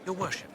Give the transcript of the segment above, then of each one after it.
Your worship.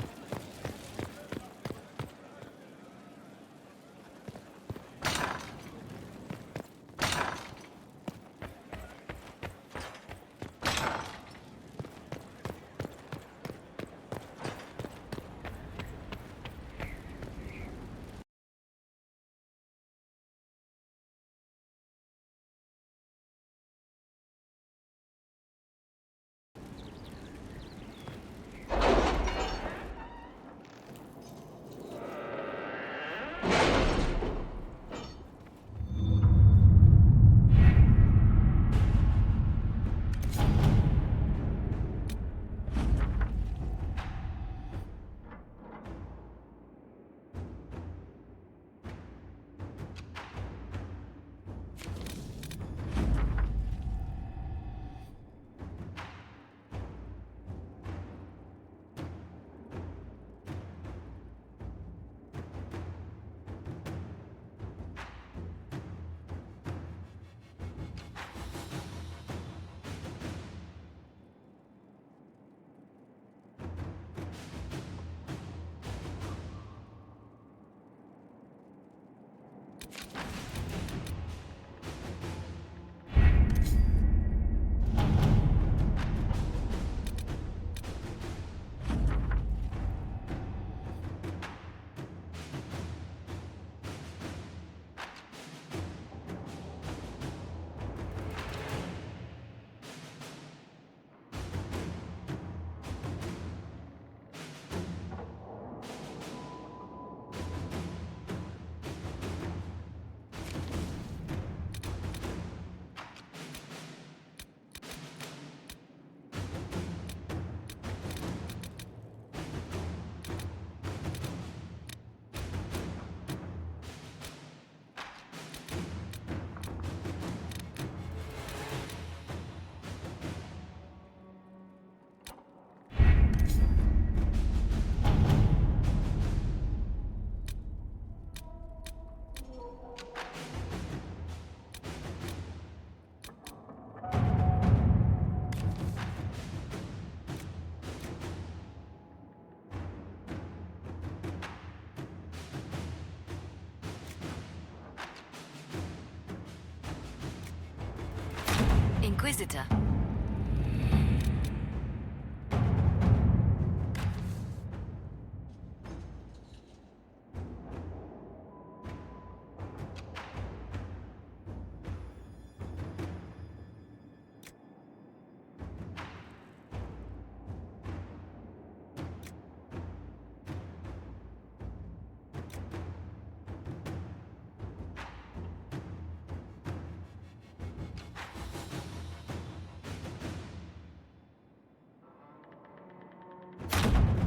Inquisitor.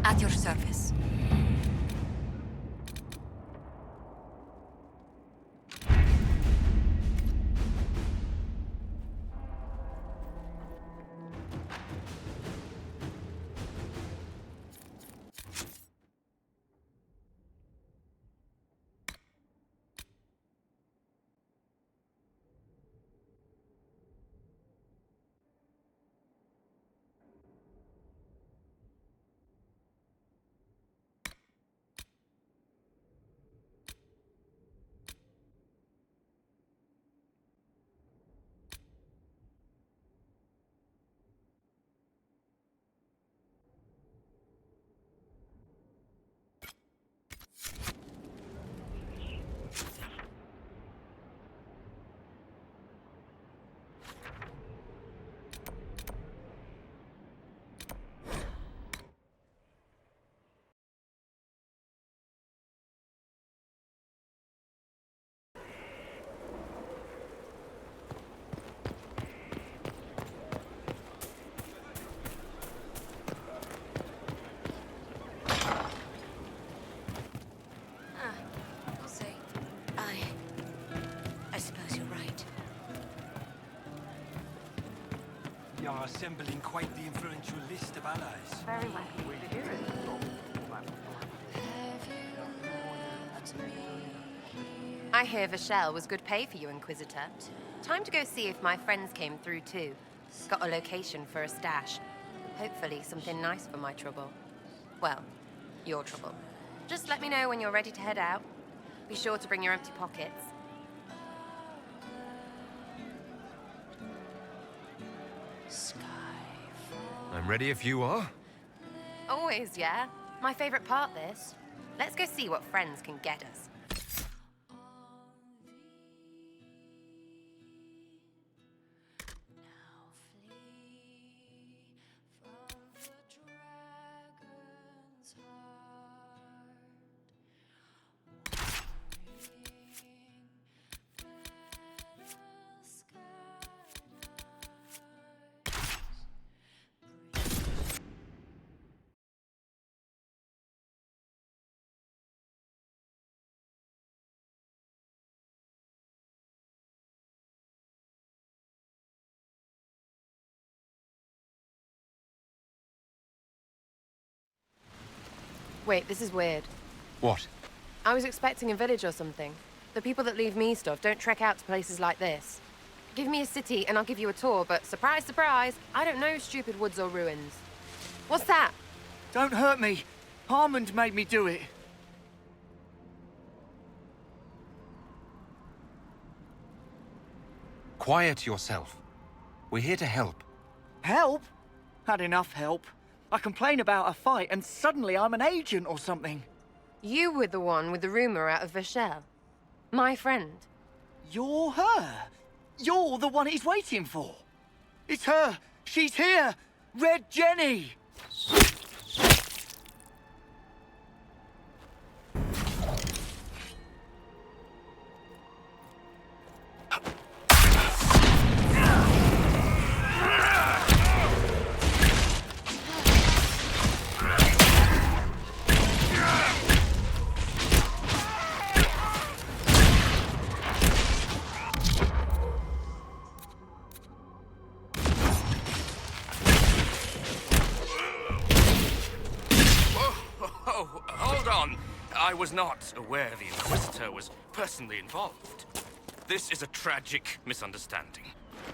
At your service. You're assembling quite the influential list of allies. Very likely to hear it. I hear Vashel was good pay for you, Inquisitor. Time to go see if my friends came through too. Got a location for a stash. Hopefully something nice for my trouble. Well, your trouble. Just let me know when you're ready to head out. Be sure to bring your empty pockets. I'm ready if you are. Always, yeah. My favorite part, this. Let's go see what friends can get us. Wait, this is weird. What? I was expecting a village or something. The people that leave me stuff don't trek out to places like this. Give me a city and I'll give you a tour, but surprise, surprise, I don't know stupid woods or ruins. What's that? Don't hurt me. Harmond made me do it. Quiet yourself. We're here to help. Help? Had enough help. I complain about a fight and suddenly I'm an agent or something. You were the one with the rumor out of Vachel. My friend. You're her. You're the one he's waiting for. It's her. She's here. Red Jenny. I was not aware the Inquisitor was personally involved. This is a tragic misunderstanding.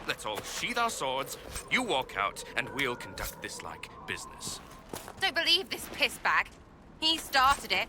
Let's all sheathe our swords, you walk out, and we'll conduct this like business. Don't believe this pissbag. He started it.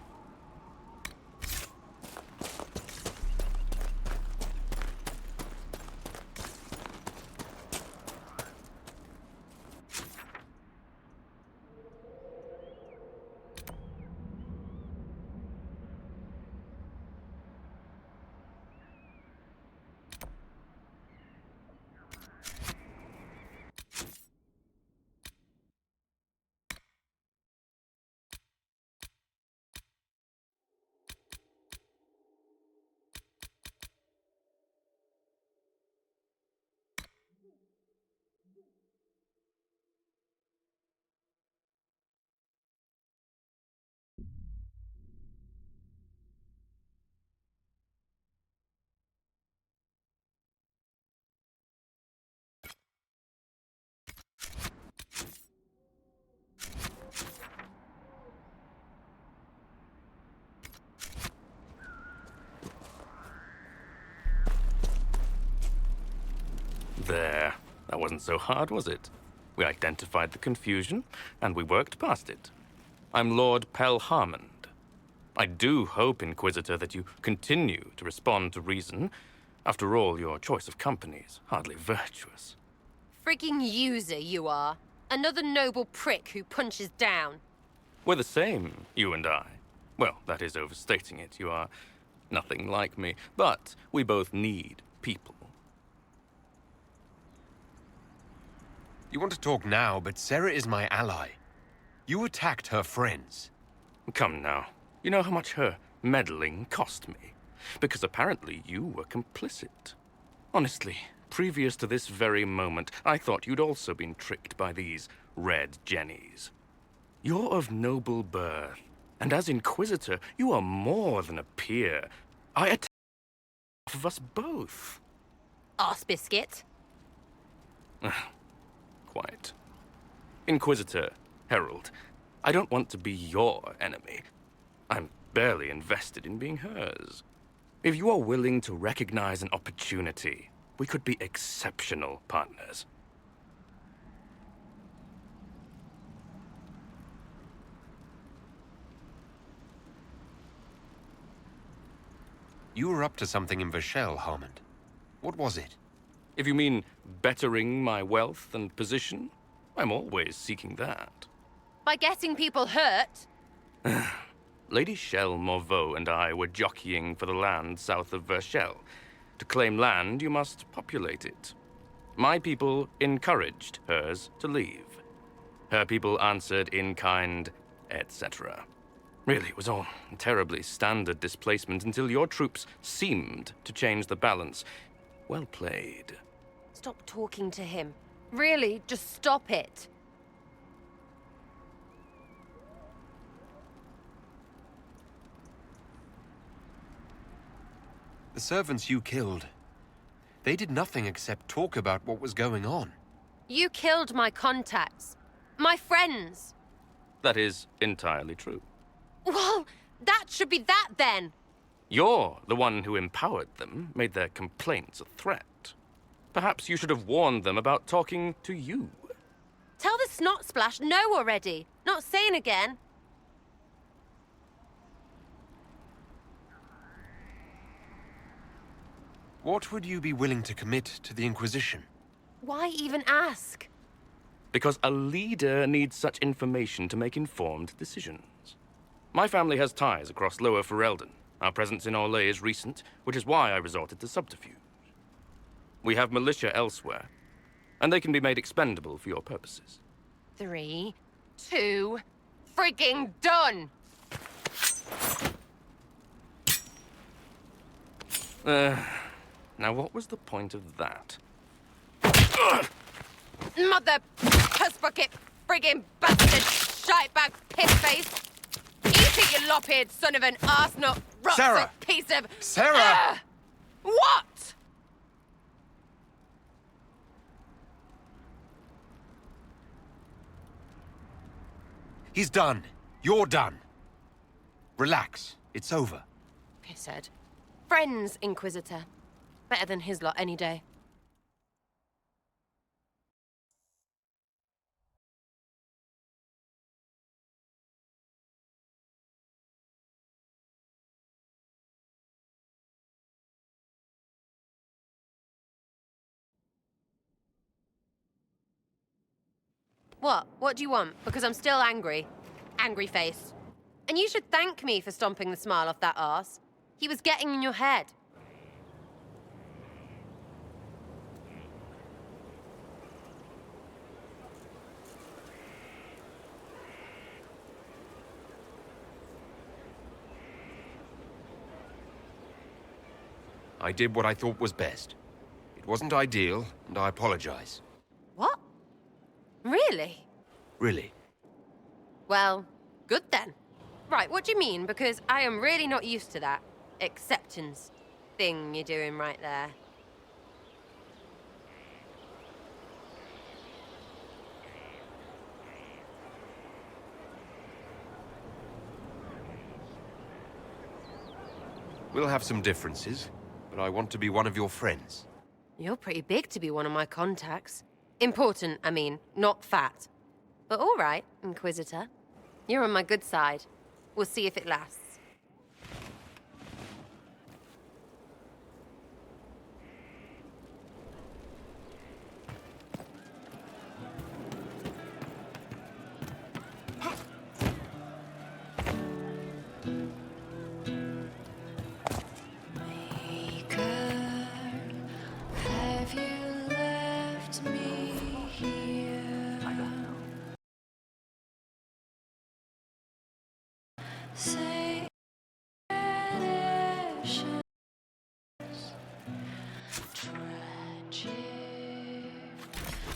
There. That wasn't so hard, was it? We identified the confusion, and we worked past it. I'm Lord Pel Harmond. I do hope, Inquisitor, that you continue to respond to reason. After all, your choice of company is hardly virtuous. Freaking user, you are. Another noble prick who punches down. We're the same, you and I. Well, that is overstating it. You are nothing like me. But we both need people. You want to talk now, but Sarah is my ally. You attacked her friends. Come now. You know how much her meddling cost me. Because apparently you were complicit. Honestly, previous to this very moment, I thought you'd also been tricked by these red jennies. You're of noble birth, and as Inquisitor, you are more than a peer. I attack half of us both. Arse biscuit. Quite. Inquisitor, Herald, I don't want to be your enemy. I'm barely invested in being hers. If you are willing to recognize an opportunity, we could be exceptional partners. You were up to something in Vashel, Harmond. What was it? If you mean bettering my wealth and position, I'm always seeking that. By getting people hurt? Lady Shell Morveau and I were jockeying for the land south of Vashel. To claim land, you must populate it. My people encouraged hers to leave. Her people answered in kind, etc. Really, it was all terribly standard displacement until your troops seemed to change the balance. Well played. Stop talking to him. Really, just stop it. The servants you killed, they did nothing except talk about what was going on. You killed my contacts. My friends. That is entirely true. Well, that should be that then. You're the one who empowered them, made their complaints a threat. Perhaps you should have warned them about talking to you. Tell the snot splash no already. Not saying again. What would you be willing to commit to the Inquisition? Why even ask? Because a leader needs such information to make informed decisions. My family has ties across Lower Ferelden. Our presence in Orlais is recent, which is why I resorted to subterfuge. We have militia elsewhere, and they can be made expendable for your purposes. 3, 2, frigging done! Now what was the point of that? Mother puss-bucket frigging bastard shitebag piss-face! Eat it, you lop-eared son of an arsenal Sarah! piece of... Sarah! What? He's done. You're done. Relax. It's over. Pisshead. Friends, Inquisitor. Better than his lot any day. What? What do you want? Because I'm still angry. Angry face. And you should thank me for stomping the smile off that arse. He was getting in your head. I did what I thought was best. It wasn't ideal, and I apologize. What? Really? Really. Well, good then. Right, what do you mean? Because I am really not used to that acceptance thing you're doing right there. We'll have some differences, but I want to be one of your friends. You're pretty big to be one of my contacts. Important, I mean, not fat. But all right, Inquisitor. You're on my good side. We'll see if it lasts. Have you left me here? I don't know. Say tragic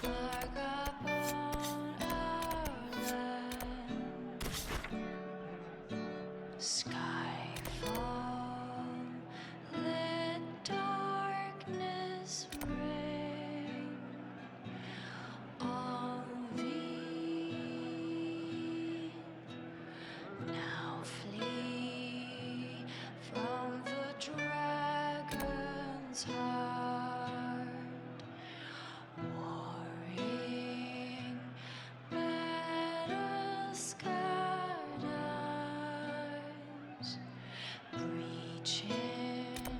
like upon our land. Skyfall, let darkness reign on thee. Now flee from the dragon's heart, warring battle scarred eyes, breaching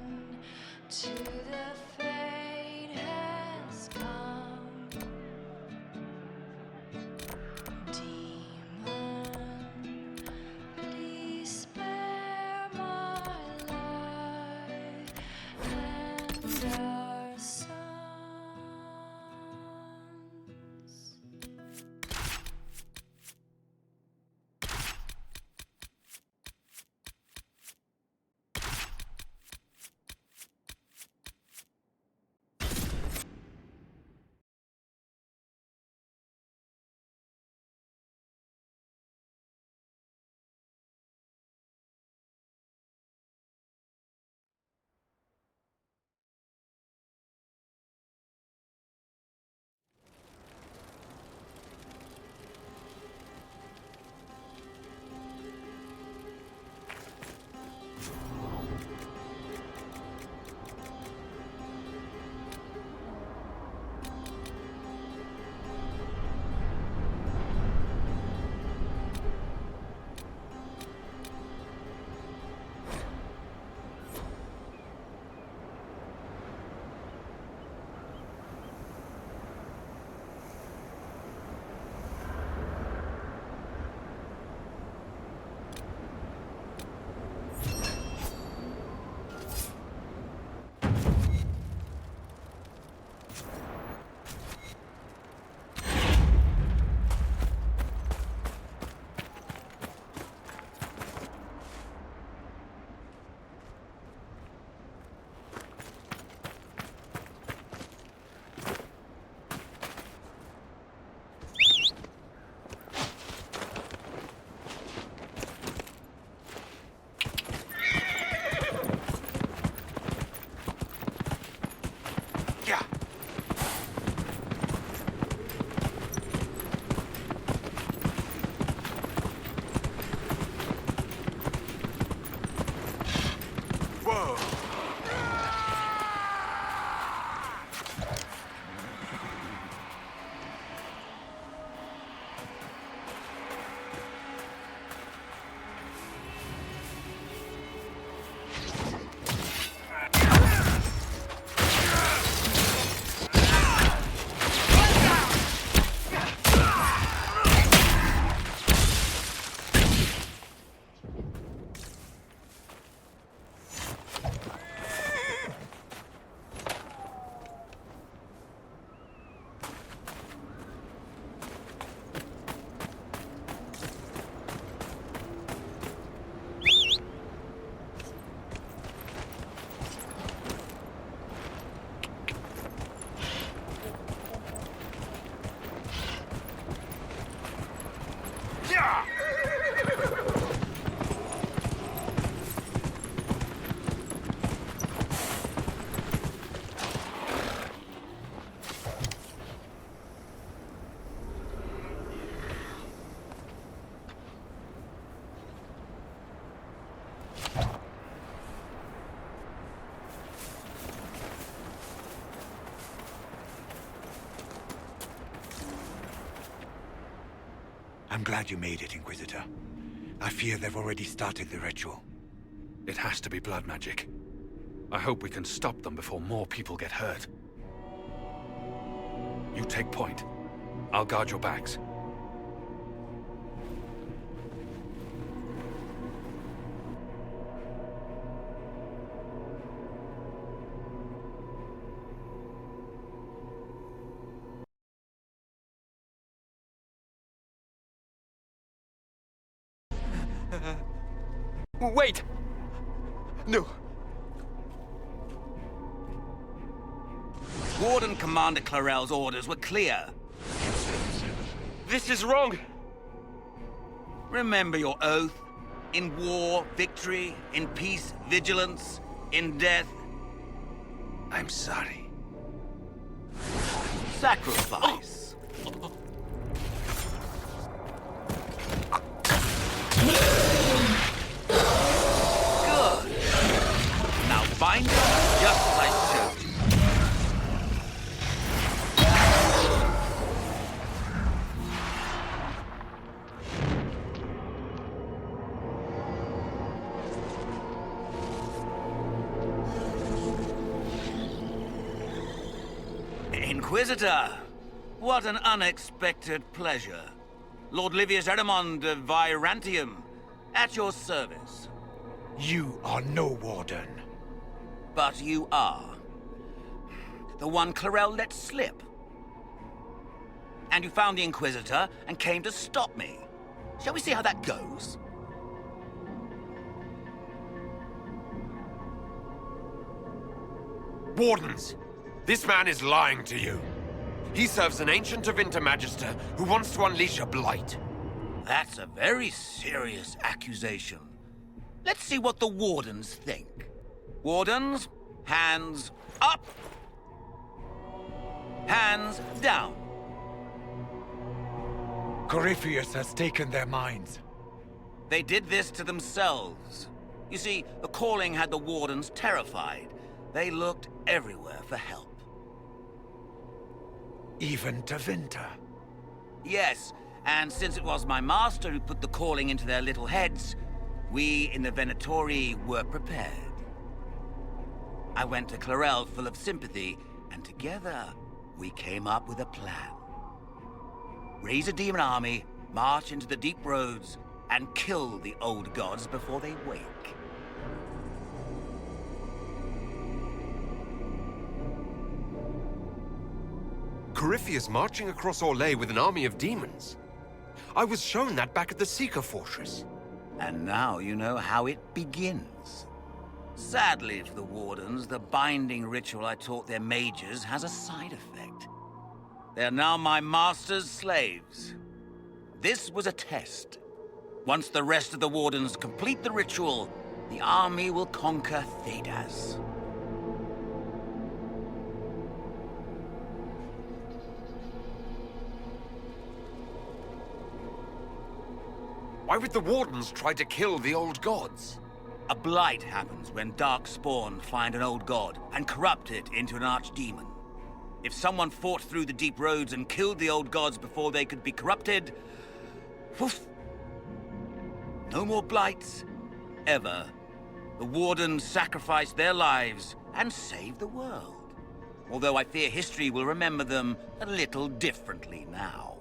glad you made it, Inquisitor. I fear they've already started the ritual. It has to be blood magic. I hope we can stop them before more people get hurt. You take point. I'll guard your backs. Wait! No. Warden Commander Clarel's orders were clear. This is wrong! Remember your oath. In war, victory. In peace, vigilance. In death, I'm sorry. sacrifice. Good. Now bind it just as I showed you. Inquisitor, what an unexpected pleasure. Lord Livius Erimond of Virantium, at your service. You are no warden. But you are. The one Clarel let slip. And you found the Inquisitor and came to stop me. Shall we see how that goes? Wardens! This man is lying to you. He serves an ancient of Intermagister who wants to unleash a blight. That's a very serious accusation. Let's see what the Wardens think. Wardens, hands up. Hands down. Corypheus has taken their minds. They did this to themselves. You see, the calling had the Wardens terrified. They looked everywhere for help. Even to Vinter. Yes, and since it was my master who put the calling into their little heads, we in the Venatori were prepared. I went to Clarel full of sympathy, and together we came up with a plan. Raise a demon army, march into the deep roads, and kill the old gods before they wake. Corypheus marching across Orlais with an army of demons. I was shown that back at the Seeker Fortress. And now you know how it begins. Sadly for the Wardens, the binding ritual I taught their mages has a side effect. They are now my master's slaves. This was a test. Once the rest of the Wardens complete the ritual, the army will conquer Thedas. Why would the Wardens try to kill the old gods? A blight happens when dark spawn find an old god and corrupt it into an archdemon. If someone fought through the deep roads and killed the old gods before they could be corrupted, woof, no more blights, ever. The Wardens sacrificed their lives and saved the world. Although I fear history will remember them a little differently now.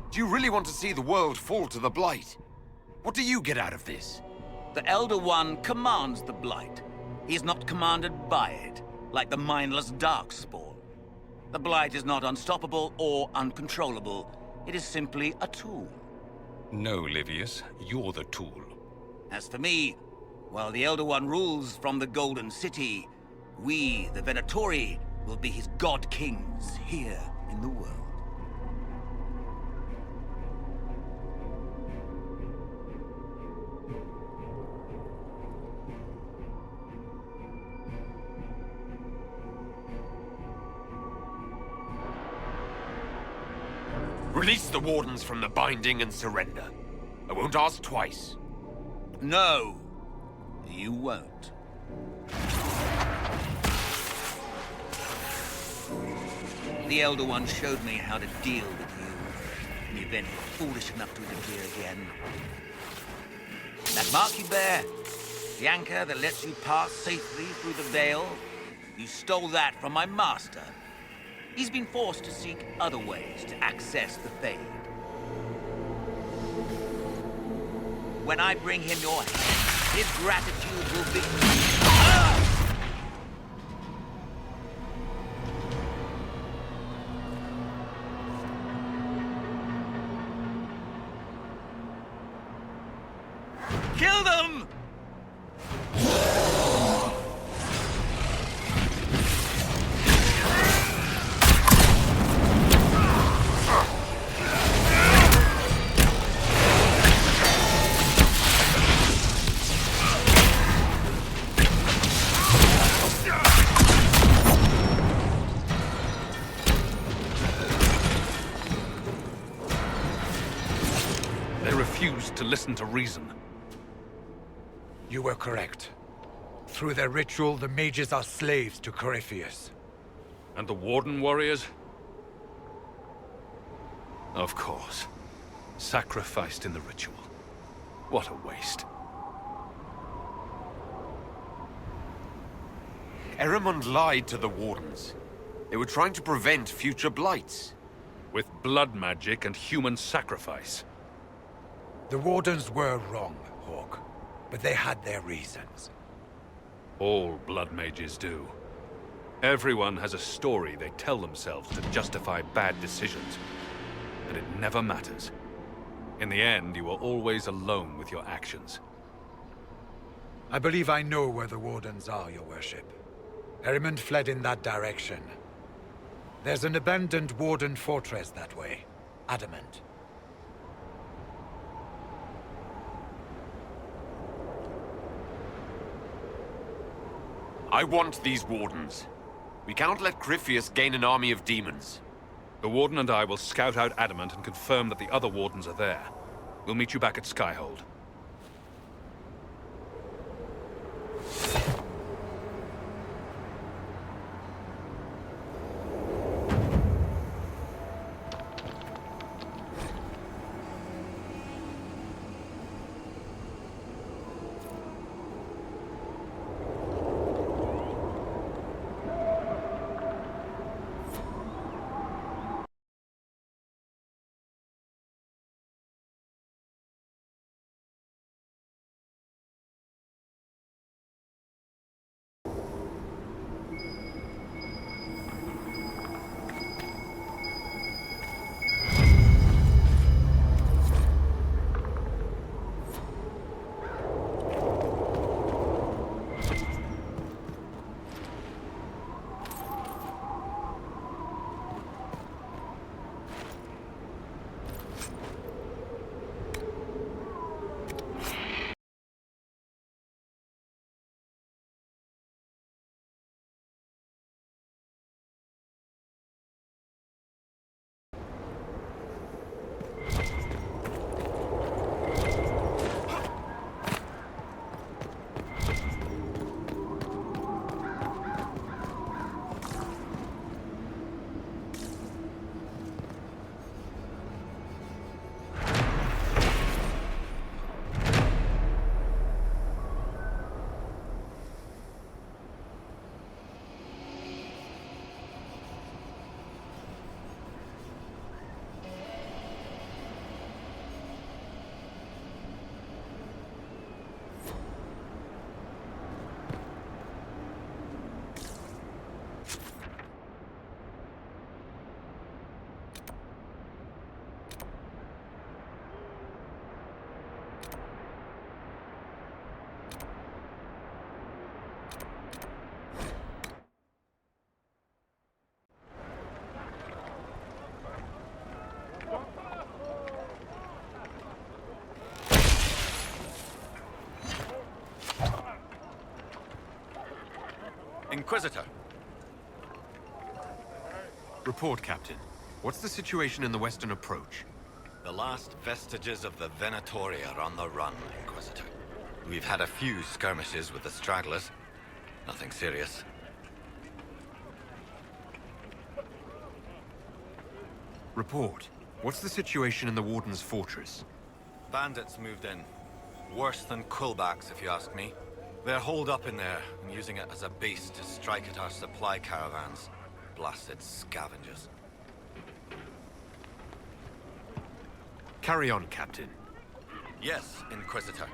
Do you really want to see the world fall to the Blight? What do you get out of this? The Elder One commands the Blight. He is not commanded by it, like the mindless Darkspawn. The Blight is not unstoppable or uncontrollable. It is simply a tool. No, Livius, you're the tool. As for me, while the Elder One rules from the Golden City, we, the Venatori, will be his god kings here in the world. Release the Wardens from the binding and surrender. I won't ask twice. No, you won't. The Elder One showed me how to deal with you in the event you're foolish enough to interfere again. That mark you bear, the anchor that lets you pass safely through the veil, you stole that from my master. He's been forced to seek other ways to access the Fade. When I bring him your hand, his gratitude will be... Ah! Kill them! They refused to listen to reason. You were correct. Through their ritual, the mages are slaves to Corypheus. And the Warden warriors? Of course. Sacrificed in the ritual. What a waste. Erimond lied to the Wardens. They were trying to prevent future blights. With blood magic and human sacrifice. The Wardens were wrong, Hawk. But they had their reasons. All blood mages do. Everyone has a story they tell themselves to justify bad decisions. But it never matters. In the end, you are always alone with your actions. I believe I know where the Wardens are, Your Worship. Erimond fled in that direction. There's an abandoned Warden fortress that way. Adamant. I want these Wardens. We cannot let Corypheus gain an army of demons. The Warden and I will scout out Adamant and confirm that the other Wardens are there. We'll meet you back at Skyhold. Inquisitor. Report, Captain. What's the situation in the Western Approach? The last vestiges of the Venatori are on the run, Inquisitor. We've had a few skirmishes with the stragglers. Nothing serious. Report. What's the situation in the Warden's fortress? Bandits moved in. Worse than quillbacks, if you ask me. They're holed up in there and using it as a base to strike at our supply caravans. Blasted scavengers. Carry on, Captain. Yes, Inquisitor.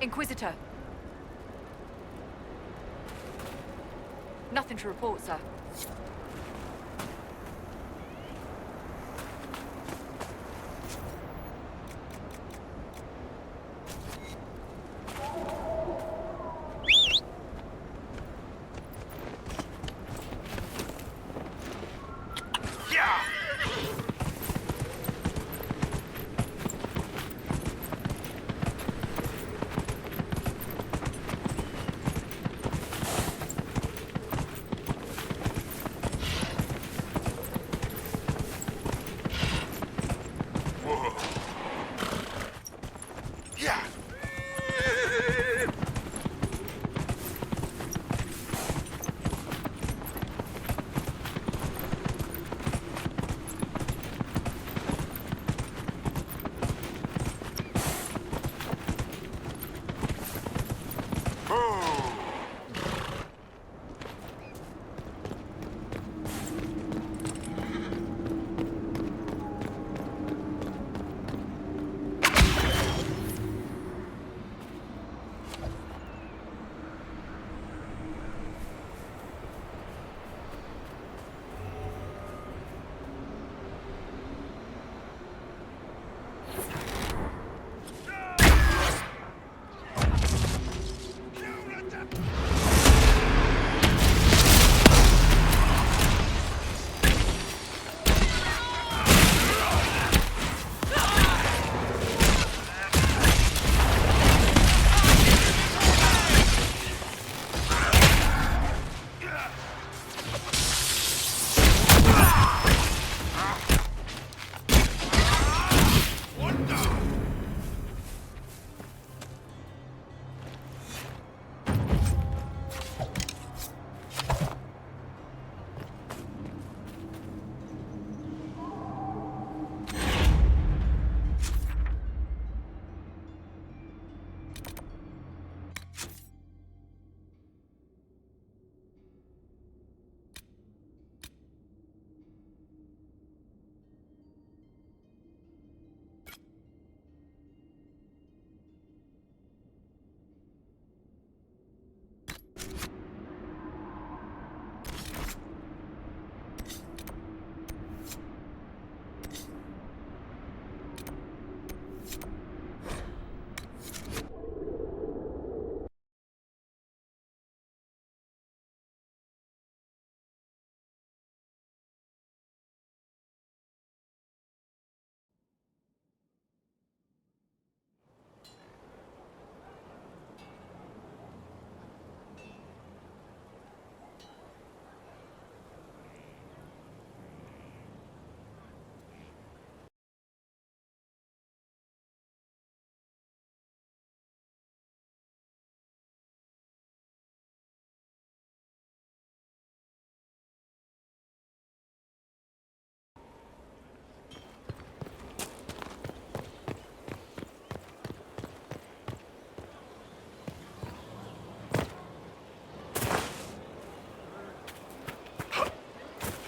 Inquisitor. Nothing to report, sir.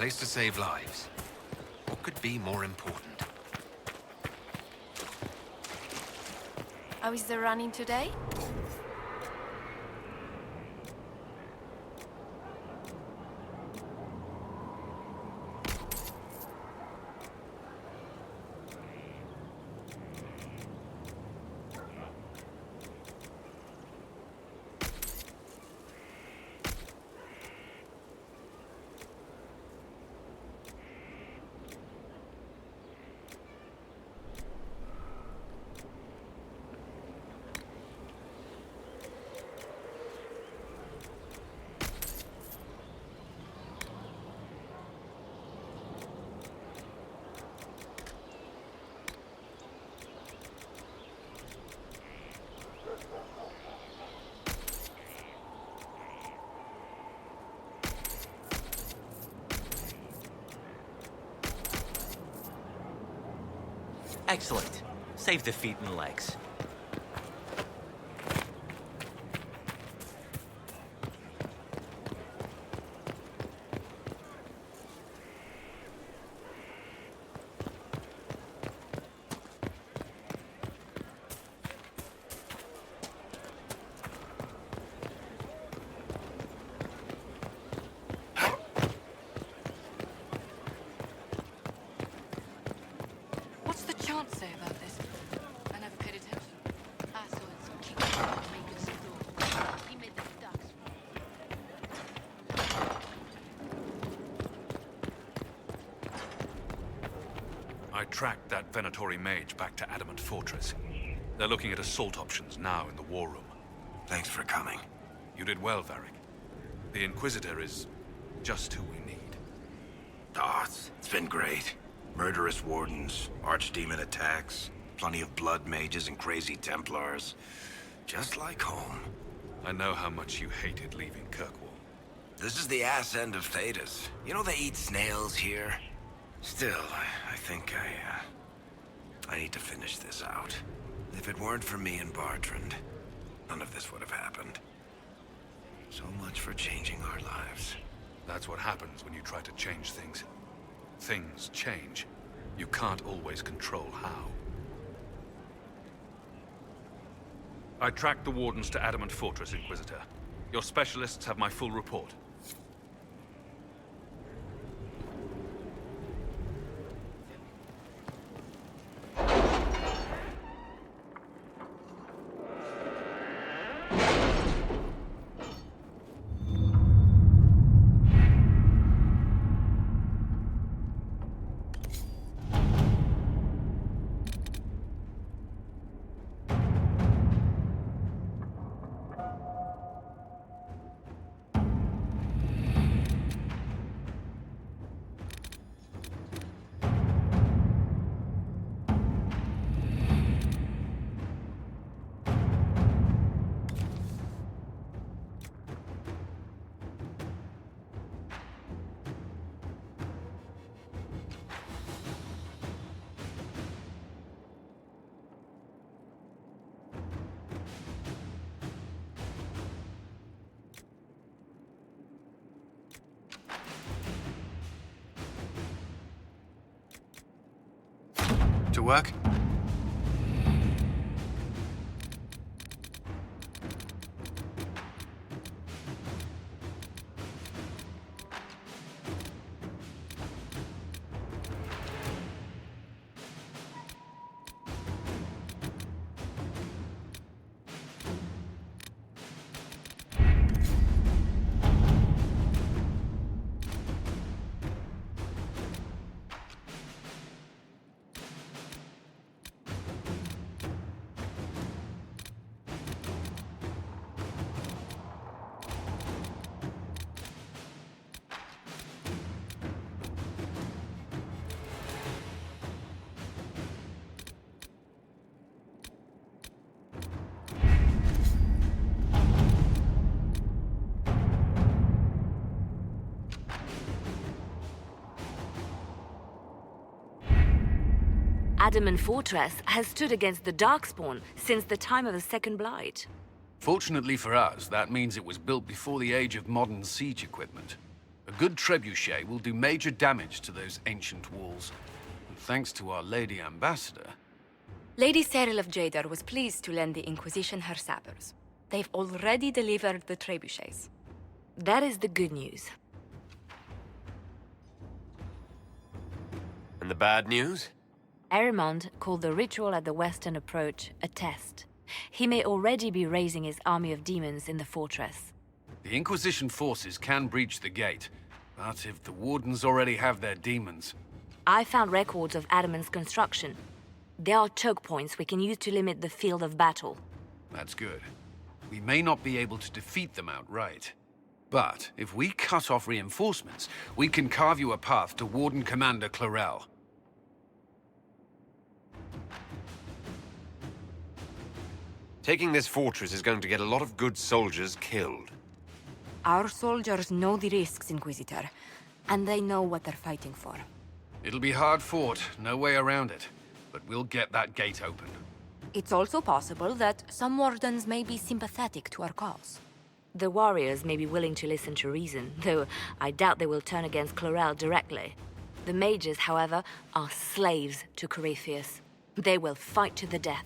place to save lives. What could be more important? How is the running today? Excellent. Save the feet and legs. What's the chance say about this? I never paid attention. I saw it some king make us thought. He made them ducks. I tracked that Venatori mage back to Adamant Fortress. They're looking at assault options now in the war room. Thanks for coming. You did well, Varric. The Inquisitor is just who we need. Oh, it's been great. Murderous wardens, archdemon attacks, plenty of blood mages and crazy Templars. Just like home. I know how much you hated leaving Kirkwall. This is the ass end of Thedas. You know they eat snails here? Still, I think I need to finish this out. If it weren't for me and Bartrand, none of this would have happened. So much for changing our lives. That's what happens when you try to change things. Things change. You can't always control how. I tracked the Wardens to Adamant Fortress, Inquisitor. Your specialists have my full report. To work? Adamant Fortress has stood against the Darkspawn since the time of the Second Blight. Fortunately for us, that means it was built before the age of modern siege equipment. A A good trebuchet will do major damage to those ancient walls. And thanks to our Lady Ambassador... Lady Cyril of Jadar was pleased to lend the Inquisition her sappers. They've already delivered the trebuchets. That is the good news. And the bad news? Erimond called the ritual at the western approach a test. He may already be raising his army of demons in the fortress. The Inquisition forces can breach the gate, but if the Wardens already have their demons... I found records of Adamant's construction. There are choke points we can use to limit the field of battle. That's good. We may not be able to defeat them outright. But if we cut off reinforcements, we can carve you a path to Warden Commander Clarel. Taking this fortress is going to get a lot of good soldiers killed. Our soldiers know the risks, Inquisitor, and they know what they're fighting for. It'll be hard fought, no way around it. But we'll get that gate open. It's also possible that some Wardens may be sympathetic to our cause. The warriors may be willing to listen to reason, though I doubt they will turn against Clarel directly. The mages, however, are slaves to Corypheus. They will fight to the death.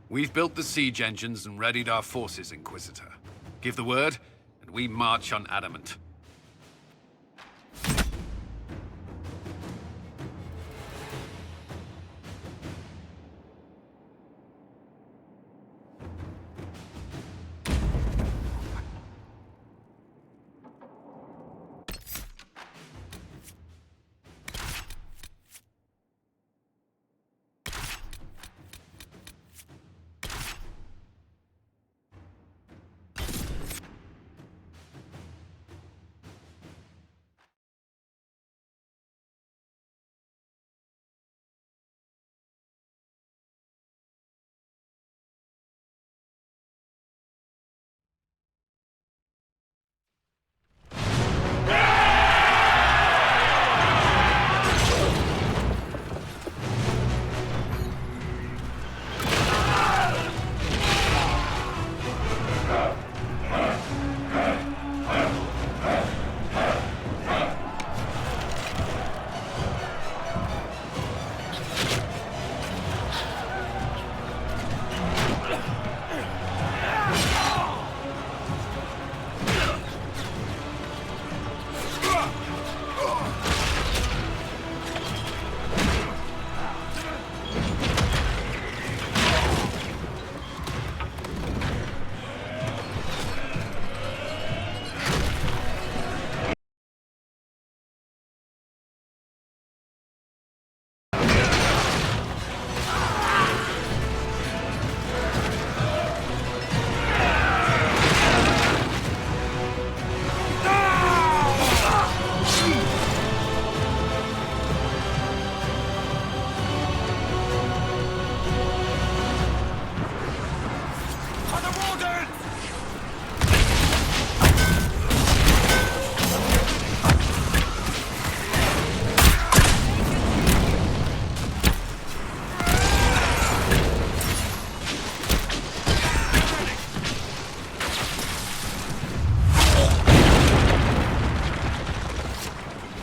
We've built the siege engines and readied our forces, Inquisitor. Give the word, and we march on Adamant.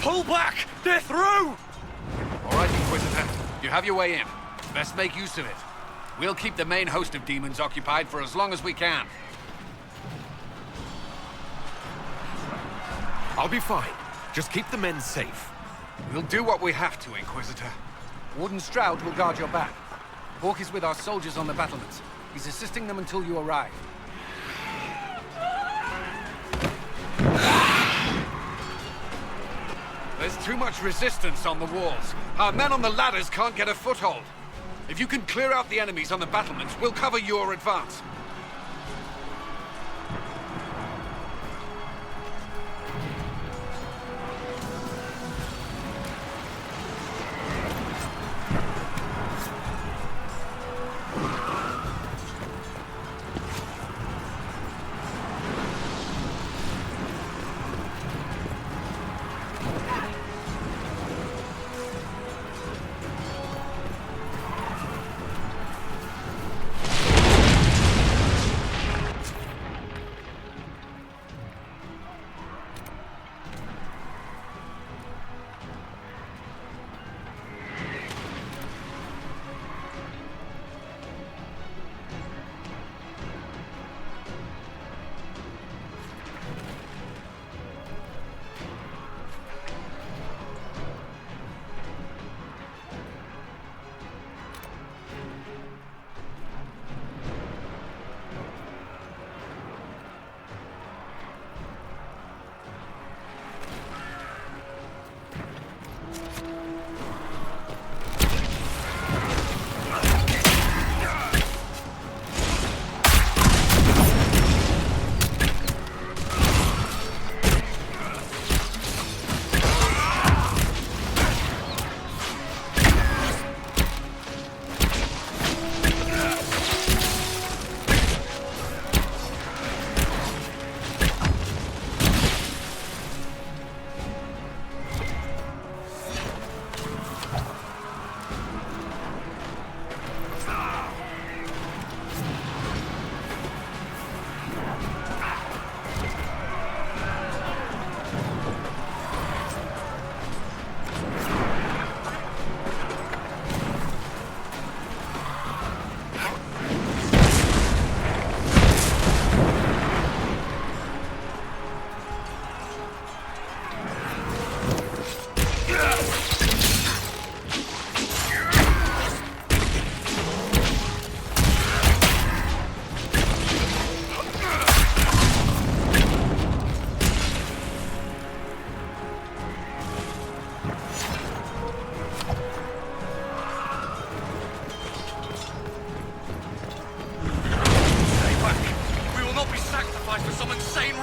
Pull back! They're through! All right, Inquisitor. You have your way in. Best make use of it. We'll keep the main host of demons occupied for as long as we can. I'll be fine. Just keep the men safe. We'll do what we have to, Inquisitor. Warden Stroud will guard your back. Hawk is with our soldiers on the battlements. He's assisting them until you arrive. There's too much resistance on the walls. Our men on the ladders can't get a foothold. If you can clear out the enemies on the battlements, we'll cover your advance.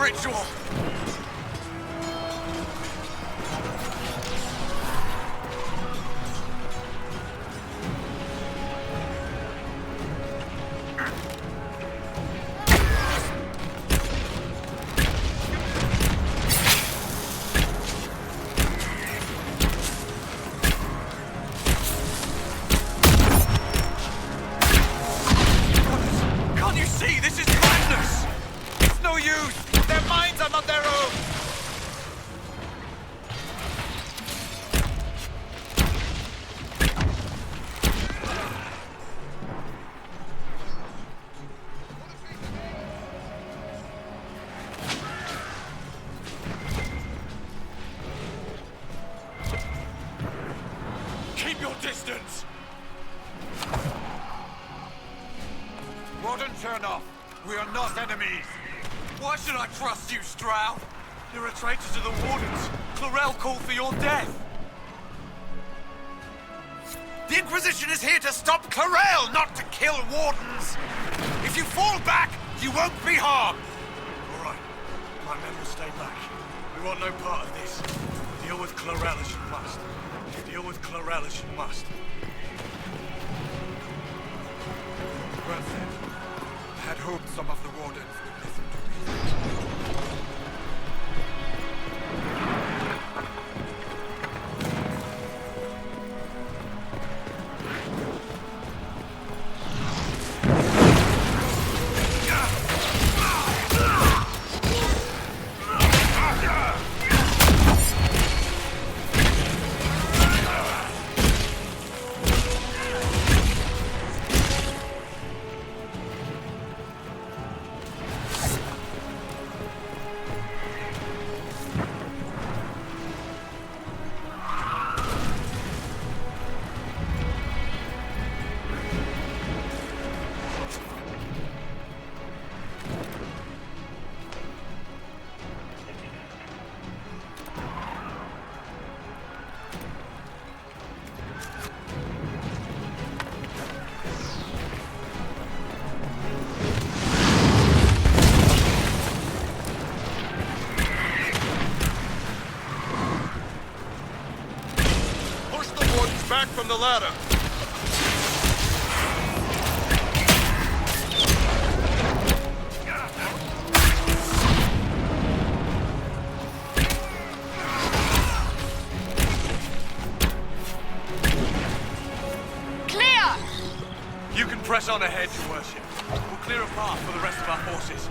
ritual! Can't you see? This is madness! It's no use! Their minds are not their own! Keep your distance! Warden Chernoff, we are not enemies. Why should I trust you, Stroud? You're a traitor to the Wardens. Chlorel called for your death. The Inquisition is here to stop Chlorel, not to kill Wardens. If you fall back, you won't be harmed. All right, my men will stay back. We want no part of this. Deal with Chlorel as you must. Deal with Chlorel as you must. Well said. I had hoped some of the Wardens would listen to me. Push the Wardens back from the ladder. Clear! You can press on ahead, Your Worship. We'll clear a path for the rest of our forces.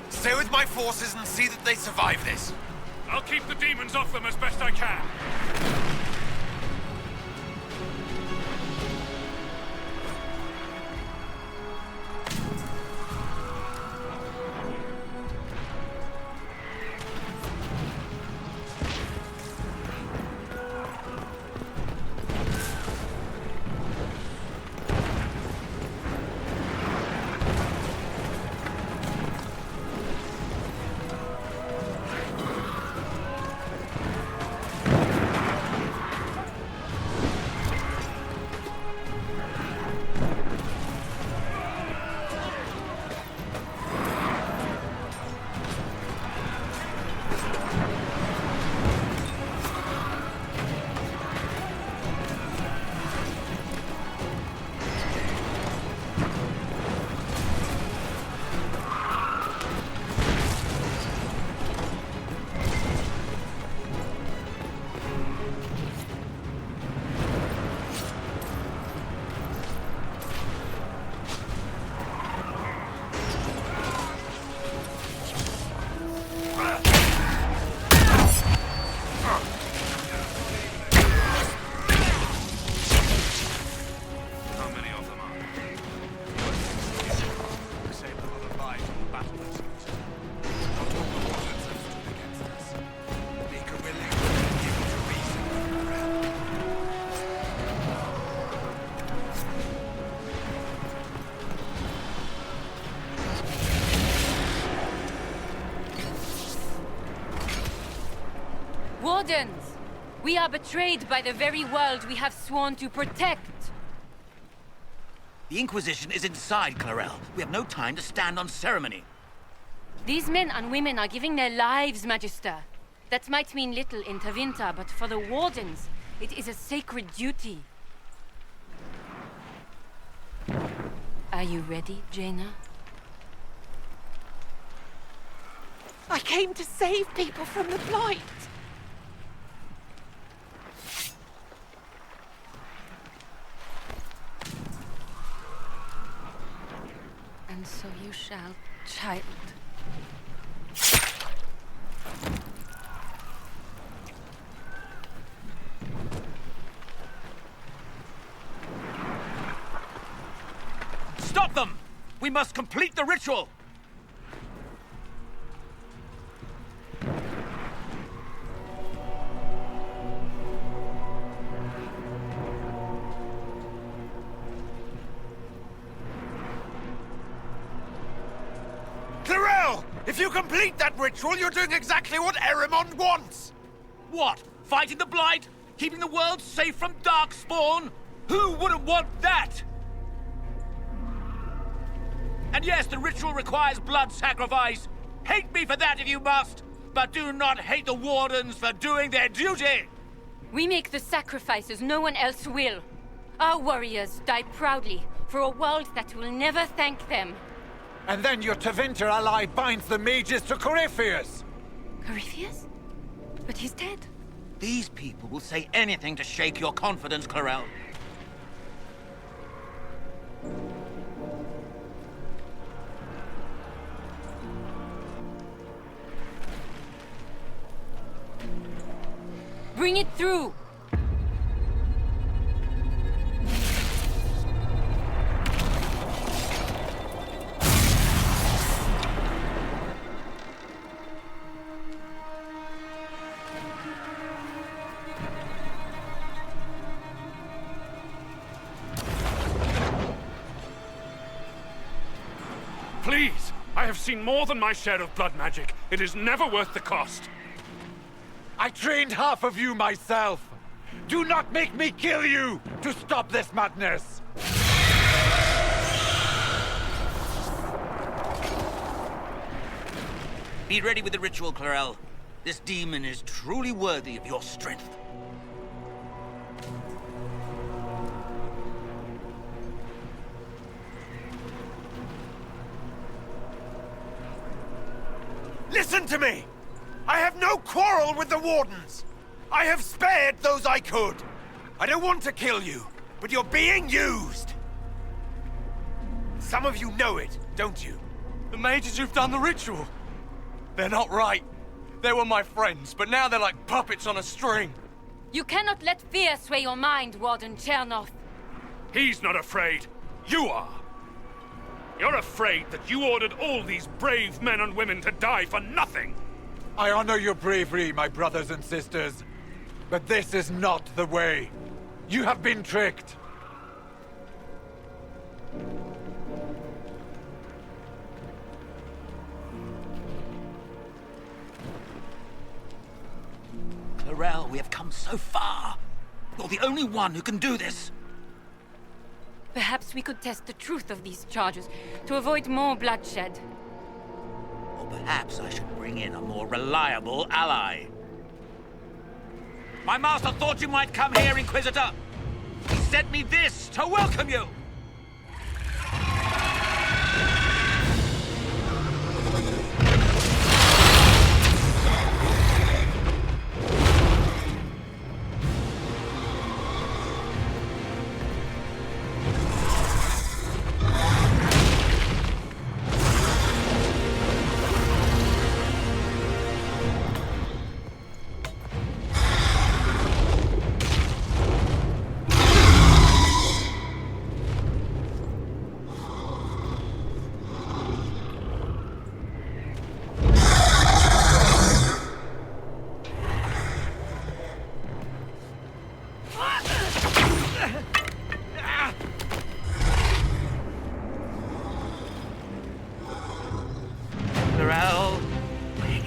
Stay with my forces and see that they survive this. I'll keep the demons off them as best I can. Wardens! We are betrayed by the very world we have sworn to protect! The Inquisition is inside, Clarel. We have no time to stand on ceremony. These men and women are giving their lives, Magister. That might mean little in Tavinta, but for the Wardens, it is a sacred duty. Are you ready, Jaina? I came to save people from the Blight! And so you shall, child. Stop them! We must complete the ritual! Clarel! If you complete that ritual, you're doing exactly what Erimond wants! What? Fighting the Blight? Keeping the world safe from Darkspawn? Who wouldn't want that? And yes, the ritual requires blood sacrifice. Hate me for that if you must, but do not hate the Wardens for doing their duty! We make the sacrifices no one else will. Our warriors die proudly for a world that will never thank them. And then your Tavinta ally binds the mages to Corypheus! Corypheus? But he's dead. These people will say anything to shake your confidence, Clarel. Bring it through! Please! I have seen more than my share of blood magic. It is never worth the cost. I trained half of you myself! Do not make me kill you to stop this madness! Be ready with the ritual, Clarel. This demon is truly worthy of your strength. Listen to me! I have no quarrel with the Wardens! I have spared those I could! I don't want to kill you, but you're being used! Some of you know it, don't you? The mages who've done the ritual. They're not right. They were my friends, but now they're like puppets on a string. You cannot let fear sway your mind, Warden Chernoff. He's not afraid. You are. You're afraid that you ordered all these brave men and women to die for nothing. I honor your bravery, my brothers and sisters. But this is not the way. You have been tricked. Clarel, we have come so far. You're the only one who can do this. Perhaps we could test the truth of these charges to avoid more bloodshed. Or perhaps I should bring in a more reliable ally. My master thought you might come here, Inquisitor. He sent me this to welcome you. Clarel, wait.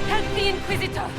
Help the Inquisitor!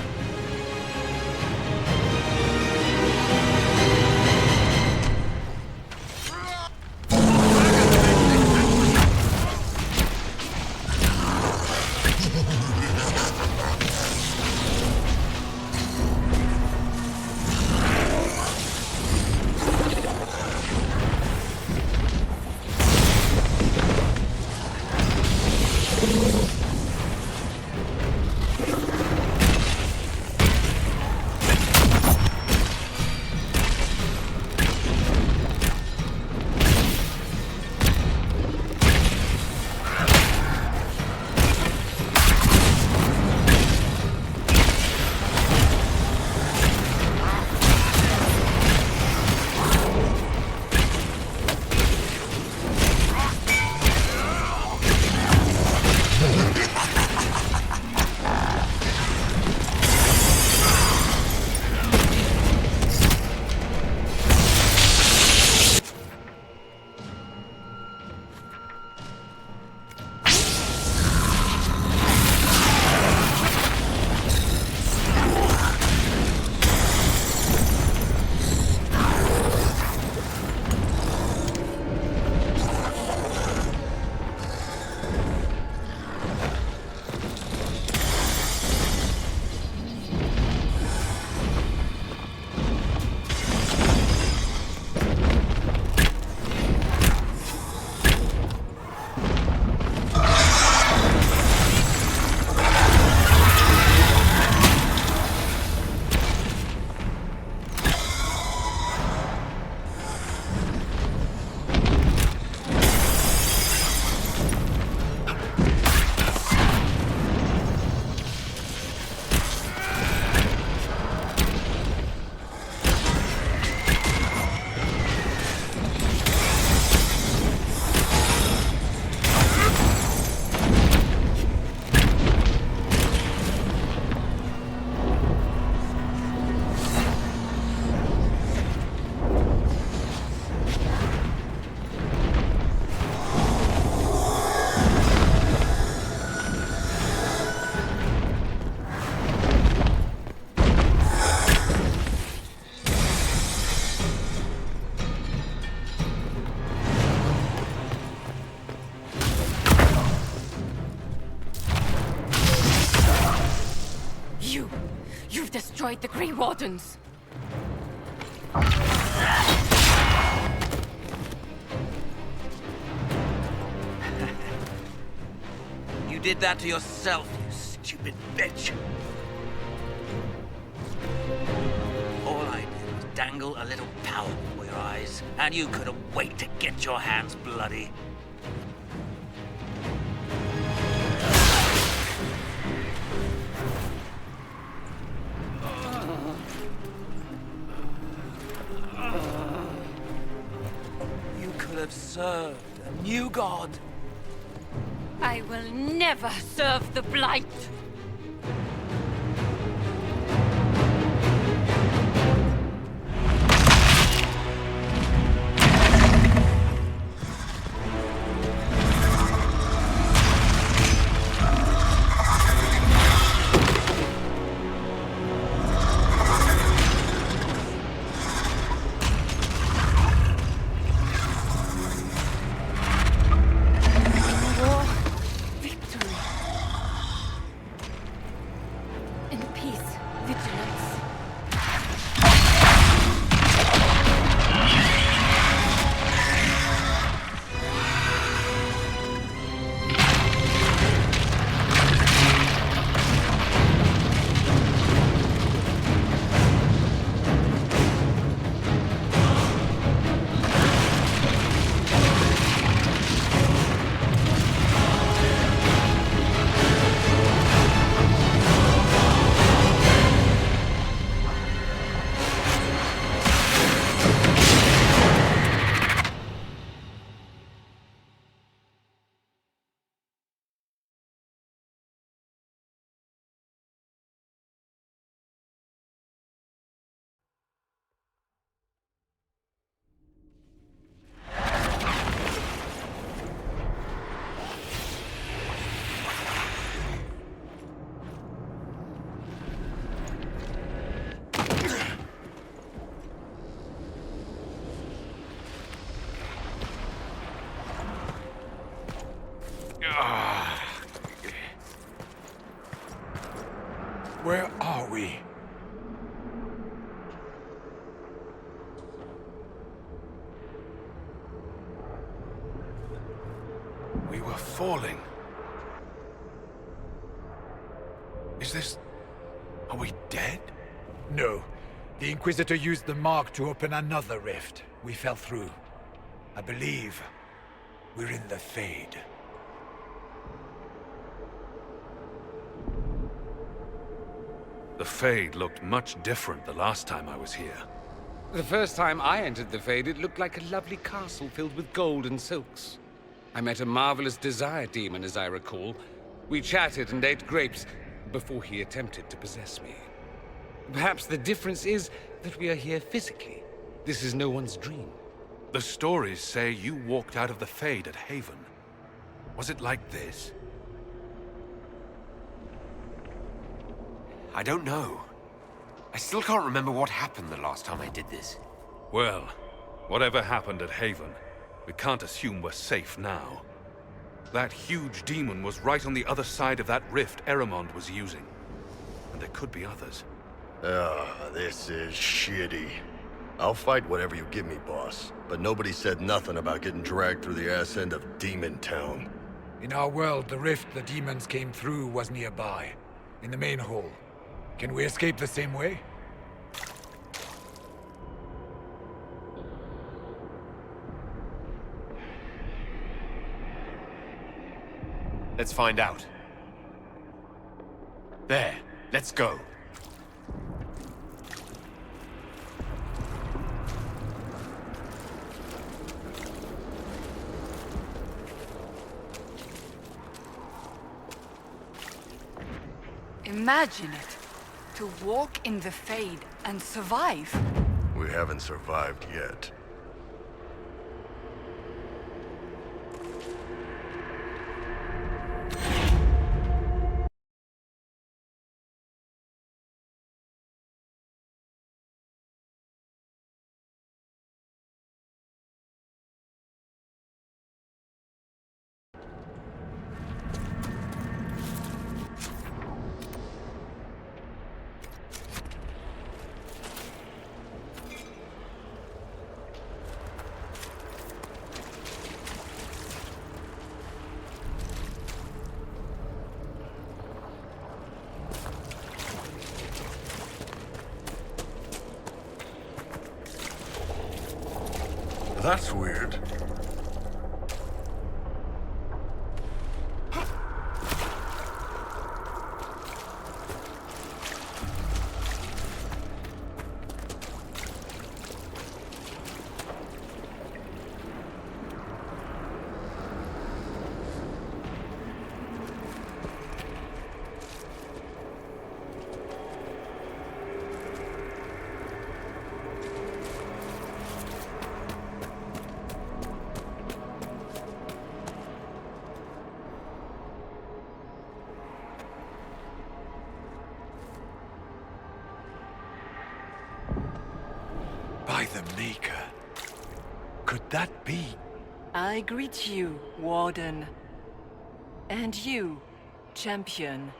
You've destroyed the Grey Wardens! You did that to yourself, you stupid bitch. All I did was dangle a little power before your eyes, and you couldn't wait to get your hands bloody. You could have served a new god. I will never serve the Blight! Where are we? We were falling. Is this... Are we dead? No. The Inquisitor used the mark to open another rift. We fell through. I believe we're in the Fade. The Fade looked much different the last time I was here. The first time I entered the Fade, it looked like a lovely castle filled with gold and silks. I met a marvelous desire demon, as I recall. We chatted and ate grapes before he attempted to possess me. Perhaps the difference is that we are here physically. This is no one's dream. The stories say you walked out of the Fade at Haven. Was it like this? I don't know. I still can't remember what happened the last time I did this. Well, whatever happened at Haven, we can't assume we're safe now. That huge demon was right on the other side of that rift Eramond was using. And there could be others. This is shitty. I'll fight whatever you give me, boss. But nobody said nothing about getting dragged through the ass end of Demon Town. In our world, the rift the demons came through was nearby, in the main hall. Can we escape the same way? Let's find out. There, let's go. Imagine it. To walk in the Fade and survive. We haven't survived yet. That's weird. By the Maker. Could that be? I greet you, Warden. And you, Champion.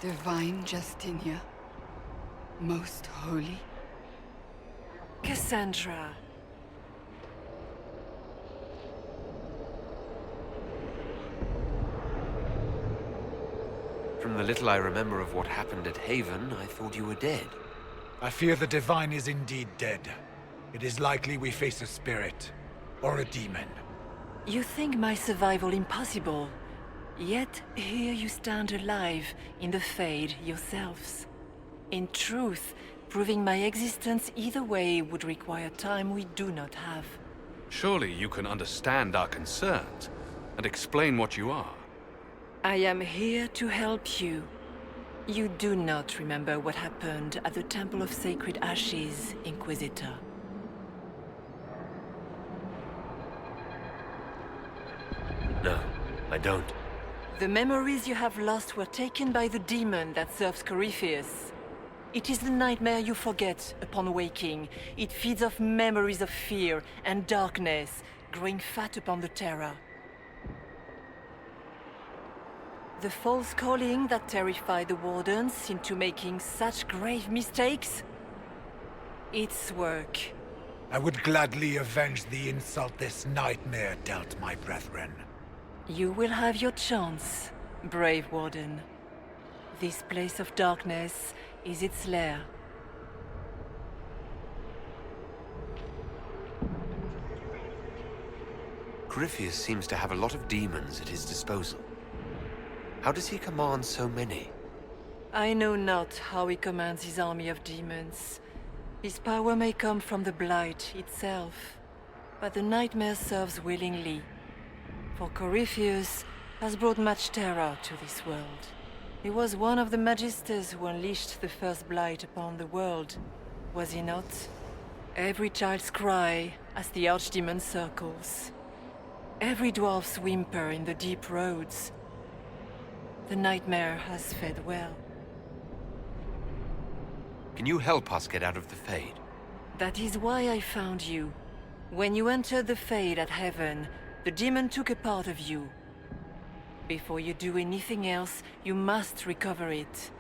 Divine Justinia. Most holy. Cassandra. From the little I remember of what happened at Haven, I thought you were dead. I fear the Divine is indeed dead. It is likely we face a spirit. Or a demon. You think my survival impossible. Yet here you stand alive in the Fade yourselves. In truth, proving my existence either way would require time we do not have. Surely you can understand our concerns and explain what you are. I am here to help you. You do not remember what happened at the Temple of Sacred Ashes, Inquisitor. No, I don't. The memories you have lost were taken by the demon that serves Corypheus. It is the nightmare you forget upon waking. It feeds off memories of fear and darkness, growing fat upon the terror. The false calling that terrified the Wardens into making such grave mistakes? Its work. I would gladly avenge the insult this nightmare dealt my brethren. You will have your chance, brave Warden. This place of darkness is its lair. Corypheus seems to have a lot of demons at his disposal. How does he command so many? I know not how he commands his army of demons. His power may come from the Blight itself, but the nightmare serves willingly. For Corypheus has brought much terror to this world. He was one of the Magisters who unleashed the first Blight upon the world, was he not? Every child's cry as the Archdemon circles. Every dwarf's whimper in the deep roads. The nightmare has fed well. Can you help us get out of the Fade? That is why I found you. When you entered the Fade at Heaven, the demon took a part of you. Before you do anything else, you must recover it.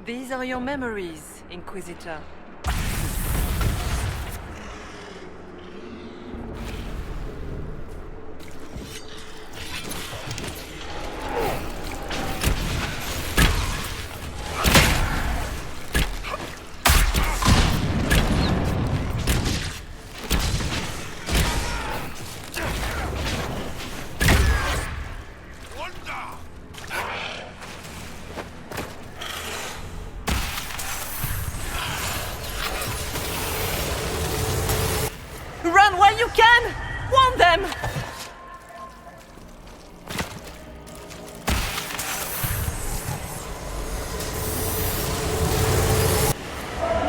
These are your memories, Inquisitor. Run while you can! Warn them!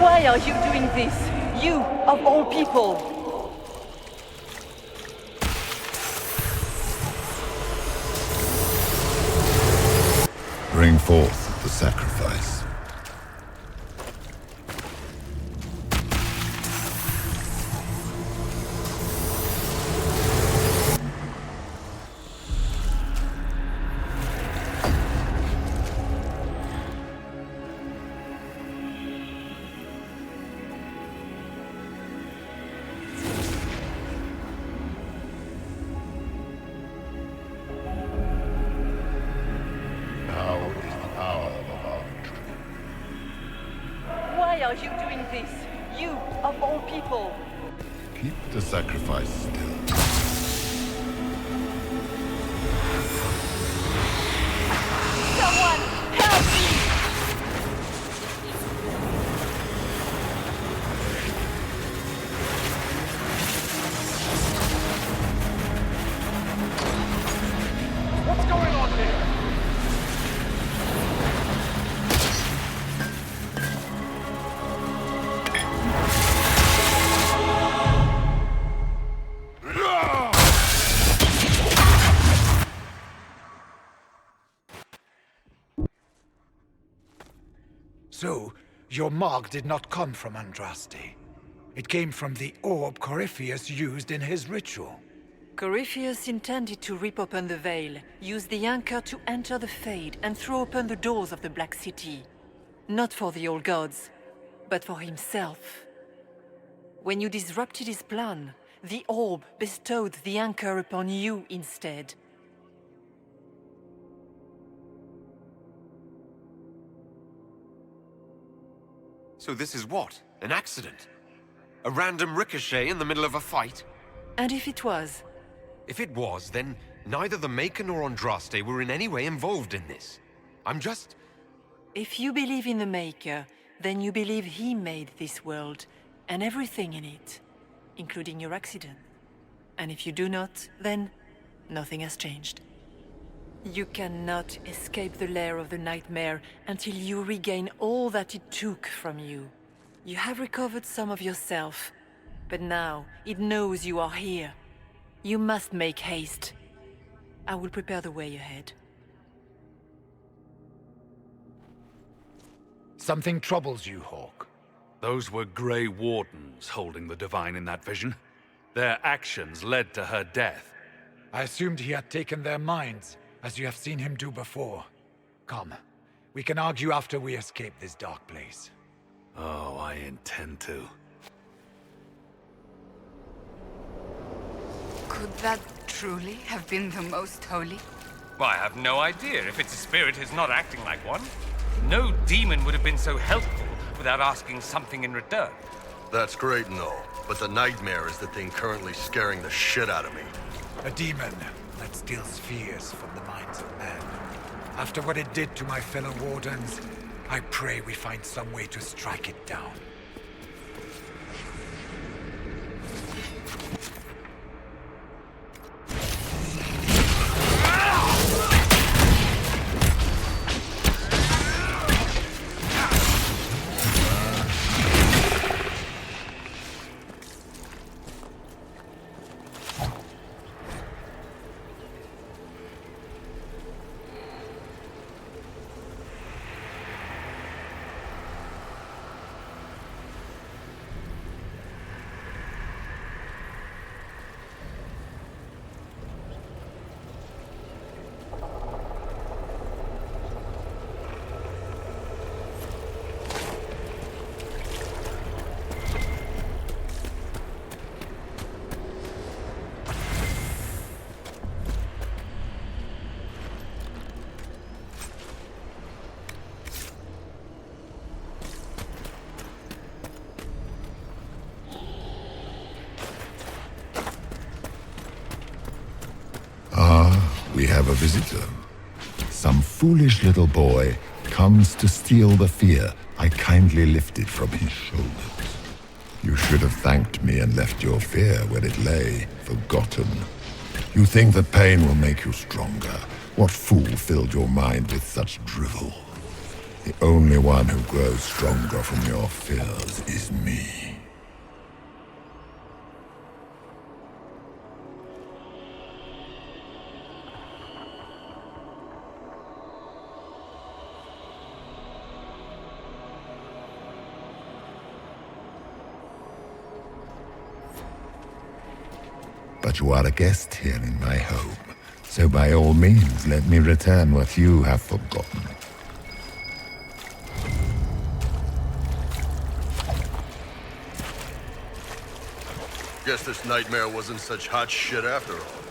Why are you doing this? You, of all people! Bring forth the sacrifice. Why are you doing this? You, of all people! Keep the sacrifice still. Someone help me! What's going on here? So, your mark did not come from Andraste. It came from the orb Corypheus used in his ritual. Corypheus intended to rip open the veil, use the anchor to enter the Fade, and throw open the doors of the Black City. Not for the old gods, but for himself. When you disrupted his plan, the orb bestowed the anchor upon you instead. So this is what? An accident? A random ricochet in the middle of a fight? And if it was? If it was, then neither the Maker nor Andraste were in any way involved in this. I'm just... If you believe in the Maker, then you believe he made this world, and everything in it, including your accident. And if you do not, then nothing has changed. You cannot escape the lair of the nightmare until you regain all that it took from you. You have recovered some of yourself, but now it knows you are here. You must make haste. I will prepare the way ahead. Something troubles you, Hawk. Those were Grey Wardens holding the Divine in that vision. Their actions led to her death. I assumed he had taken their minds, as you have seen him do before. Come, we can argue after we escape this dark place. Oh, I intend to. Could that truly have been the most holy? Well, I have no idea. If it's a spirit, it's not acting like one. No demon would have been so helpful without asking something in return. That's great and all, but the nightmare is the thing currently scaring the shit out of me. A demon that steals fears from the minds of men. After what it did to my fellow Wardens, I pray we find some way to strike it down. We have a visitor. Some foolish little boy comes to steal the fear I kindly lifted from his shoulders. You should have thanked me and left your fear where it lay, forgotten. You think the pain will make you stronger. What fool filled your mind with such drivel? The only one who grows stronger from your fears is me. But you are a guest here in my home, so by all means let me return what you have forgotten. Guess this nightmare wasn't such hot shit after all.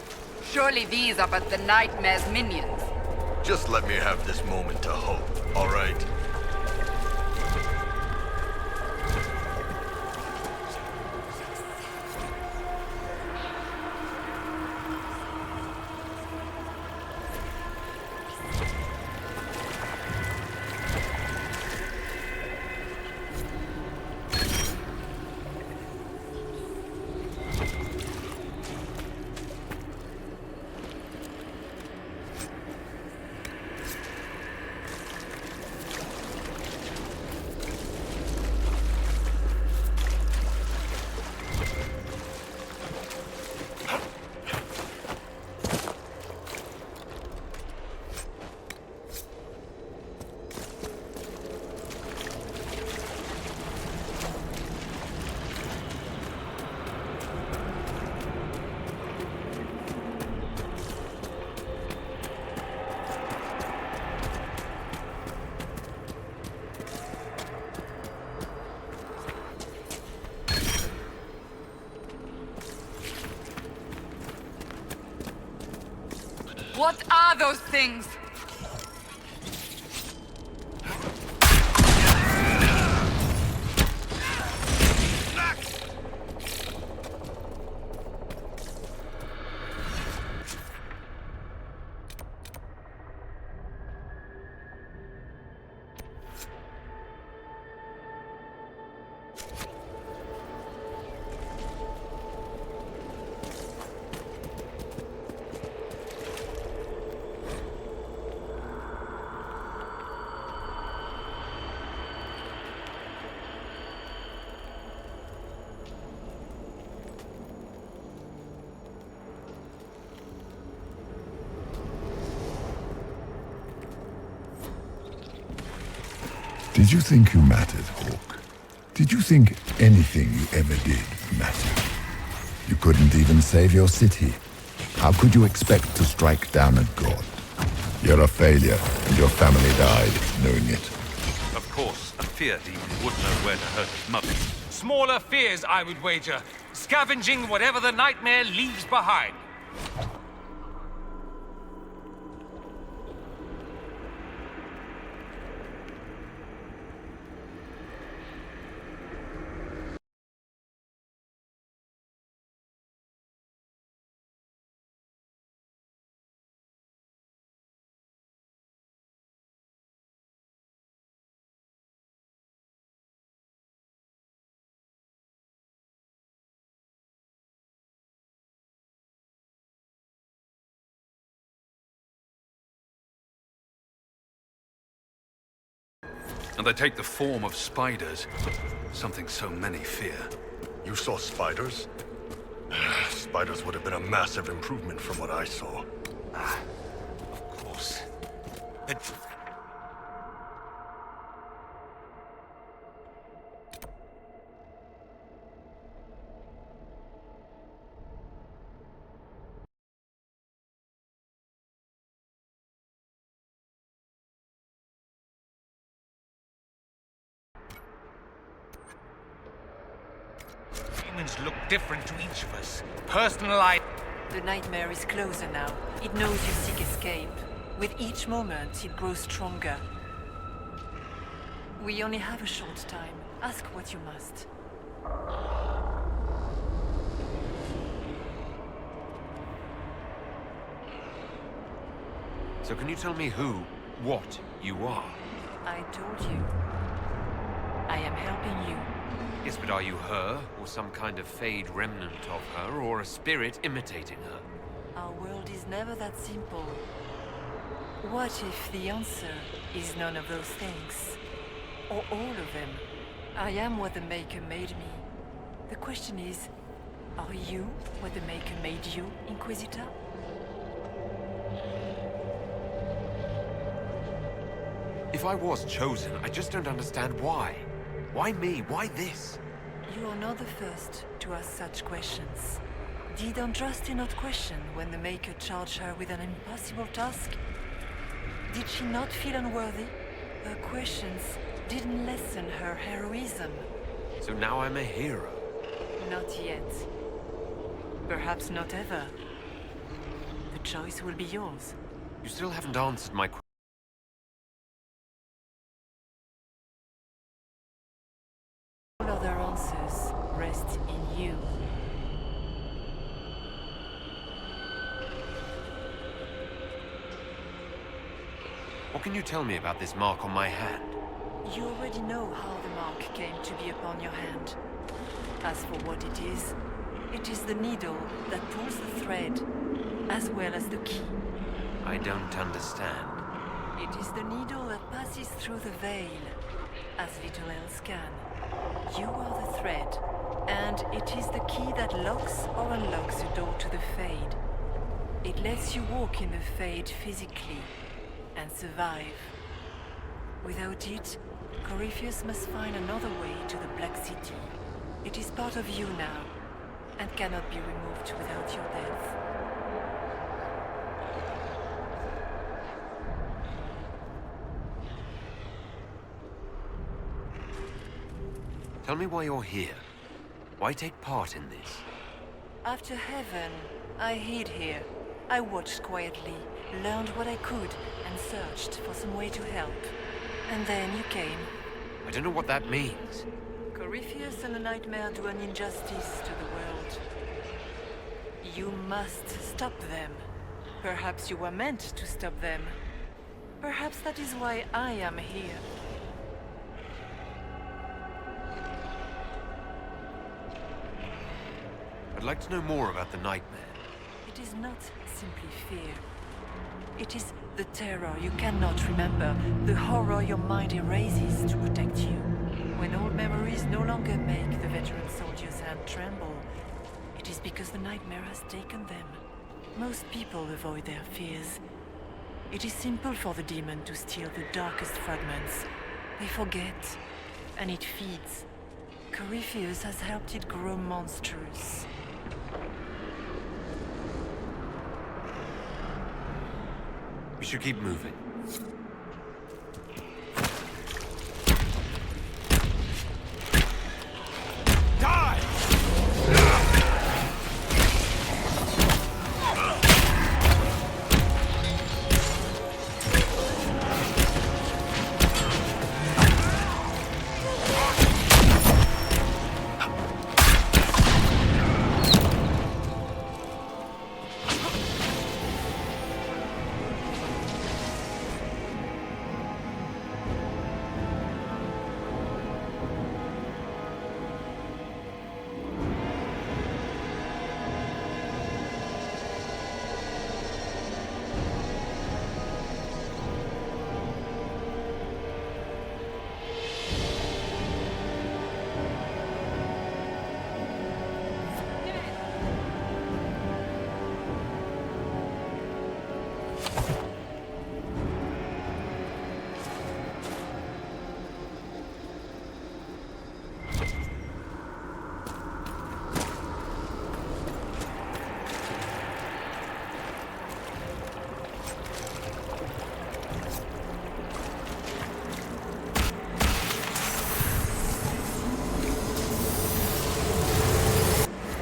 Surely these are but the nightmare's minions. Just let me have this moment to hope, all right? What are those things? Did you think you mattered, Hawk? Did you think anything you ever did mattered? You couldn't even save your city. How could you expect to strike down a god? You're a failure, and your family died knowing it. Of course, a fear demon would know where to hurt his mother. Smaller fears, I would wager. Scavenging whatever the nightmare leaves behind. And they take the form of spiders. Something so many fear. You saw spiders? Spiders would have been a massive improvement from what I saw. Of course. But... Humans look different to each of us. Personalized. The nightmare is closer now. It knows you seek escape. With each moment, it grows stronger. We only have a short time. Ask what you must. So can you tell me what you are? I told you. I am helping you. Yes, but are you her, or some kind of fade remnant of her, or a spirit imitating her? Our world is never that simple. What if the answer is none of those things? Or all of them? I am what the Maker made me. The question is, are you what the Maker made you, Inquisitor? If I was chosen, I just don't understand why. Why me? Why this? You are not the first to ask such questions. Did Andraste not question when the Maker charged her with an impossible task? Did she not feel unworthy? Her questions didn't lessen her heroism. So now I'm a hero. Not yet. Perhaps not ever. The choice will be yours. You still haven't answered my question. All other answers rest in you. What can you tell me about this mark on my hand? You already know how the mark came to be upon your hand. As for what it is the needle that pulls the thread, as well as the key. I don't understand. It is the needle that passes through the veil, as little else can. You are the thread, and it is the key that locks or unlocks the door to the Fade. It lets you walk in the Fade physically, and survive. Without it, Corypheus must find another way to the Black City. It is part of you now, and cannot be removed without your death. Tell me why you're here. Why take part in this? After heaven, I hid here. I watched quietly, learned what I could, and searched for some way to help. And then you came. I don't know what that means. Corypheus and the Nightmare do an injustice to the world. You must stop them. Perhaps you were meant to stop them. Perhaps that is why I am here. I'd like to know more about the Nightmare. It is not simply fear. It is the terror you cannot remember, the horror your mind erases to protect you. When old memories no longer make the veteran soldier's hand tremble, it is because the Nightmare has taken them. Most people avoid their fears. It is simple for the demon to steal the darkest fragments. They forget, and it feeds. Corypheus has helped it grow monstrous. We should keep moving.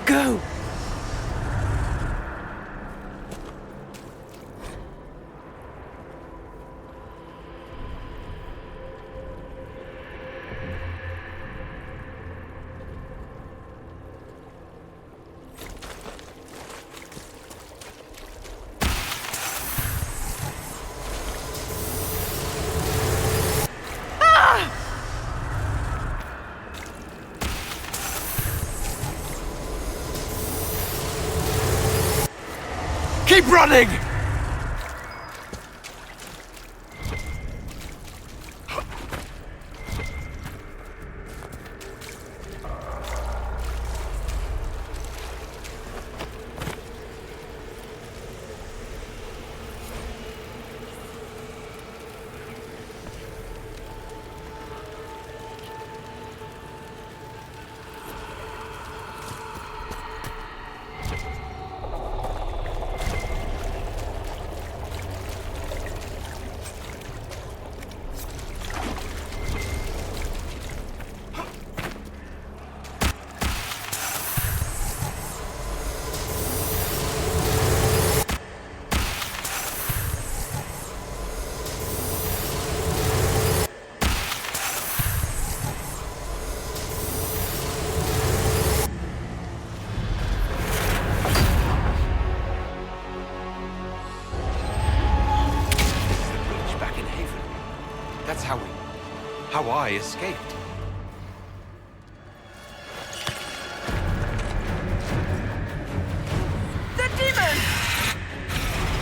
Go! Keep running! How I escaped. The demon!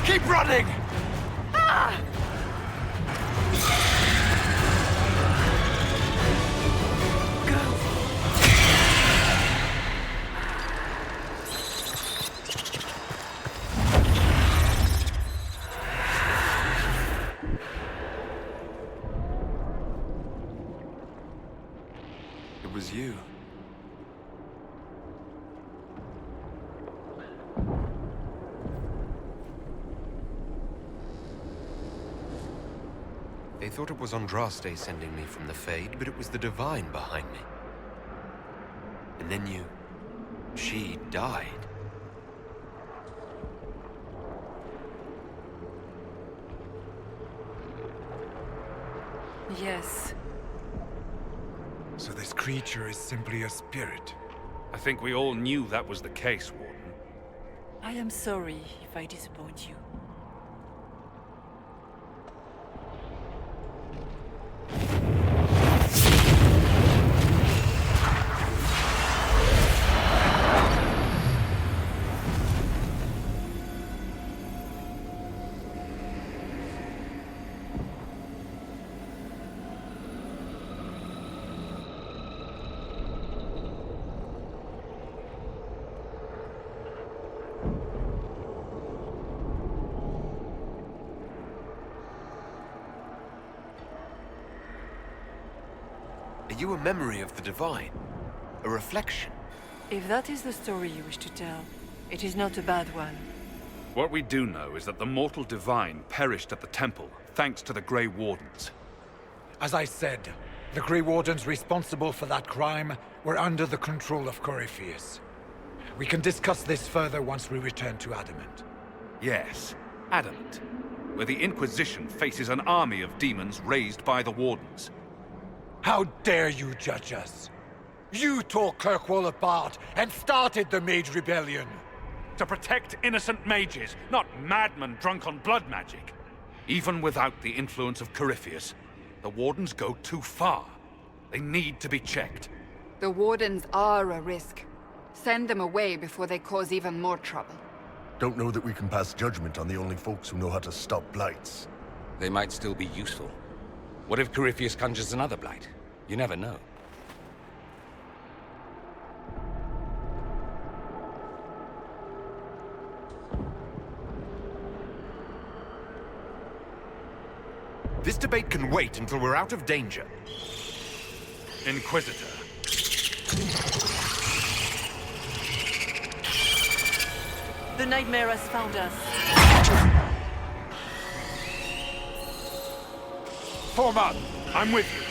Keep running! Ah! It was you. They thought it was Andraste sending me from the Fade, but it was the Divine behind me. And then she died. Yes. So this creature is simply a spirit. I think we all knew that was the case, Warden. I am sorry if I disappoint you. Are you a memory of the Divine? A reflection? If that is the story you wish to tell, it is not a bad one. What we do know is that the mortal Divine perished at the temple, thanks to the Grey Wardens. As I said, the Grey Wardens responsible for that crime were under the control of Corypheus. We can discuss this further once we return to Adamant. Yes, Adamant, where the Inquisition faces an army of demons raised by the Wardens. How dare you judge us? You tore Kirkwall apart and started the Mage Rebellion. To protect innocent mages, not madmen drunk on blood magic. Even without the influence of Corypheus, the Wardens go too far. They need to be checked. The Wardens are a risk. Send them away before they cause even more trouble. Don't know that we can pass judgment on the only folks who know how to stop blights. They might still be useful. What if Corypheus conjures another blight? You never know. This debate can wait until we're out of danger. Inquisitor. The nightmare has found us. Form up! I'm with you.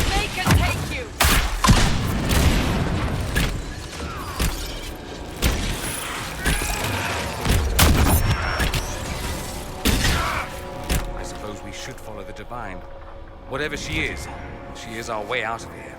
Make it take you! I suppose we should follow the Divine. Whatever she is our way out of here.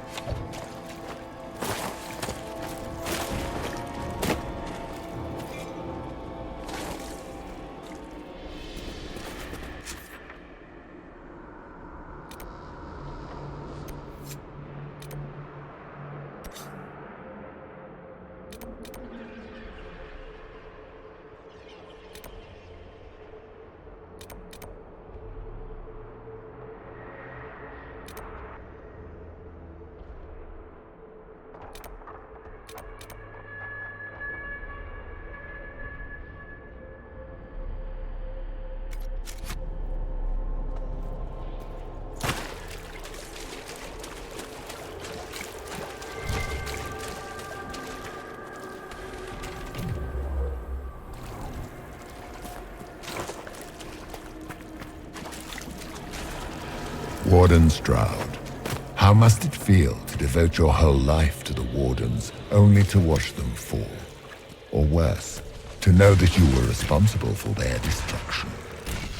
Warden Stroud, how must it feel to devote your whole life to the Wardens, only to watch them fall? Or worse, to know that you were responsible for their destruction?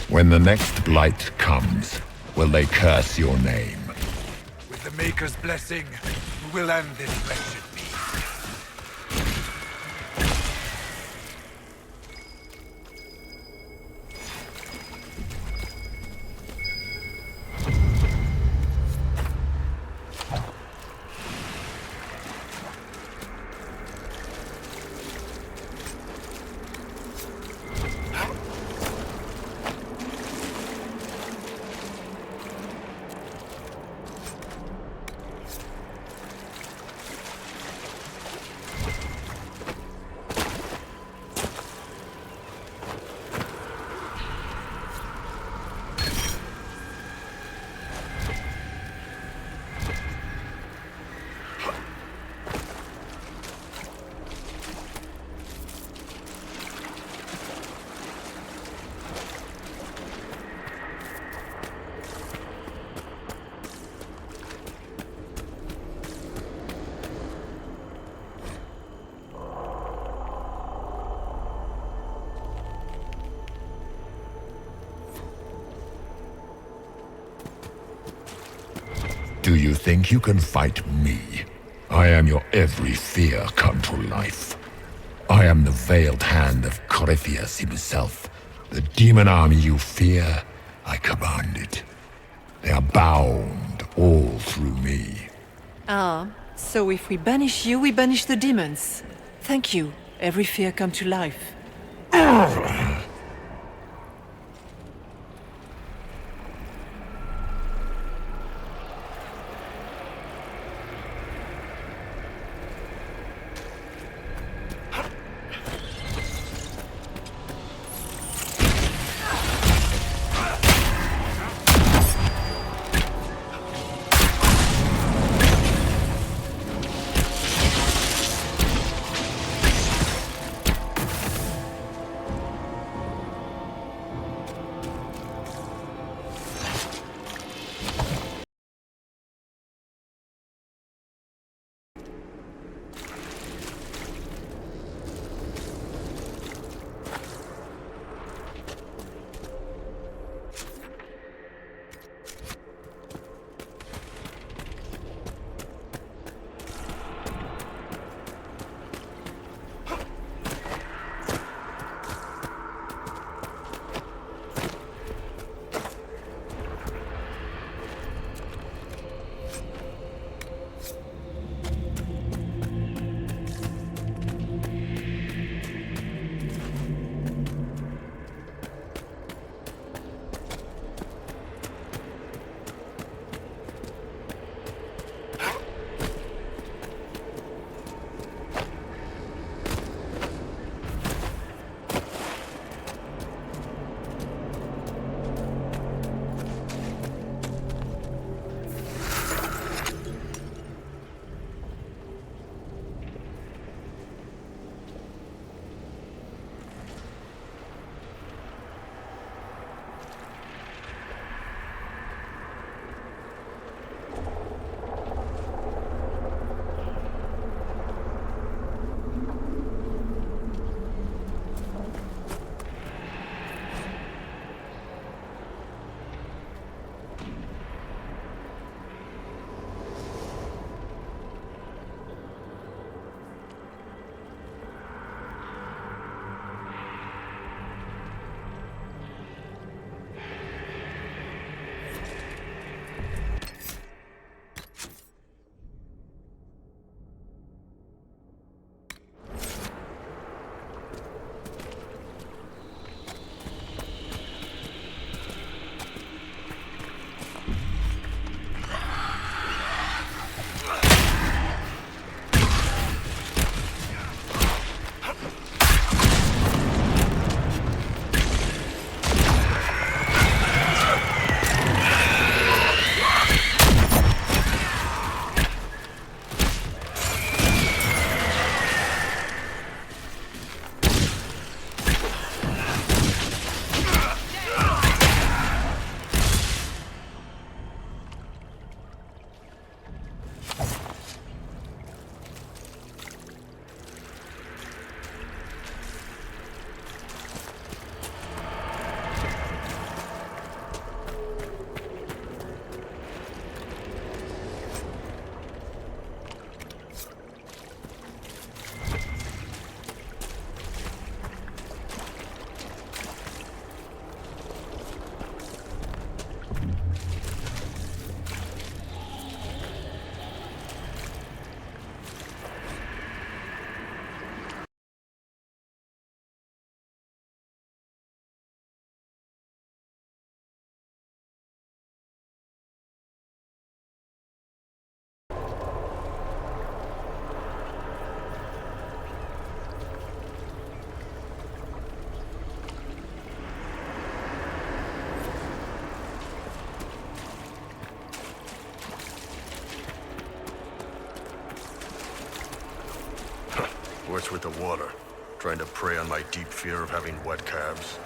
When the next blight comes, will they curse your name? With the Maker's blessing, we will end this wretched beast. Do you think you can fight me? I am your every fear come to life. I am the veiled hand of Corypheus himself. The demon army you fear, I command it. They are bound all through me. Ah, so if we banish you, we banish the demons. Thank you. Every fear come to life. What's with the water? Trying to prey on my deep fear of having wet calves?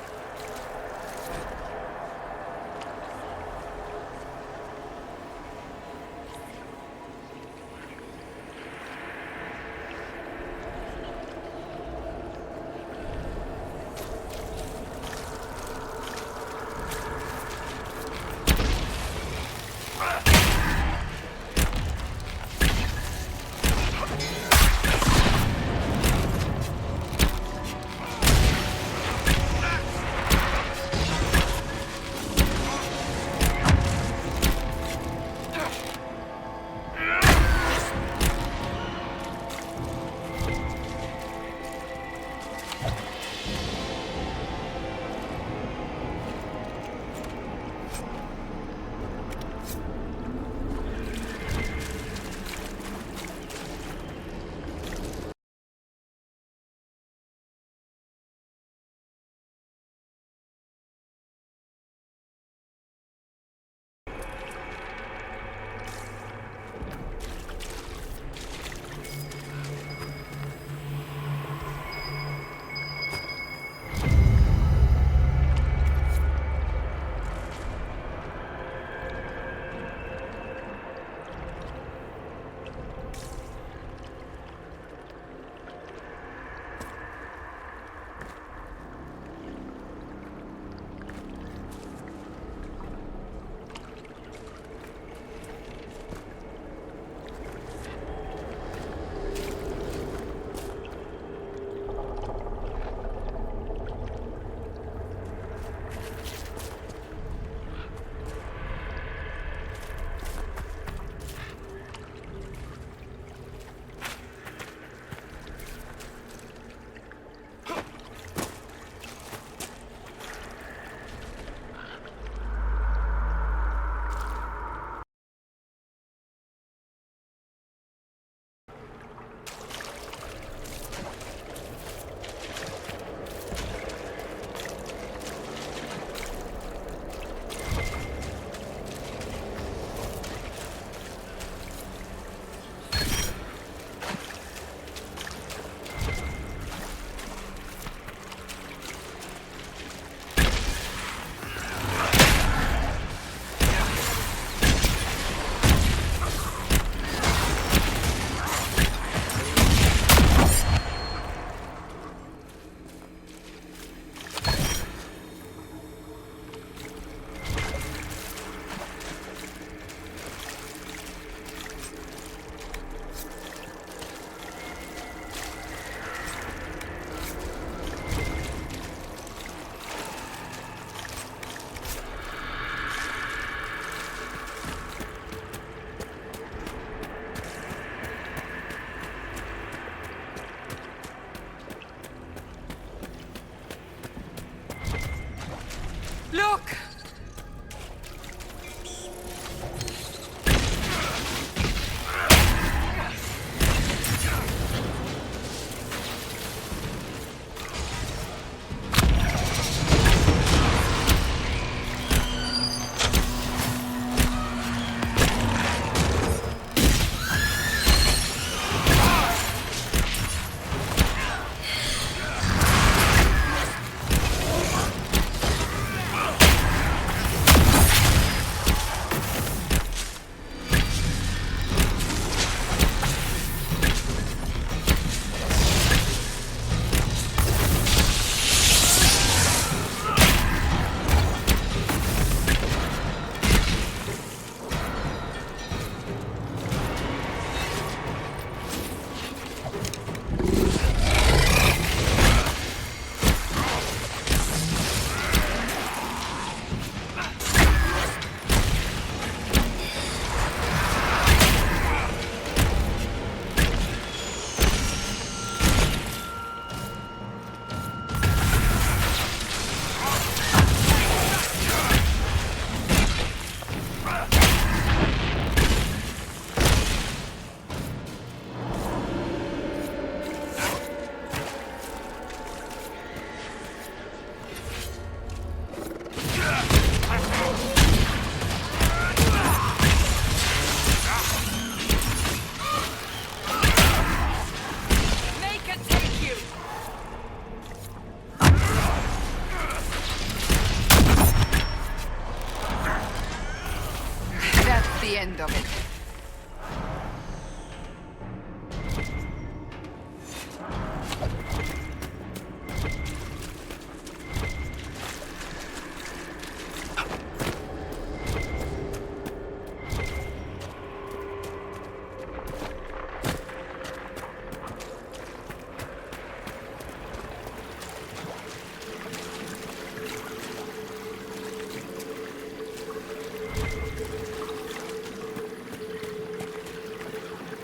end of it.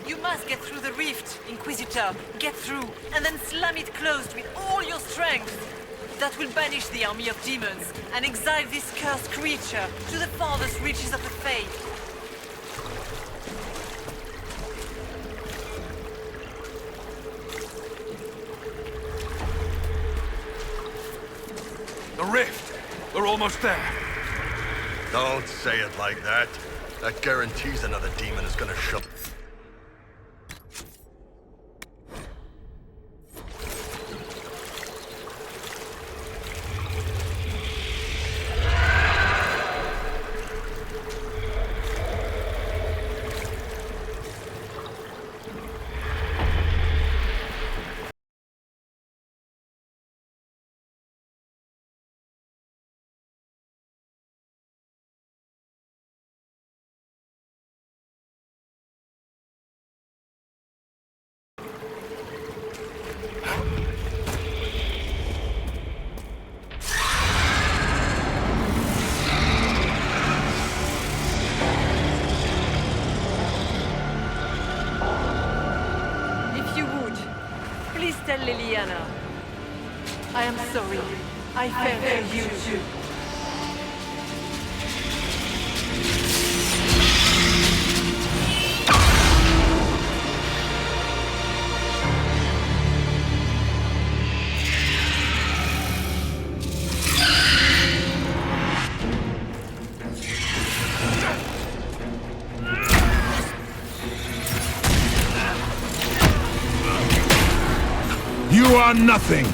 You must get through the rift, Inquisitor. Get through, and then slam it closed with all your strength. That will banish the army of demons and exile this cursed creature to the farthest reaches of the Fade. The rift! We're almost there. Don't say it like that. That guarantees another demon is gonna show. Tell Liliana. I am sorry. I failed you too. You are nothing!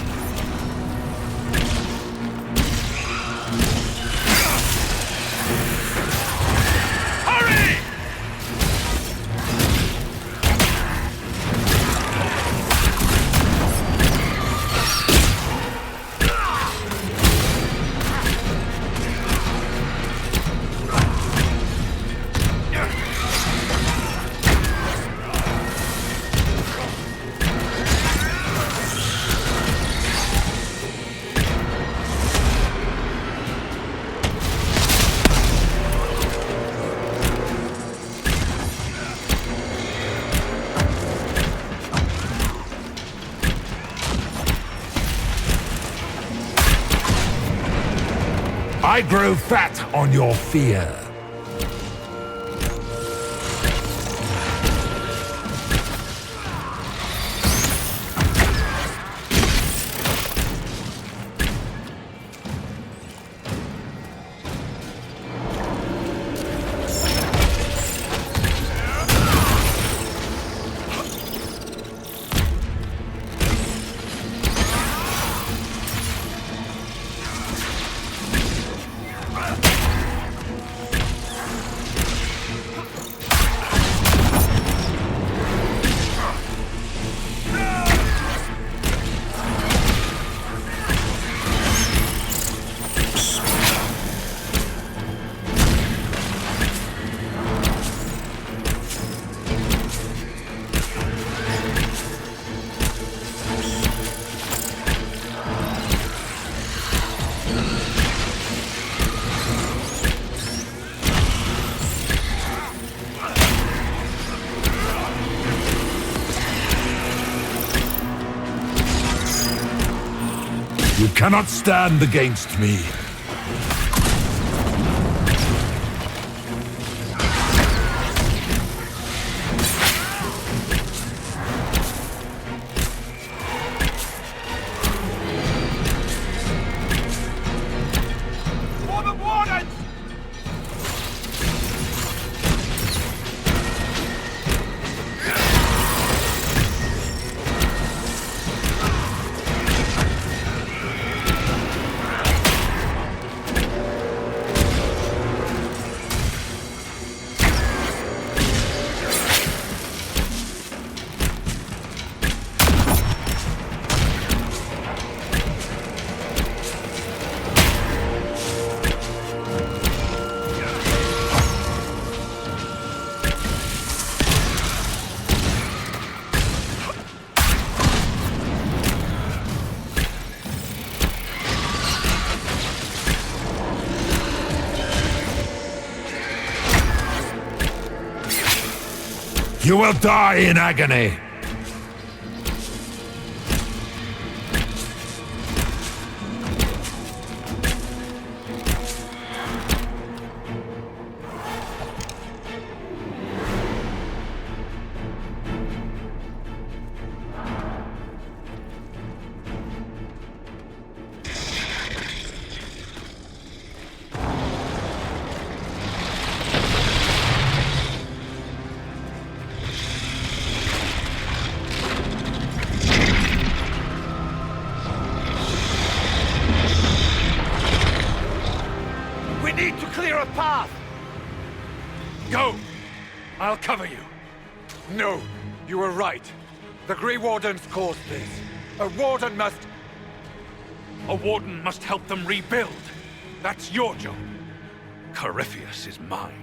Hurry! I grow fat on your fear. You cannot stand against me. You will die in agony! We need to clear a path! Go! I'll cover you. No, you were right. The Grey Wardens caused this. A Warden must... A Warden must help them rebuild. That's your job. Corypheus is mine.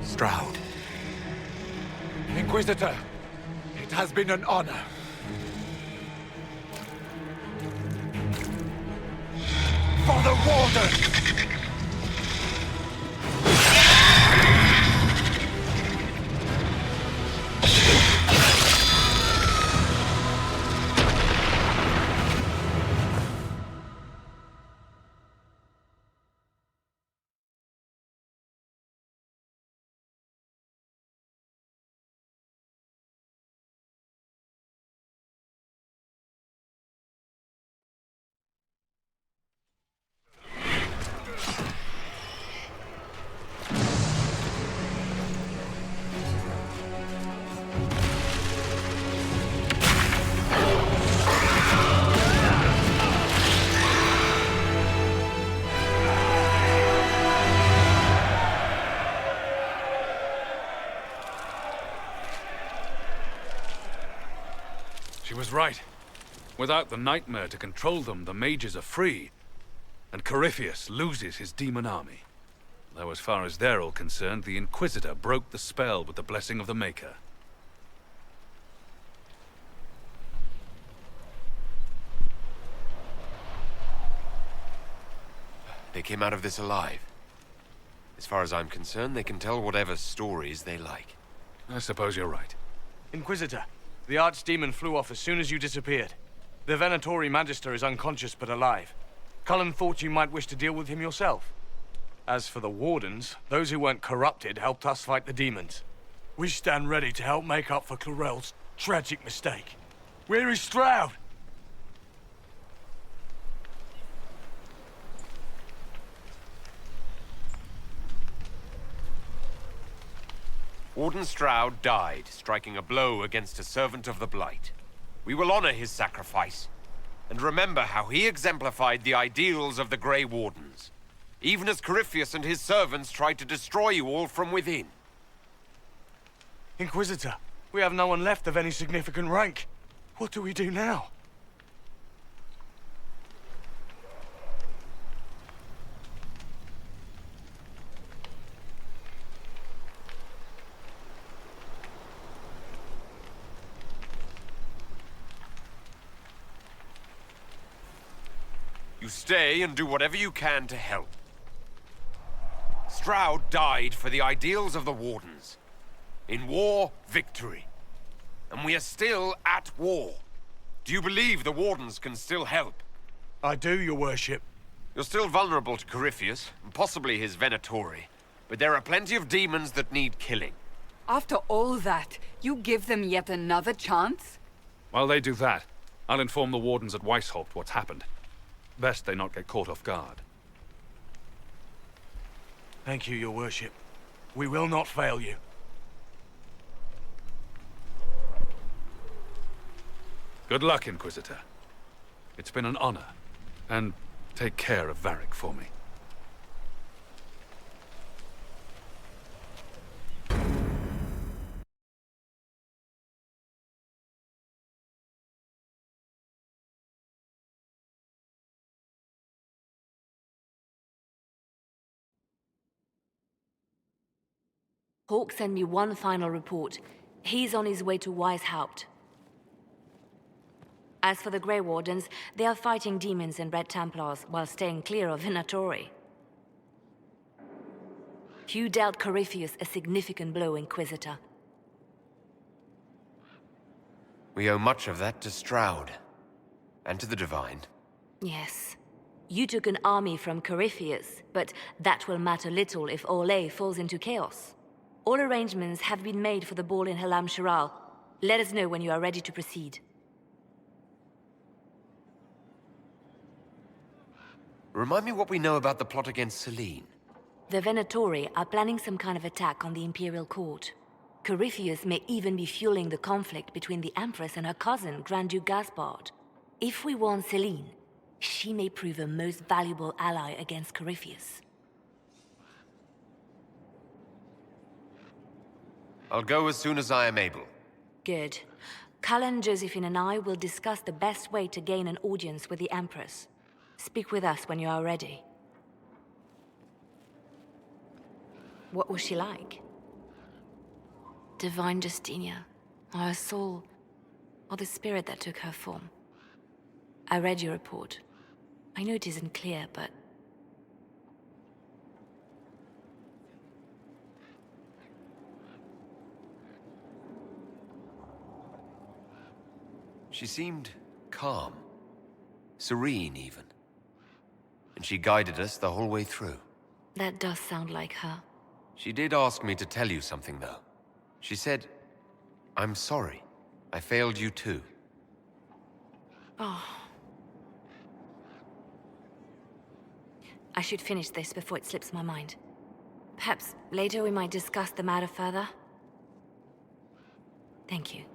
Stroud. Inquisitor, it has been an honor. For the Warden! She was right. Without the nightmare to control them, the mages are free. And Corypheus loses his demon army. Though as far as they're all concerned, the Inquisitor broke the spell with the blessing of the Maker. They came out of this alive. As far as I'm concerned, they can tell whatever stories they like. I suppose you're right. Inquisitor, the Archdemon flew off as soon as you disappeared. The Venatori Magister is unconscious but alive. Cullen thought you might wish to deal with him yourself. As for the Wardens, those who weren't corrupted helped us fight the demons. We stand ready to help make up for Clarel's tragic mistake. Where is Stroud? Warden Stroud died, striking a blow against a servant of the Blight. We will honor his sacrifice, and remember how he exemplified the ideals of the Grey Wardens, even as Corypheus and his servants tried to destroy you all from within. Inquisitor, we have no one left of any significant rank. What do we do now? You stay and do whatever you can to help. Stroud died for the ideals of the Wardens. In war, victory. And we are still at war. Do you believe the Wardens can still help? I do, your worship. You're still vulnerable to Corypheus, and possibly his Venatori. But there are plenty of demons that need killing. After all that, you give them yet another chance? While they do that, I'll inform the Wardens at Weishaupt what's happened. Best they not get caught off guard. Thank you, your worship. We will not fail you. Good luck, Inquisitor. It's been an honor. And take care of Varric for me. Hawk sent me one final report. He's on his way to Weishaupt. As for the Grey Wardens, they are fighting demons and Red Templars while staying clear of Venatori. You dealt Corypheus a significant blow, Inquisitor. We owe much of that to Stroud. And to the Divine. Yes. You took an army from Corypheus, but that will matter little if Orlais falls into chaos. All arrangements have been made for the ball in Halam Shiral. Let us know when you are ready to proceed. Remind me what we know about the plot against Selene. The Venatori are planning some kind of attack on the Imperial Court. Corypheus may even be fueling the conflict between the Empress and her cousin, Grand Duke Gaspard. If we warn Selene, she may prove a most valuable ally against Corypheus. I'll go as soon as I am able. Good. Cullen, Josephine, and I will discuss the best way to gain an audience with the Empress. Speak with us when you are ready. What was she like? Divine Justinia, or her soul, or the spirit that took her form. I read your report. I know it isn't clear, but... She seemed calm. Serene, even. And she guided us the whole way through. That does sound like her. She did ask me to tell you something, though. She said, "I'm sorry. I failed you too." Oh. I should finish this before it slips my mind. Perhaps later we might discuss the matter further. Thank you.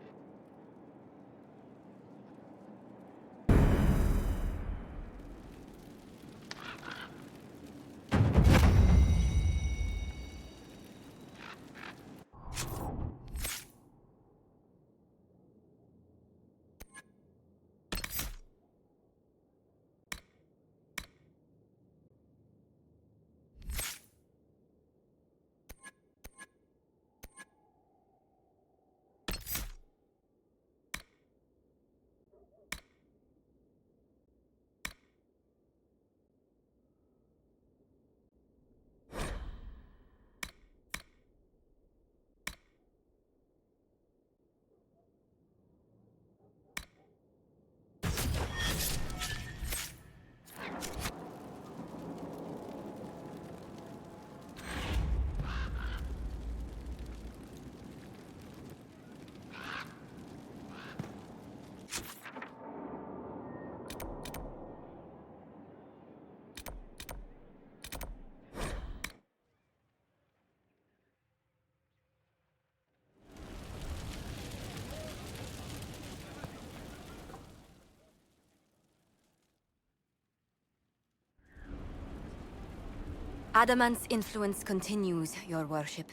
Adamant's influence continues, your worship.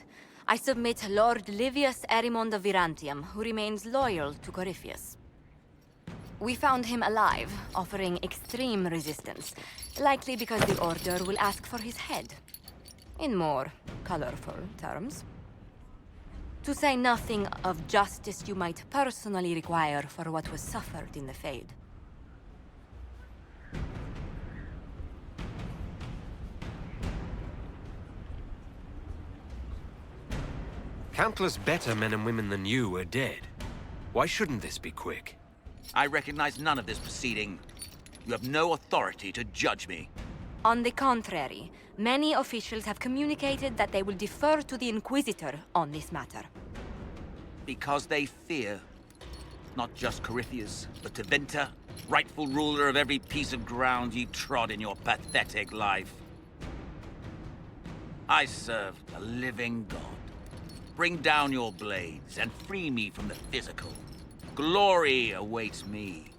I submit Lord Livius Erimond of Virantium, who remains loyal to Corypheus. We found him alive, offering extreme resistance, likely because the Order will ask for his head. In more colorful terms. To say nothing of justice you might personally require for what was suffered in the Fade. Countless better men and women than you are dead. Why shouldn't this be quick? I recognize none of this proceeding. You have no authority to judge me. On the contrary, many officials have communicated that they will defer to the Inquisitor on this matter. Because they fear. Not just Corypheus, but Tevinter, rightful ruler of every piece of ground ye trod in your pathetic life. I serve the living God. Bring down your blades and free me from the physical. Glory awaits me.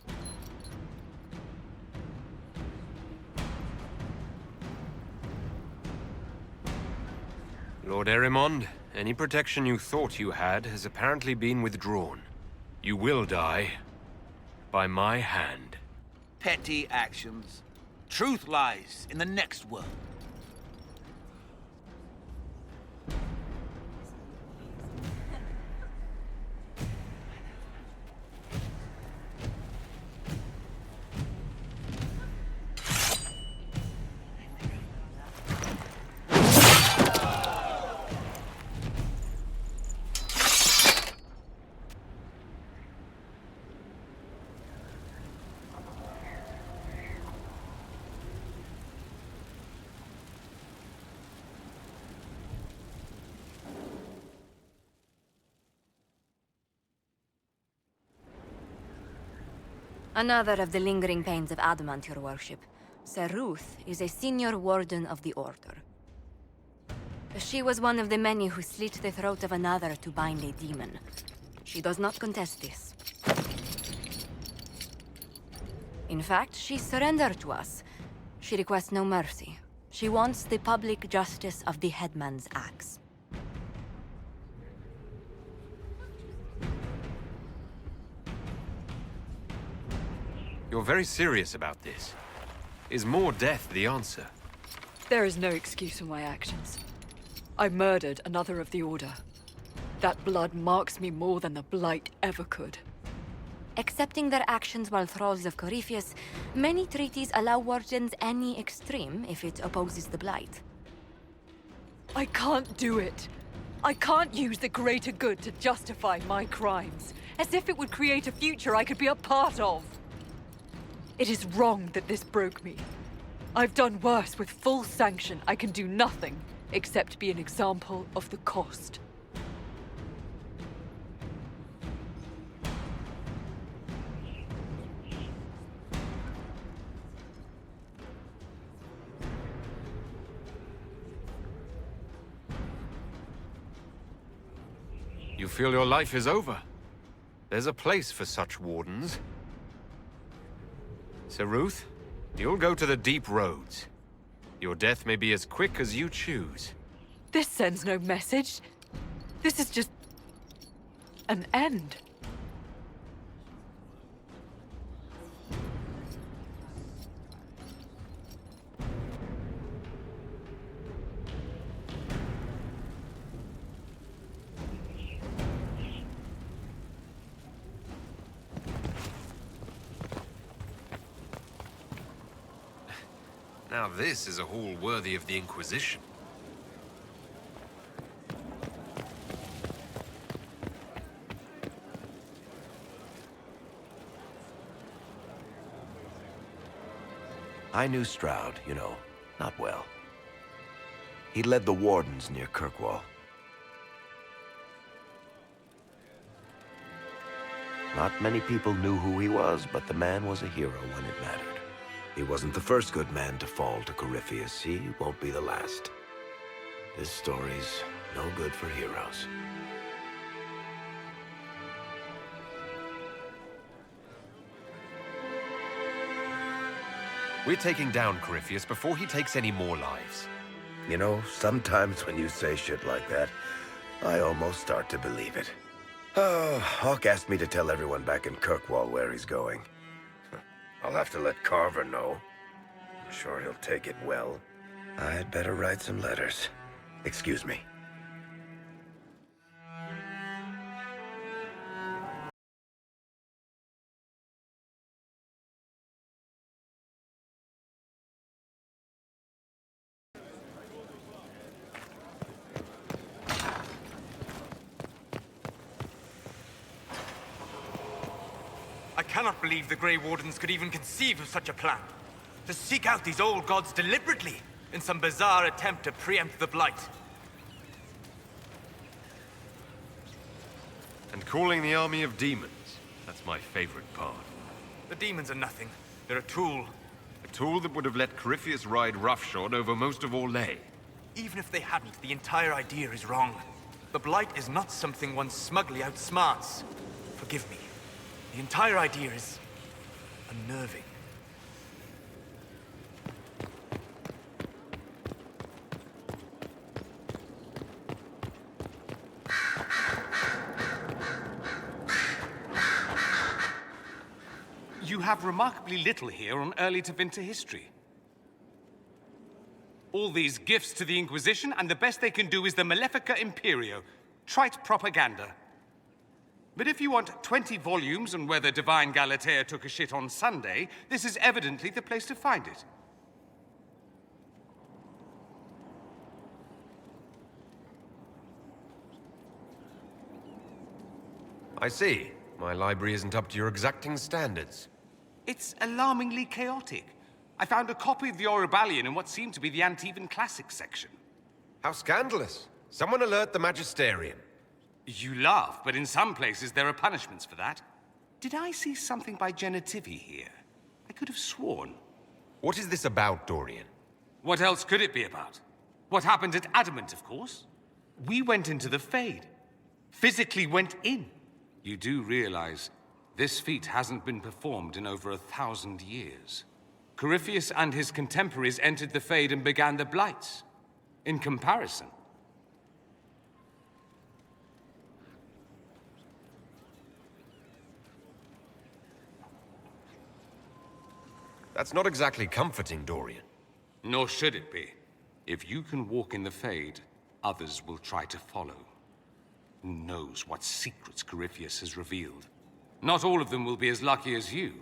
Lord Erimond, any protection you thought you had has apparently been withdrawn. You will die by my hand. Petty actions. Truth lies in the next world. Another of the lingering pains of adamant, your worship. Sir Ruth is a senior warden of the Order. She was one of the many who slit the throat of another to bind a demon. She does not contest this. In fact, she surrendered to us. She requests no mercy. She wants the public justice of the headman's axe. You're very serious about this. Is more death the answer? There is no excuse for my actions. I murdered another of the Order. That blood marks me more than the Blight ever could. Accepting their actions while thralls of Corypheus, many treaties allow wardens any extreme if it opposes the Blight. I can't do it. I can't use the greater good to justify my crimes, as if it would create a future I could be a part of. It is wrong that this broke me. I've done worse with full sanction. I can do nothing except be an example of the cost. You feel your life is over? There's a place for such wardens. Sir Ruth, you'll go to the deep roads. Your death may be as quick as you choose. This sends no message. This is just an end. Now this is a hall worthy of the Inquisition. I knew Stroud, you know, not well. He led the Wardens near Kirkwall. Not many people knew who he was, but the man was a hero when it mattered. He wasn't the first good man to fall to Corypheus. He won't be the last. This story's no good for heroes. We're taking down Corypheus before he takes any more lives. You know, sometimes when you say shit like that, I almost start to believe it. Oh, Hawk asked me to tell everyone back in Kirkwall where he's going. I'll have to let Carver know. I'm sure he'll take it well. I'd better write some letters. Excuse me. I cannot believe the Grey Wardens could even conceive of such a plan. To seek out these old gods deliberately, in some bizarre attempt to preempt the Blight. And calling the army of demons. That's my favorite part. The demons are nothing. They're a tool. A tool that would have let Corypheus ride roughshod over most of Orlais. Even if they hadn't, the entire idea is wrong. The Blight is not something one smugly outsmarts. Forgive me. The entire idea is unnerving. You have remarkably little here on early to Vinter history. All these gifts to the Inquisition, and the best they can do is the Malefica Imperio. Trite propaganda. But if you want 20 volumes on whether Divine Galatea took a shit on Sunday, this is evidently the place to find it. I see. My library isn't up to your exacting standards. It's alarmingly chaotic. I found a copy of the Oribalian in what seemed to be the Antivan Classics section. How scandalous. Someone alert the Magisterium. You laugh, but in some places there are punishments for that. Did I see something by Genitivi here? I could have sworn. What is this about, Dorian? What else could it be about? What happened at Adamant, of course. We went into the Fade. Physically went in. You do realize this feat hasn't been performed in over 1,000 years. Corypheus and his contemporaries entered the Fade and began the Blights. In comparison, that's not exactly comforting, Dorian. Nor should it be. If you can walk in the Fade, others will try to follow. Who knows what secrets Corypheus has revealed? Not all of them will be as lucky as you.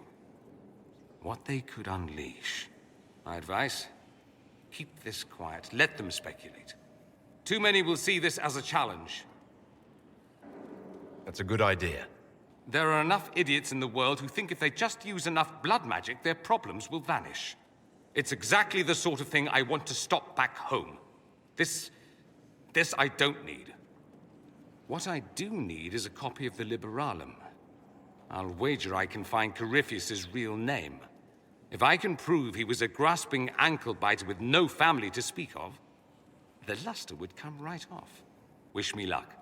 What they could unleash. My advice? Keep this quiet. Let them speculate. Too many will see this as a challenge. That's a good idea. There are enough idiots in the world who think if they just use enough blood magic, their problems will vanish. It's exactly the sort of thing I want to stop back home. This I don't need. What I do need is a copy of the Liberalum. I'll wager I can find Corypheus's real name. If I can prove he was a grasping ankle-biter with no family to speak of, the luster would come right off. Wish me luck.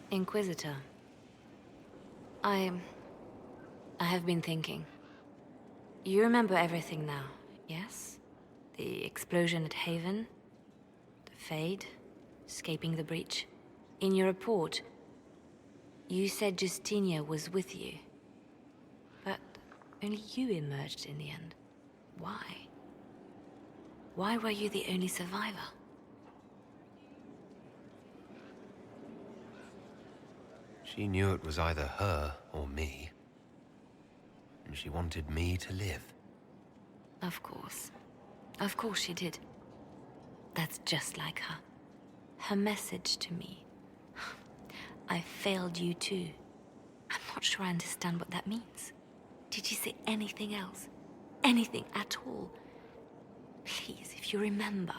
Inquisitor, I have been thinking. You remember everything now, yes? The explosion at Haven, the Fade, escaping the breach. In your report, you said Justinia was with you. But only you emerged in the end. Why? Why were you the only survivor? She knew it was either her or me. And she wanted me to live. Of course. Of course she did. That's just like her. Her message to me. I failed you too. I'm not sure I understand what that means. Did you say anything else? Anything at all? Please, if you remember.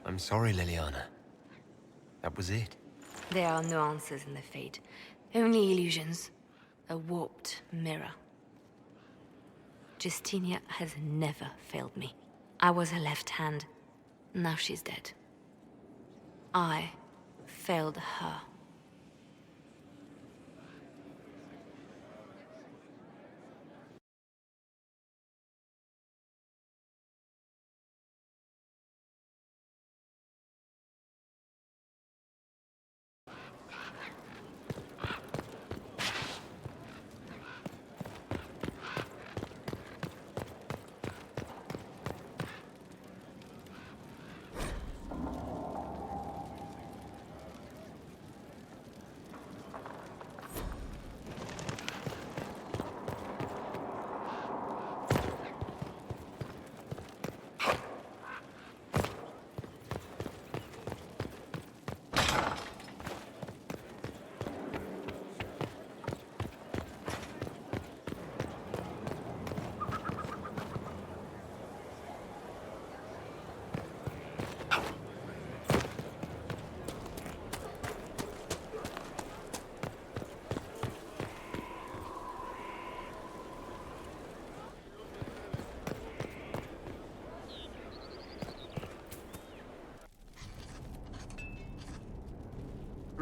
I'm sorry, Liliana. That was it. There are no answers in the Fate. Only illusions. A warped mirror. Justinia has never failed me. I was her left hand. Now she's dead. I failed her.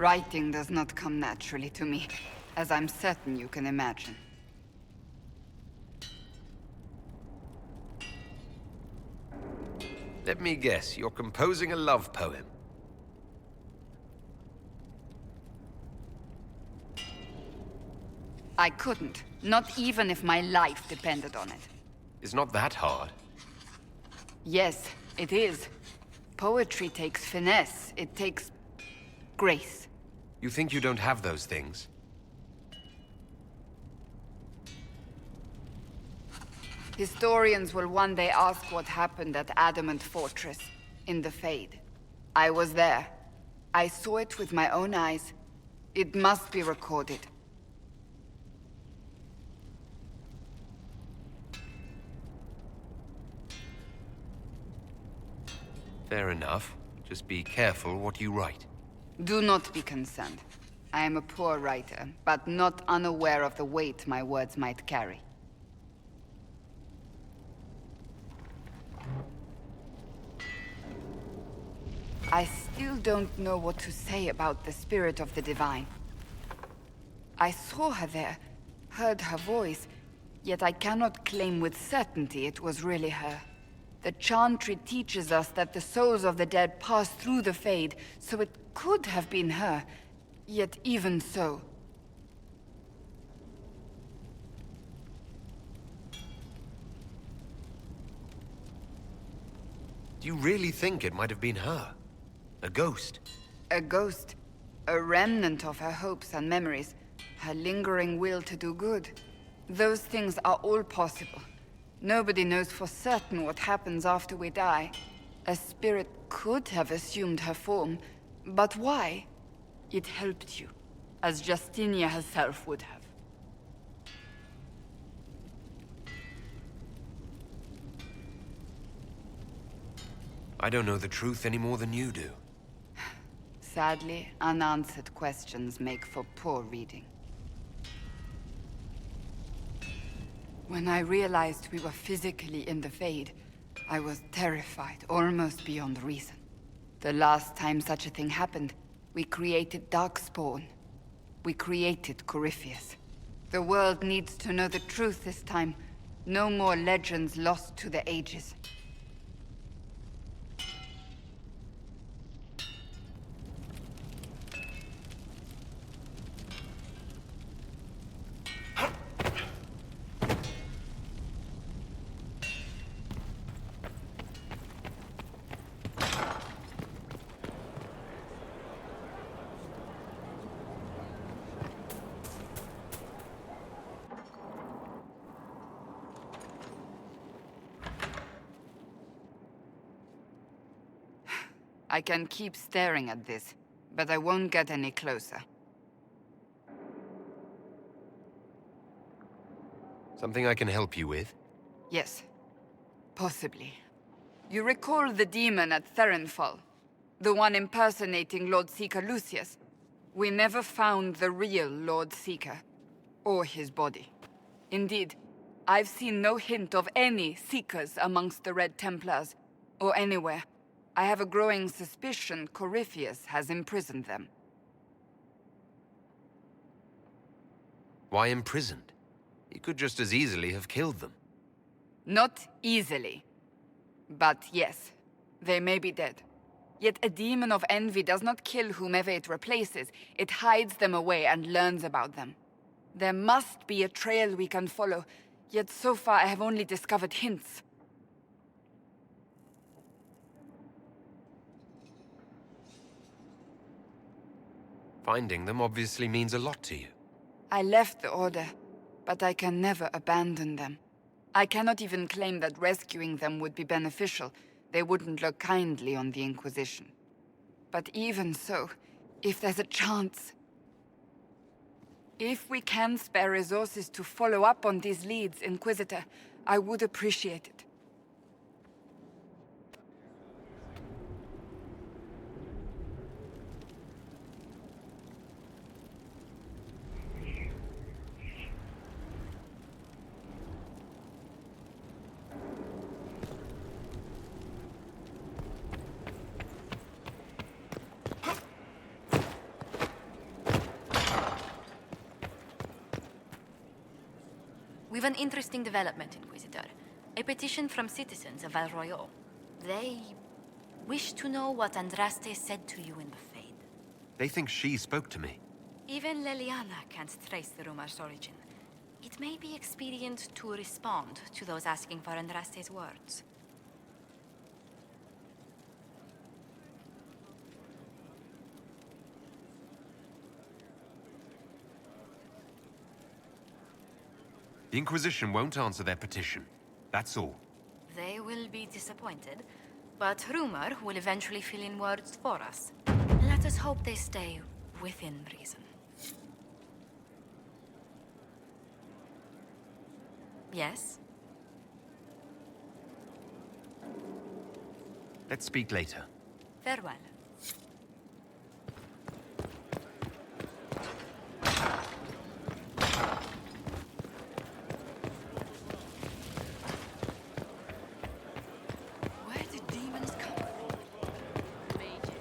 Writing does not come naturally to me, as I'm certain you can imagine. Let me guess, you're composing a love poem. I couldn't. Not even if my life depended on it. It's not that hard. Yes, it is. Poetry takes finesse. It takes... grace. You think you don't have those things? Historians will one day ask what happened at Adamant Fortress, in the Fade. I was there. I saw it with my own eyes. It must be recorded. Fair enough. Just be careful what you write. Do not be concerned. I am a poor writer, but not unaware of the weight my words might carry. I still don't know what to say about the spirit of the divine. I saw her there, heard her voice, yet I cannot claim with certainty it was really her. The Chantry teaches us that the souls of the dead pass through the Fade, so it could have been her. Yet even so... Do you really think it might have been her? A ghost? A ghost. A remnant of her hopes and memories. Her lingering will to do good. Those things are all possible. Nobody knows for certain what happens after we die. A spirit could have assumed her form, but why? It helped you, as Justinia herself would have. I don't know the truth any more than you do. Sadly, unanswered questions make for poor reading. When I realized we were physically in the Fade, I was terrified, almost beyond reason. The last time such a thing happened, we created Darkspawn. We created Corypheus. The world needs to know the truth this time. No more legends lost to the ages. I can keep staring at this, but I won't get any closer. Something I can help you with? Yes. Possibly. You recall the demon at Therenfall? The one impersonating Lord Seeker Lucius? We never found the real Lord Seeker. Or his body. Indeed, I've seen no hint of any Seekers amongst the Red Templars, or anywhere. I have a growing suspicion Corypheus has imprisoned them. Why imprisoned? He could just as easily have killed them. Not easily. But yes, they may be dead. Yet a demon of envy does not kill whomever it replaces. It hides them away and learns about them. There must be a trail we can follow, yet so far I have only discovered hints. Finding them obviously means a lot to you. I left the Order, but I can never abandon them. I cannot even claim that rescuing them would be beneficial. They wouldn't look kindly on the Inquisition. But even so, if there's a chance... If we can spare resources to follow up on these leads, Inquisitor, I would appreciate it. We've an interesting development, Inquisitor. A petition from citizens of Val Royal. They wish to know what Andraste said to you in the Fade. They think she spoke to me. Even Leliana can't trace the rumor's origin. It may be expedient to respond to those asking for Andraste's words. The Inquisition won't answer their petition. That's all. They will be disappointed, but rumor will eventually fill in words for us. Let us hope they stay within reason. Yes? Let's speak later. Farewell. Where did demons come from? Mages.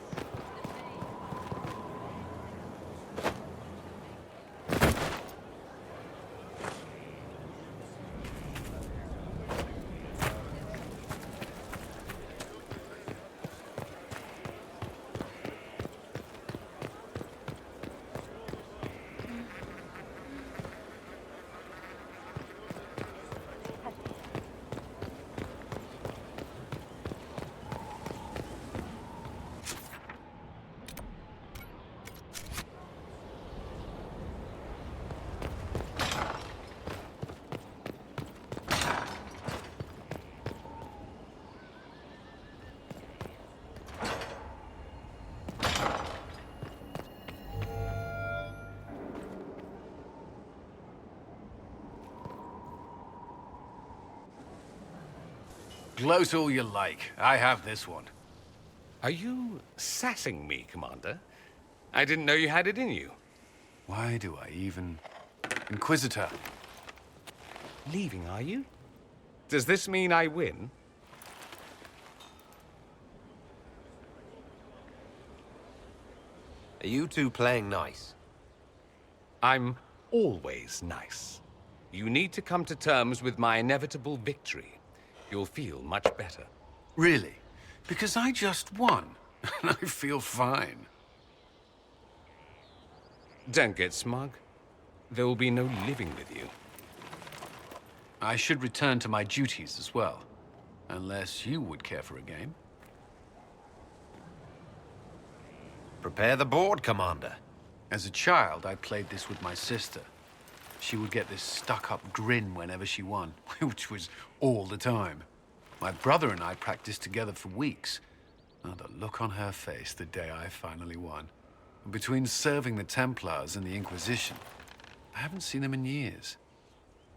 Gloat all you like. I have this one. Are you sassing me, Commander? I didn't know you had it in you. Why do I even... Inquisitor. Leaving, are you? Does this mean I win? Are you two playing nice? I'm always nice. You need to come to terms with my inevitable victory. You'll feel much better. Really? Because I just won, and I feel fine. Don't get smug. There will be no living with you. I should return to my duties as well. Unless you would care for a game. Prepare the board, Commander. As a child, I played this with my sister. She would get this stuck-up grin whenever she won, which was all the time. My brother and I practiced together for weeks. Oh, the look on her face the day I finally won. Between serving the Templars and the Inquisition, I haven't seen them in years.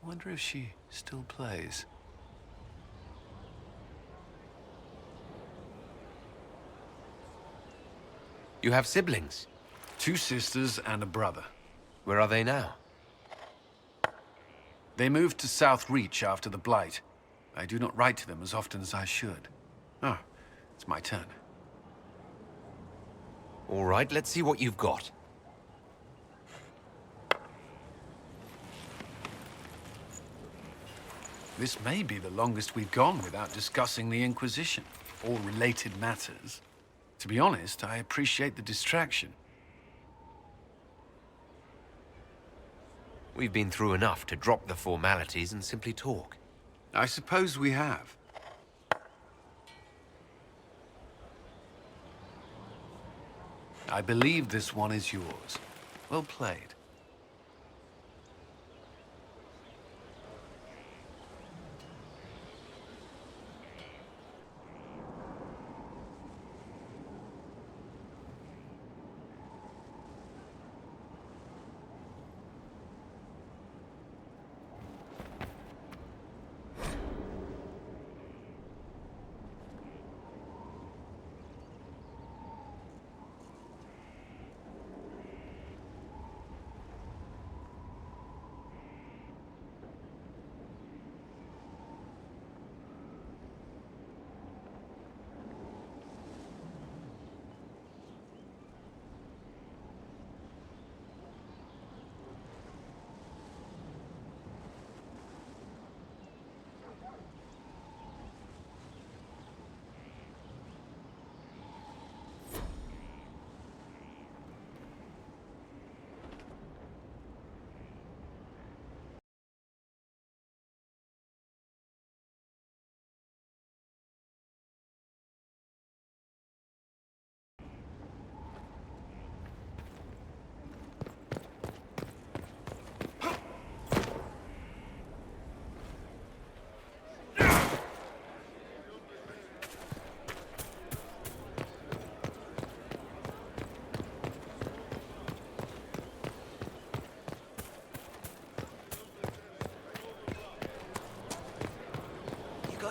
I wonder if she still plays. You have siblings? 2 sisters and a brother. Where are they now? They moved to South Reach after the Blight. I do not write to them as often as I should. Oh, it's my turn. All right, let's see what you've got. This may be the longest we've gone without discussing the Inquisition, or related matters. To be honest, I appreciate the distraction. We've been through enough to drop the formalities and simply talk. I suppose we have. I believe this one is yours. Well played.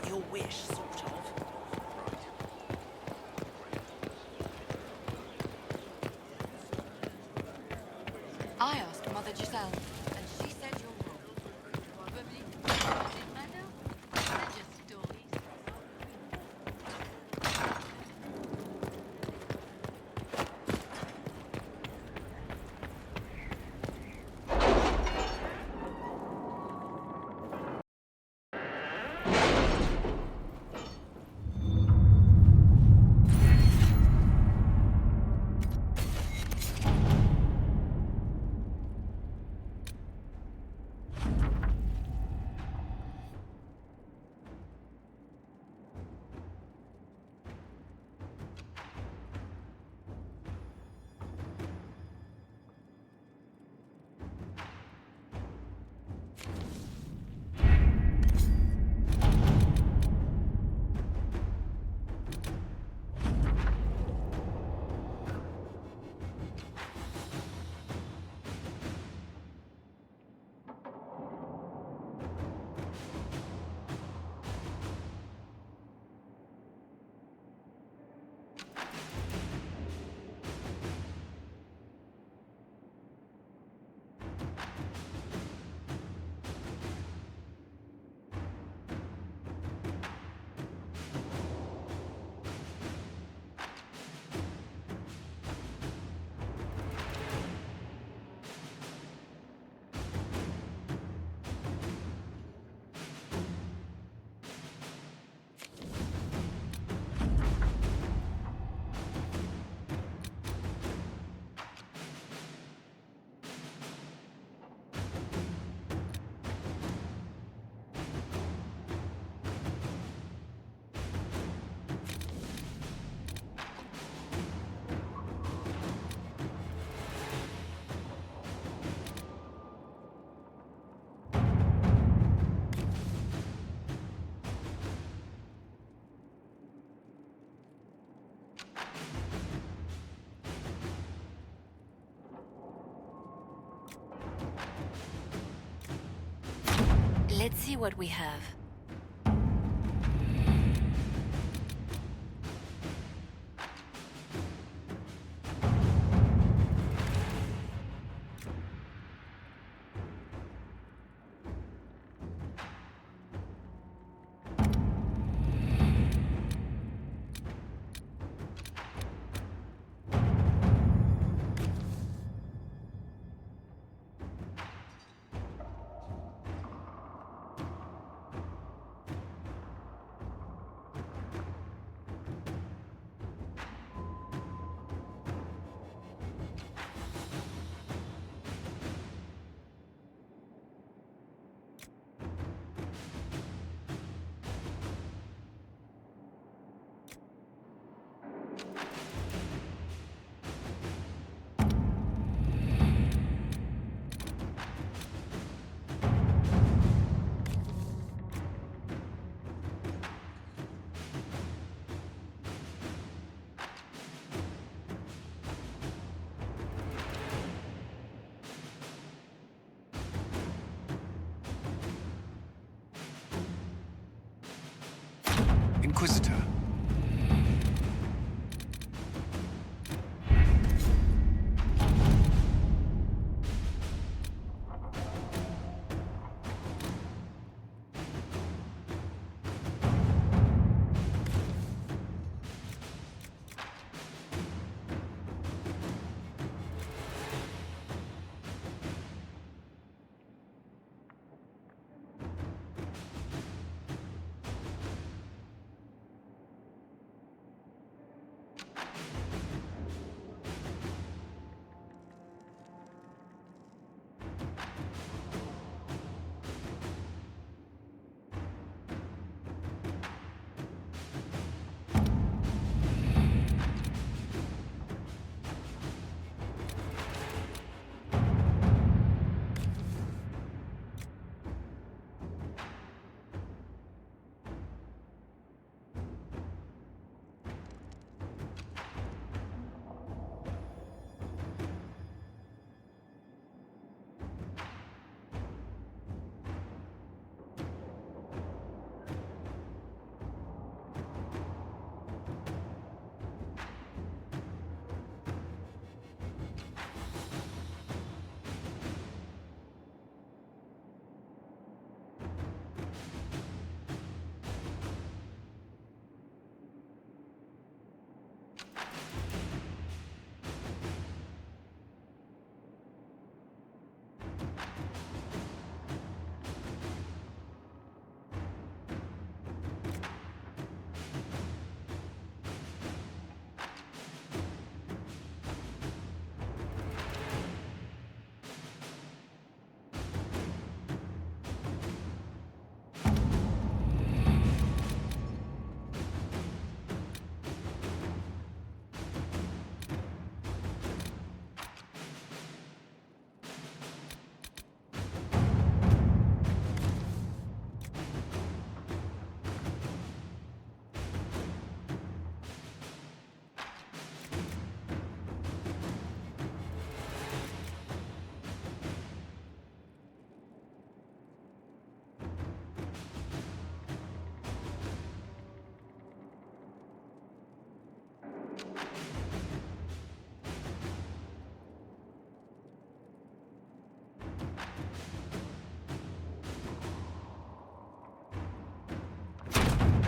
your wish, sort of. I asked Mother Giselle, and she said you're wrong. Probably. Does it matter? They're just stories. Let's see what we have. Inquisitor.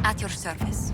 At your service.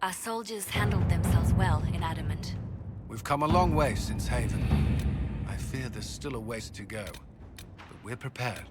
Our soldiers handled themselves well in Adamant. We've come a long way since Haven. I fear there's still a ways to go, but we're prepared.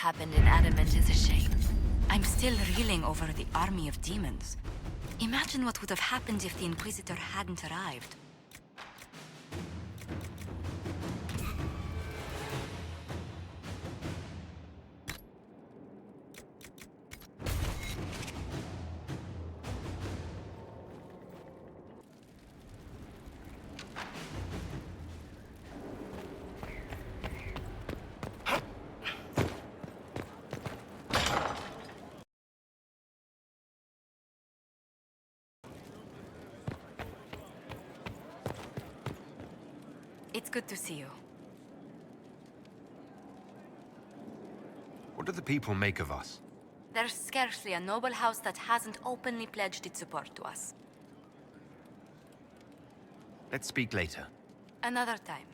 happened in Adamant is a shame. I'm still reeling over the army of demons. Imagine what would have happened if the Inquisitor hadn't arrived. It's good to see you. What do the people make of us? There's scarcely a noble house that hasn't openly pledged its support to us. Let's speak later. Another time.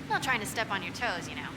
Not trying to step on your toes, you know.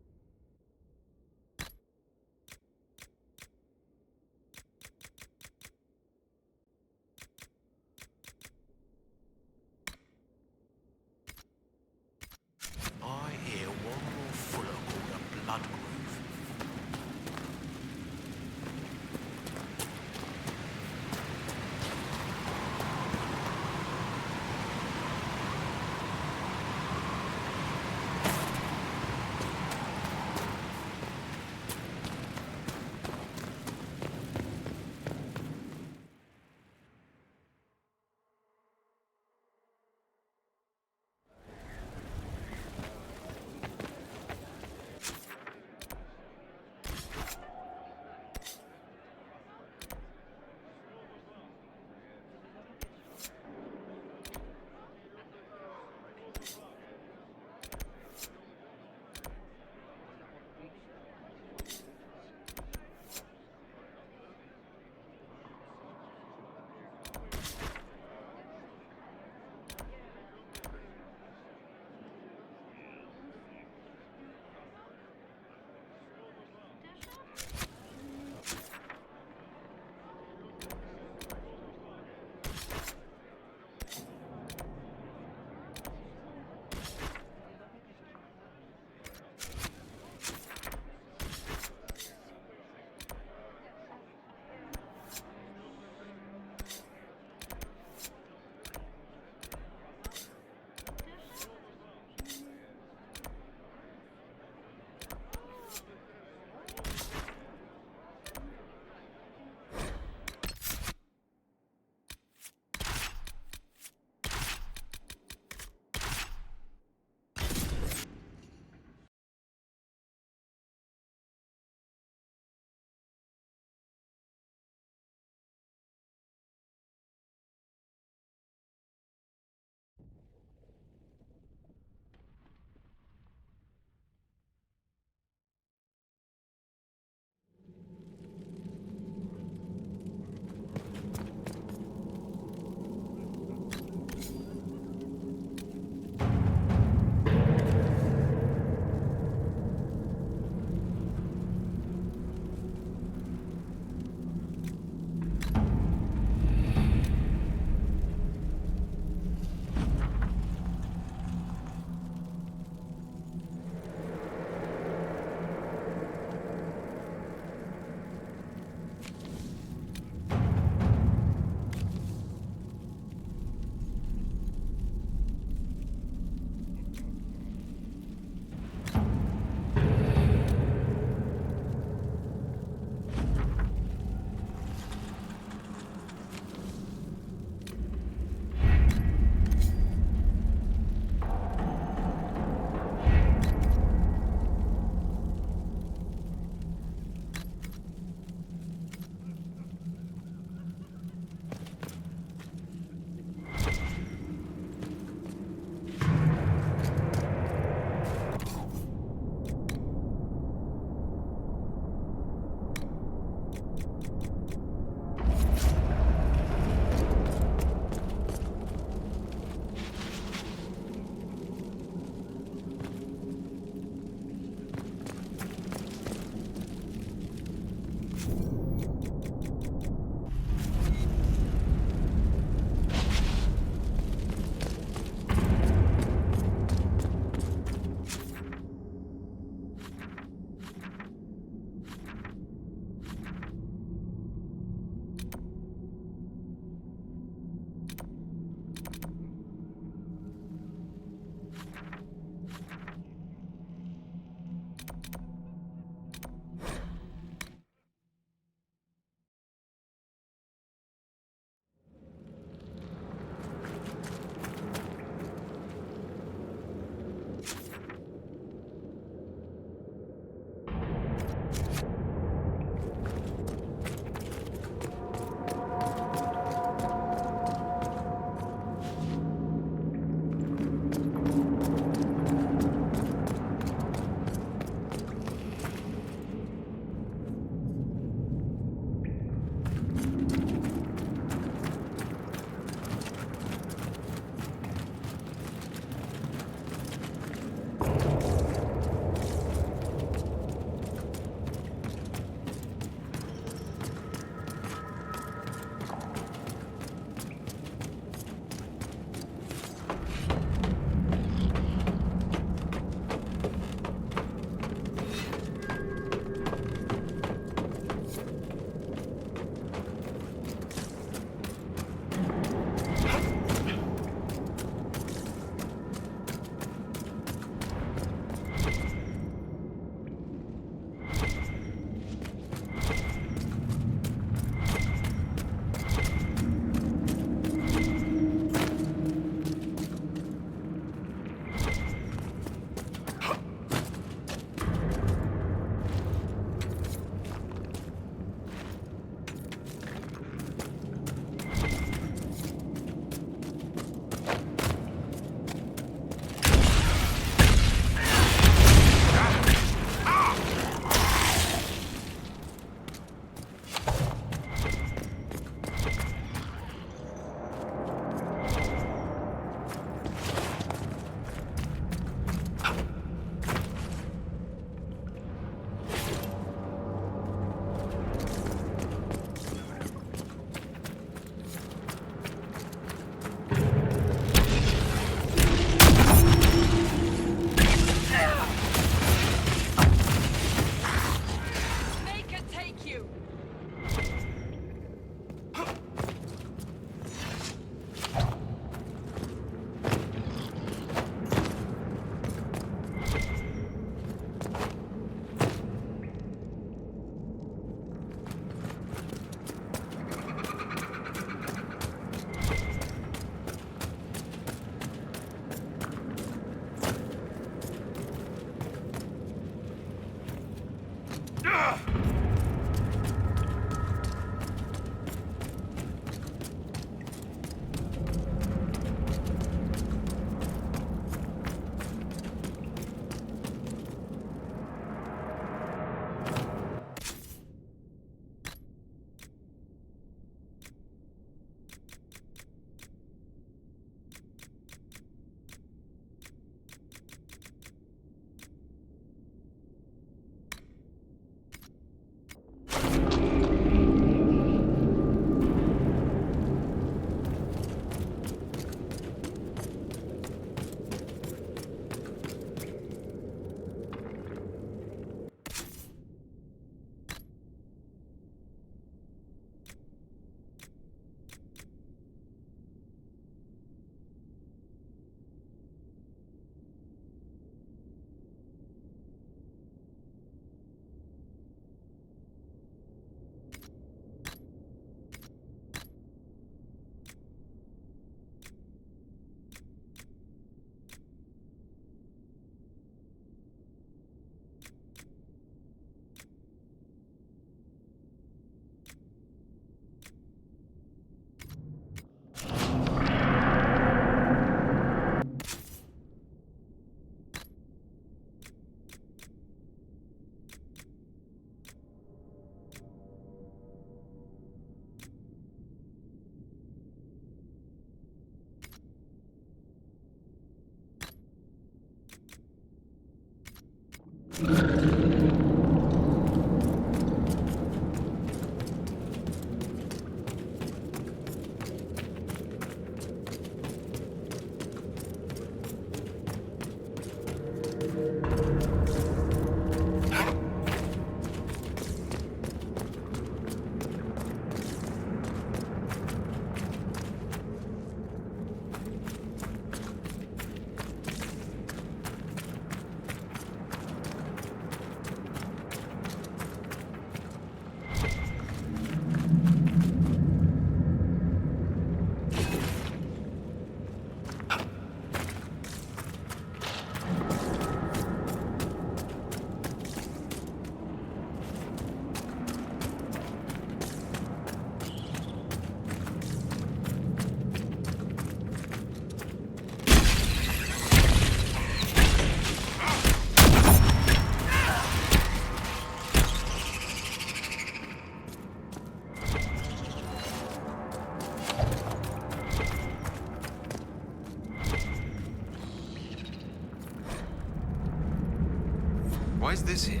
Why is this here?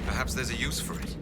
Perhaps there's a use for it.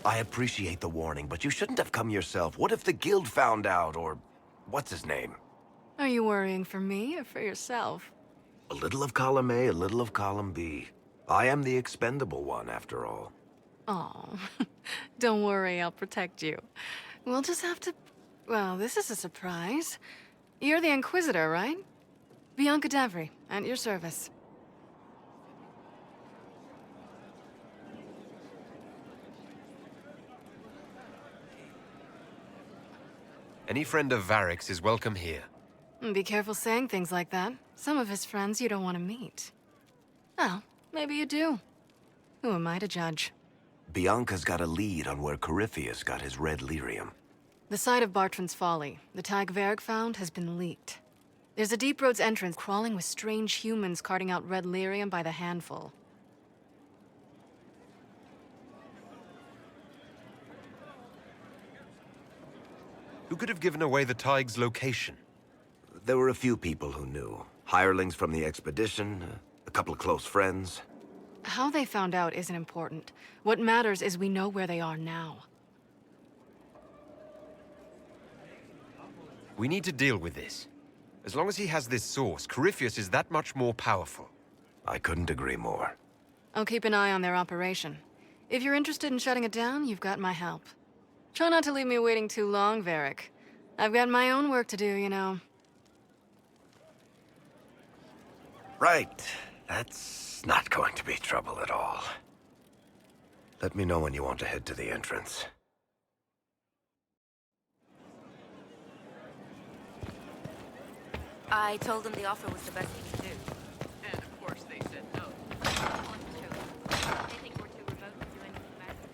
I appreciate the warning, but you shouldn't have come yourself. What if the guild found out, or what's his name? Are you worrying for me or for yourself? A little of column A, a little of column B. I am the expendable one, after all. Oh, don't worry, I'll protect you. We'll just have to... Well, this is a surprise. You're the Inquisitor, right? Bianca Davry, at your service. Any friend of Varric's is welcome here. Be careful saying things like that. Some of his friends you don't want to meet. Oh, maybe you do. Who am I to judge? Bianca's got a lead on where Corypheus got his red lyrium. The site of Bartran's Folly, the tag Varric found, has been leaked. There's a Deep Roads entrance crawling with strange humans carting out red lyrium by the handful. Who could have given away the Tig's location? There were a few people who knew. Hirelings from the expedition, a couple of close friends. How they found out isn't important. What matters is we know where they are now. We need to deal with this. As long as he has this source, Corypheus is that much more powerful. I couldn't agree more. I'll keep an eye on their operation. If you're interested in shutting it down, you've got my help. Try not to leave me waiting too long, Varric. I've got my own work to do, you know. Right. That's not going to be trouble at all. Let me know when you want to head to the entrance. I told them the offer was the best he could do. And of course they said no. They think we're too remote to do anything about it.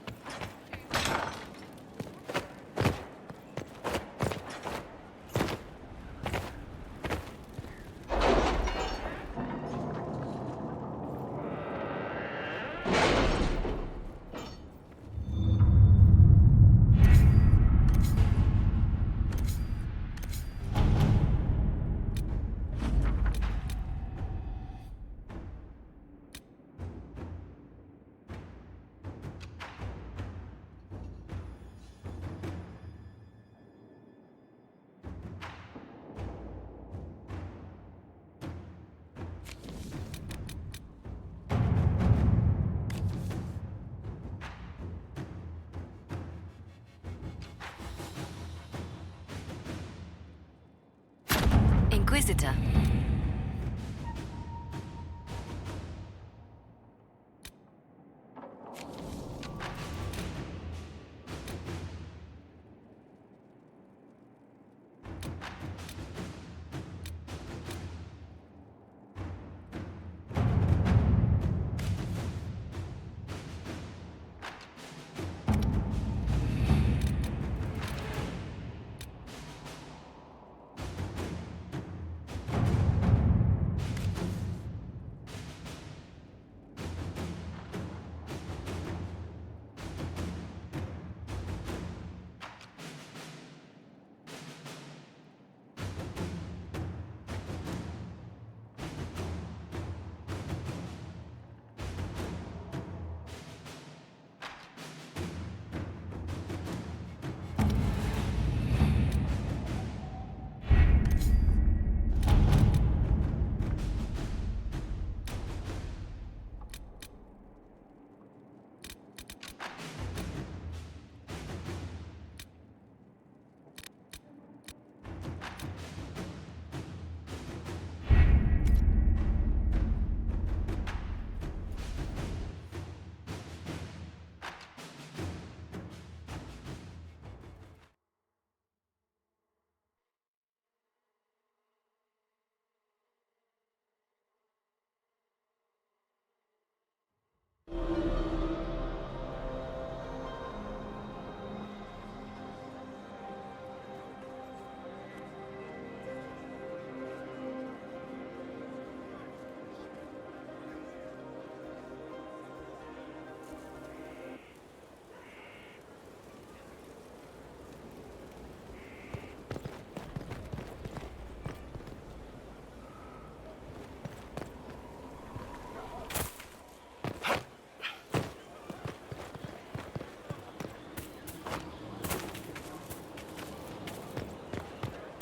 Inquisitor.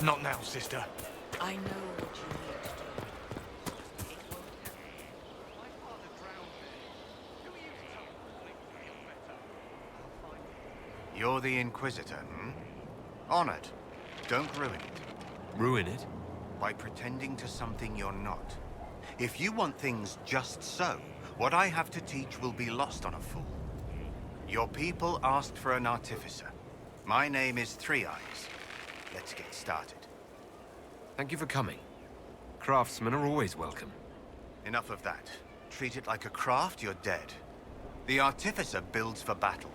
Not now, sister. I know what you need to do. It won't You're the Inquisitor, hmm? Honored. Don't ruin it. Ruin it? By pretending to something you're not. If you want things just so, what I have to teach will be lost on a fool. Your people asked for an artificer. My name is Three Eyes. Let's get started. Thank you for coming. Craftsmen are always welcome. Enough of that. Treat it like a craft, you're dead. The artificer builds for battle.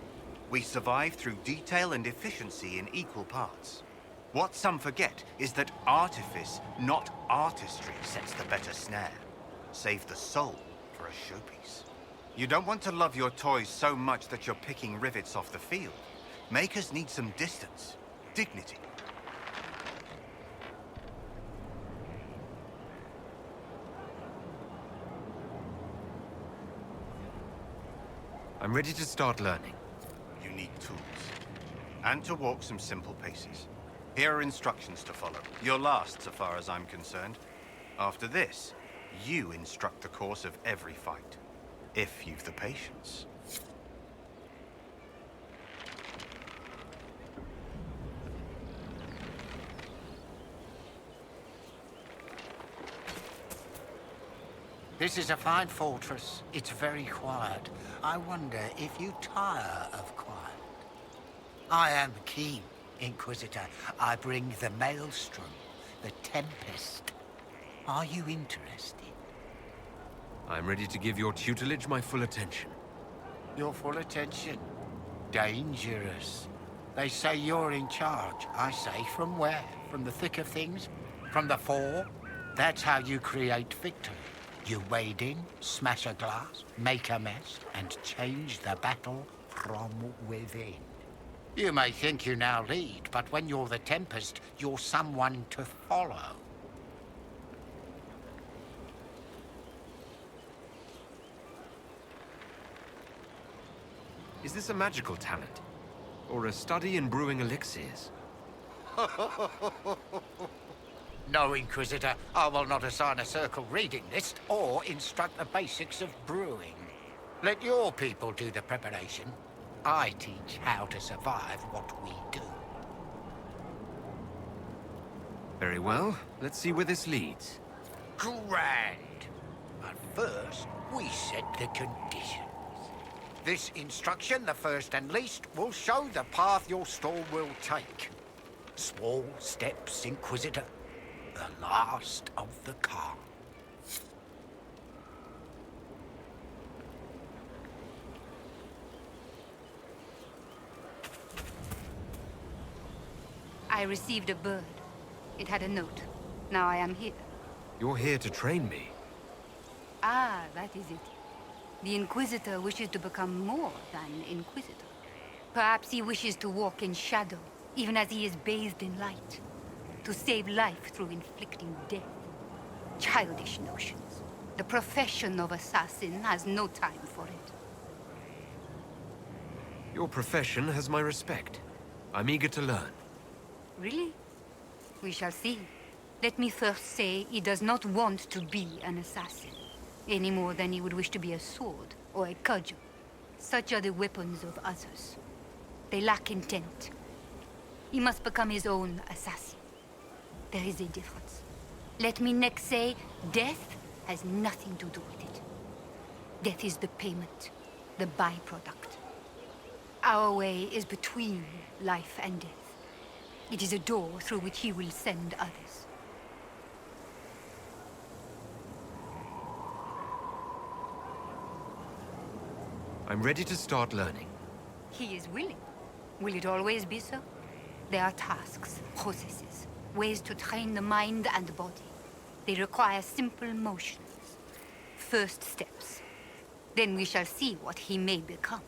We survive through detail and efficiency in equal parts. What some forget is that artifice, not artistry, sets the better snare. Save the soul for a showpiece. You don't want to love your toys so much that you're picking rivets off the field. Makers need some distance, dignity. I'm ready to start learning. You need tools. And to walk some simple paces. Here are instructions to follow. You're last, so far as I'm concerned. After this, you instruct the course of every fight. If you've the patience. This is a fine fortress. It's very quiet. I wonder if you tire of quiet. I am keen, Inquisitor. I bring the Maelstrom, the Tempest. Are you interested? I'm ready to give your tutelage my full attention. Your full attention? Dangerous. They say you're in charge. I say, from where? From the thick of things? From the fore? That's how you create victory. You wade in, smash a glass, make a mess, and change the battle from within. You may think you now lead, but when you're the Tempest, you're someone to follow. Is this a magical talent? Or a study in brewing elixirs? No, Inquisitor. I will not assign a circle reading list or instruct the basics of brewing. Let your people do the preparation. I teach how to survive what we do. Very well. Let's see where this leads. Grand. But first, we set the conditions. This instruction, the first and least, will show the path your store will take. Small steps, Inquisitor. The last of the calm. I received a bird. It had a note. Now I am here. You're here to train me. Ah, that is it. The Inquisitor wishes to become more than Inquisitor. Perhaps he wishes to walk in shadow, even as he is bathed in light. To save life through inflicting death. Childish notions. The profession of assassin has no time for it. Your profession has my respect. I'm eager to learn. Really? We shall see. Let me first say he does not want to be an assassin. Any more than he would wish to be a sword or a cudgel. Such are the weapons of others. They lack intent. He must become his own assassin. There is a difference. Let me next say, death has nothing to do with it. Death is the payment, the byproduct. Our way is between life and death. It is a door through which he will send others. I'm ready to start learning. He is willing. Will it always be so? There are tasks, processes, ways to train the mind and body. They require simple motions. First steps. Then we shall see what he may become.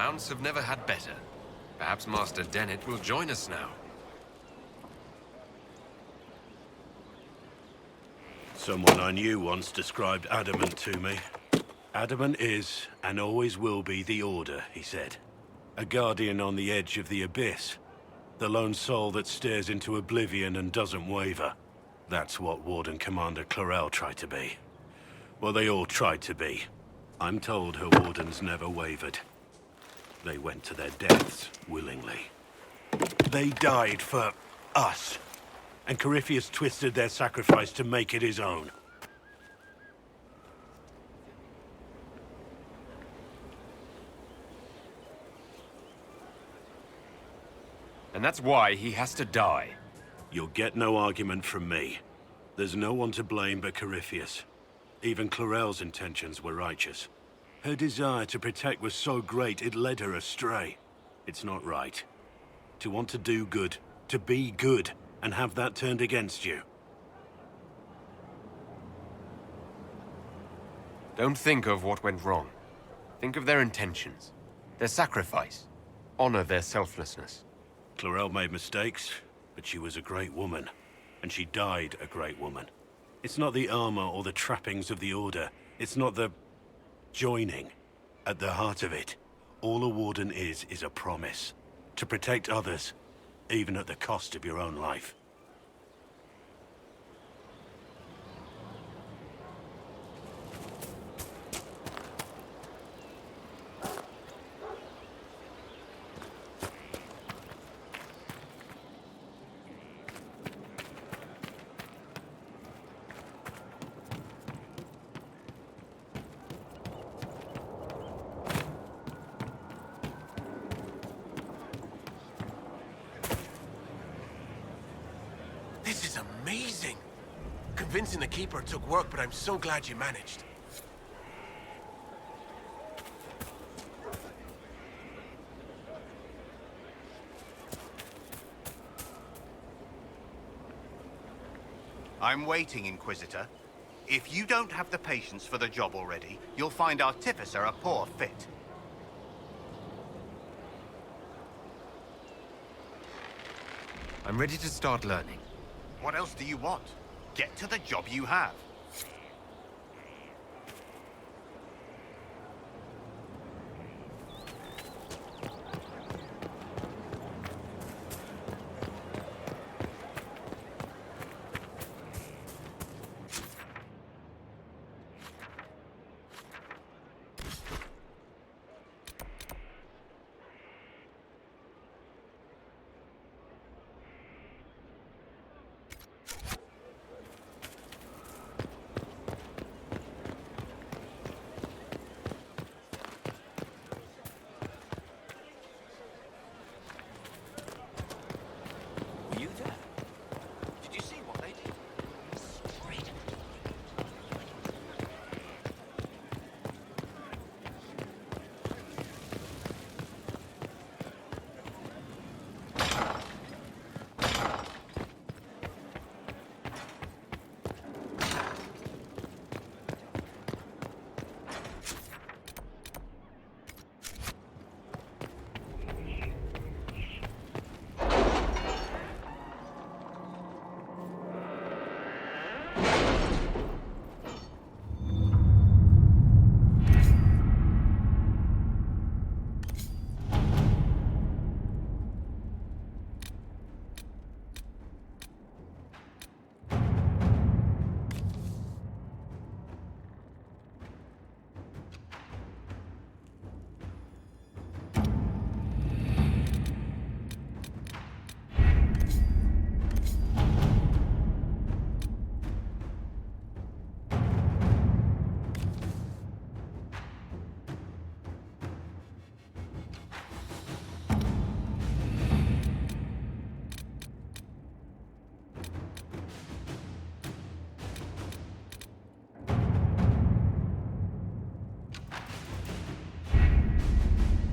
mounts have never had better. Perhaps Master Dennett will join us now. Someone I knew once described Adamant to me. Adamant is, and always will be, the Order, he said. A guardian on the edge of the abyss. The lone soul that stares into oblivion and doesn't waver. That's what Warden Commander Clarel tried to be. Well, they all tried to be. I'm told her wardens never wavered. They went to their deaths willingly. They died for us. And Corypheus twisted their sacrifice to make it his own. And that's why he has to die. You'll get no argument from me. There's no one to blame but Corypheus. Even Clarel's intentions were righteous. Her desire to protect was so great it led her astray. It's not right. To want to do good, to be good, and have that turned against you. Don't think of what went wrong. Think of their intentions, their sacrifice. Honor their selflessness. Clarel made mistakes, but she was a great woman. And she died a great woman. It's not the armor or the trappings of the Order. It's not the joining. At the heart of it, all a warden is a promise. To protect others, even at the cost of your own life. This is amazing! Convincing the Keeper took work, but I'm so glad you managed. I'm waiting, Inquisitor. If you don't have the patience for the job already, you'll find Artificer a poor fit. I'm ready to start learning. What else do you want? Get to the job you have.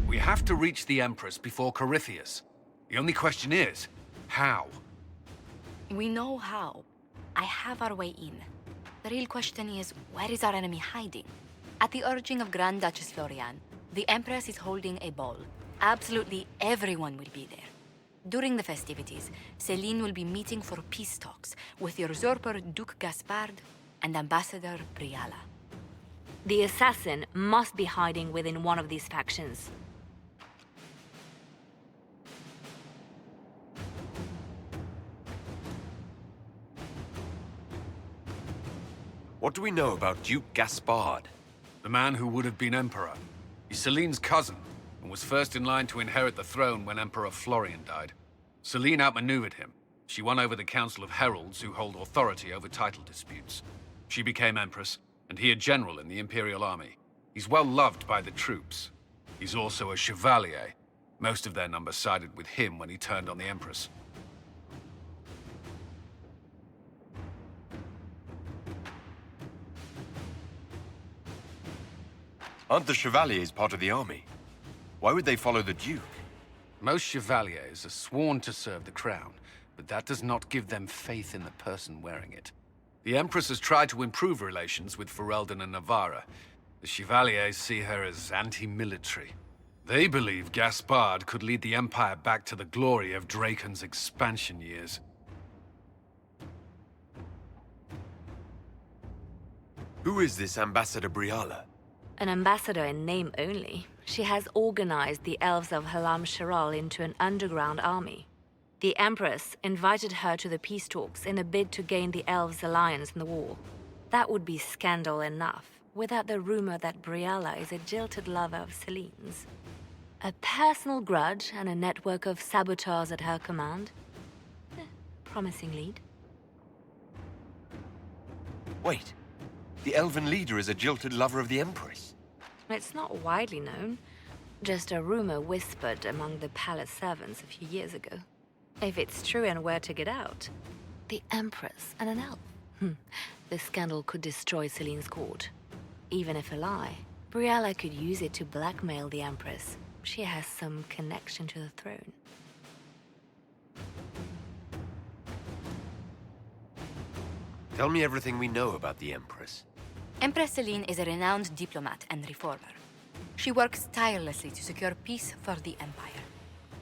We have to reach the Empress before Corypheus. The only question is, how? We know how. I have our way in. The real question is, where is our enemy hiding? At the urging of Grand Duchess Florian, The Empress is holding a ball. Absolutely everyone will be there. During the festivities, Celine will be meeting for peace talks with the usurper Duke Gaspard and Ambassador Briala. The assassin must be hiding within one of these factions. What do we know about Duke Gaspard? The man who would have been Emperor. He's Celine's cousin, and was first in line to inherit the throne when Emperor Florian died. Celine outmaneuvered him. She won over the Council of Heralds, who hold authority over title disputes. She became Empress, and he a general in the Imperial Army. He's well loved by the troops. He's also a Chevalier. Most of their number sided with him when he turned on the Empress. Aren't the Chevaliers part of the army? Why would they follow the Duke? Most Chevaliers are sworn to serve the crown, but that does not give them faith in the person wearing it. The Empress has tried to improve relations with Ferelden and Navarra. The Chevaliers see her as anti-military. They believe Gaspard could lead the Empire back to the glory of Draken's expansion years. Who is this Ambassador Briala? An ambassador in name only, she has organized the elves of Halam Sharal into an underground army. The Empress invited her to the peace talks in a bid to gain the elves' alliance in the war. That would be scandal enough, without the rumor that Briala is a jilted lover of Celine's. A personal grudge and a network of saboteurs at her command. Promising lead. Wait, the elven leader is a jilted lover of the Empress. It's not widely known. Just a rumor whispered among the palace servants a few years ago. If it's true and were to get out, the Empress and an elf. The scandal could destroy Celine's court. Even if a lie, Briala could use it to blackmail the Empress. She has some connection to the throne. Tell me everything we know about the Empress. Empress Celine is a renowned diplomat and reformer. She works tirelessly to secure peace for the Empire.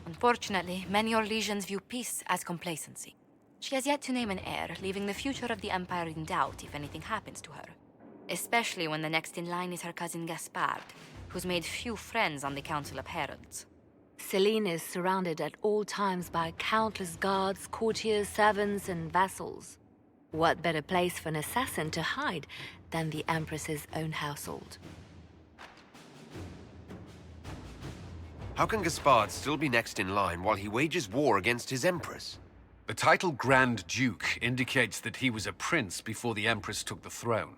Unfortunately, many Orlesians view peace as complacency. She has yet to name an heir, leaving the future of the Empire in doubt if anything happens to her. Especially when the next in line is her cousin Gaspard, who's made few friends on the Council of Heralds. Celine is surrounded at all times by countless guards, courtiers, servants, and vassals. What better place for an assassin to hide than the Empress's own household? How can Gaspard still be next in line while he wages war against his Empress? The title Grand Duke indicates that he was a prince before the Empress took the throne.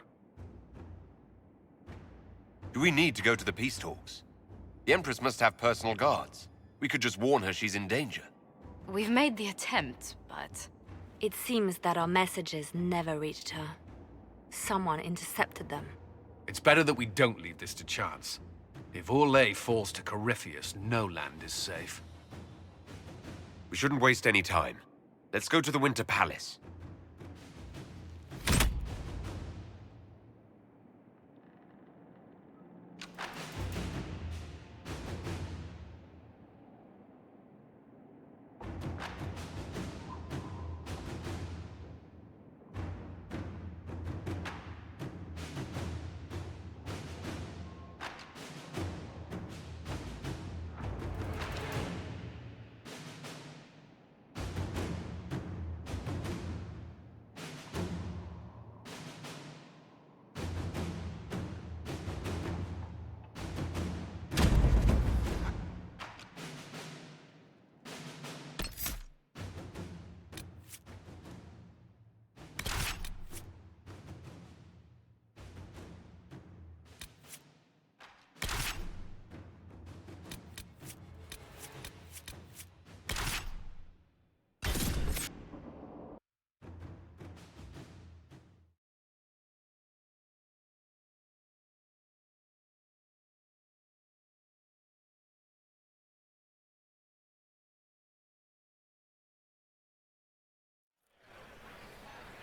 Do we need to go to the peace talks? The Empress must have personal guards. We could just warn her she's in danger. We've made the attempt, but... It seems that our messages never reached her. Someone intercepted them. It's better that we don't leave this to chance. If Orlais falls to Corypheus, no land is safe. We shouldn't waste any time. Let's go to the Winter Palace.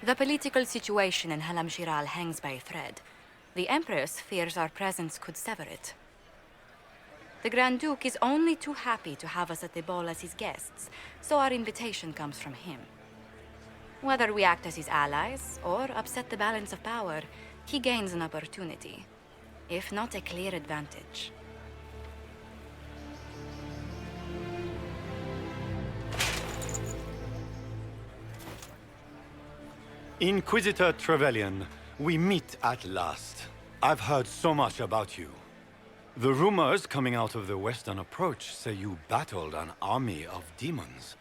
The political situation in Halam Shiral hangs by a thread. The Empress fears our presence could sever it. The Grand Duke is only too happy to have us at the ball as his guests, so our invitation comes from him. Whether we act as his allies or upset the balance of power, he gains an opportunity, if not a clear advantage. Inquisitor Trevelyan, we meet at last. I've heard so much about you. The rumors coming out of the Western Approach say you battled an army of demons.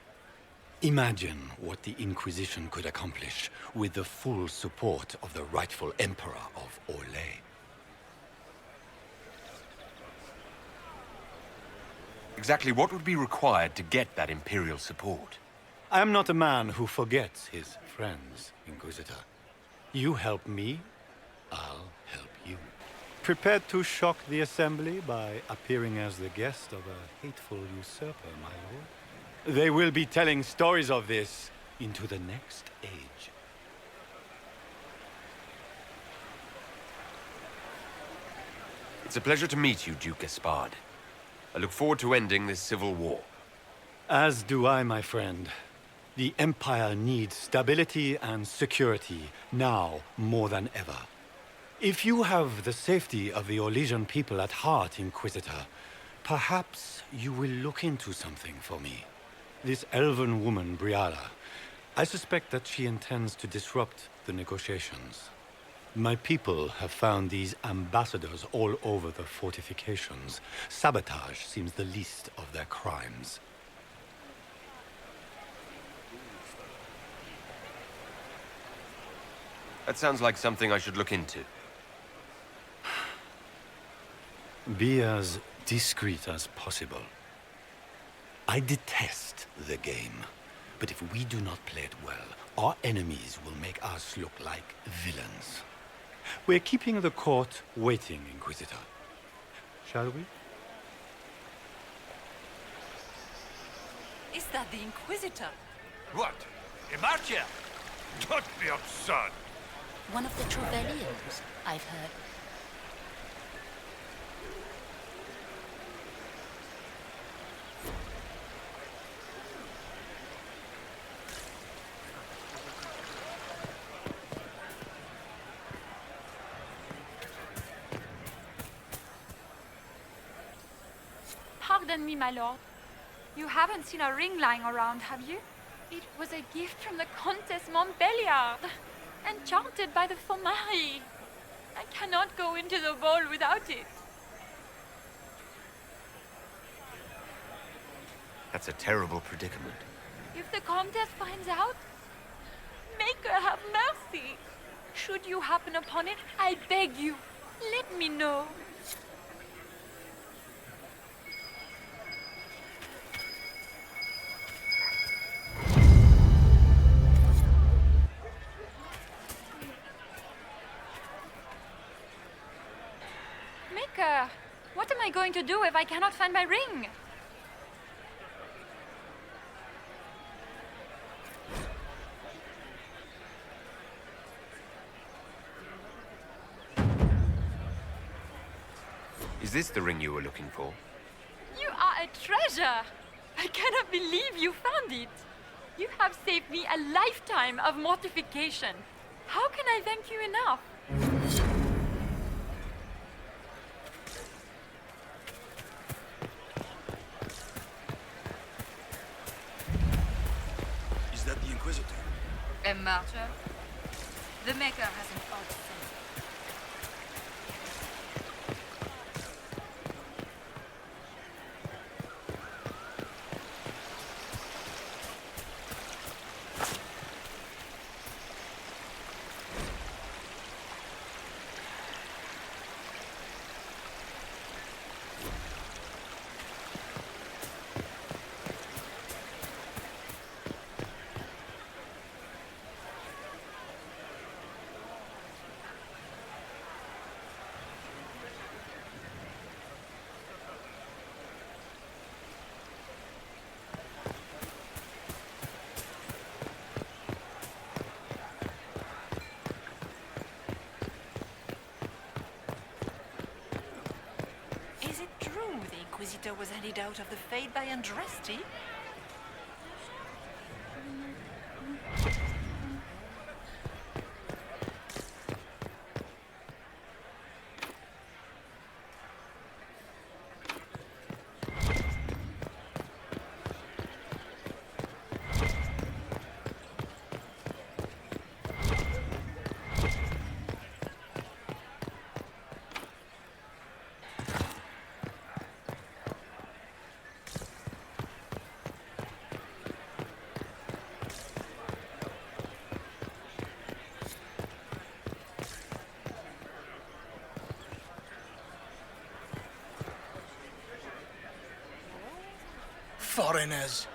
Imagine what the Inquisition could accomplish with the full support of the rightful Emperor of Orlais. Exactly what would be required to get that Imperial support? I am not a man who forgets his friends, Inquisitor. You help me, I'll help you. Prepared to shock the Assembly by appearing as the guest of a hateful usurper, my lord? They will be telling stories of this into the next age. It's a pleasure to meet you, Duke Gaspard. I look forward to ending this civil war. As do I, my friend. The Empire needs stability and security, now more than ever. If you have the safety of the Orlesian people at heart, Inquisitor, perhaps you will look into something for me. This elven woman, Briala, I suspect that she intends to disrupt the negotiations. My people have found these ambassadors all over the fortifications. Sabotage seems the least of their crimes. That sounds like something I should look into. Be as discreet as possible. I detest the game, but if we do not play it well, our enemies will make us look like villains. We're keeping the court waiting, Inquisitor. Shall we? Is that the Inquisitor? What? Imartia? Don't be absurd. One of the Trevelyan's, I've heard. Pardon me, my lord. You haven't seen a ring lying around, have you? It was a gift from the Countess Montbelliard, enchanted by the Fomari. I cannot go into the ball without it. That's a terrible predicament. If the Countess finds out, make her have mercy. Should you happen upon it, I beg you, let me know. Maker, what am I going to do if I cannot find my ring? Is this the ring you were looking for? You are a treasure! I cannot believe you found it! You have saved me a lifetime of mortification. How can I thank you enough? Is that the Inquisitor? A martyr? The Maker has an odd sense. visitor was handed out of the Fade by Andraste? Foreigners.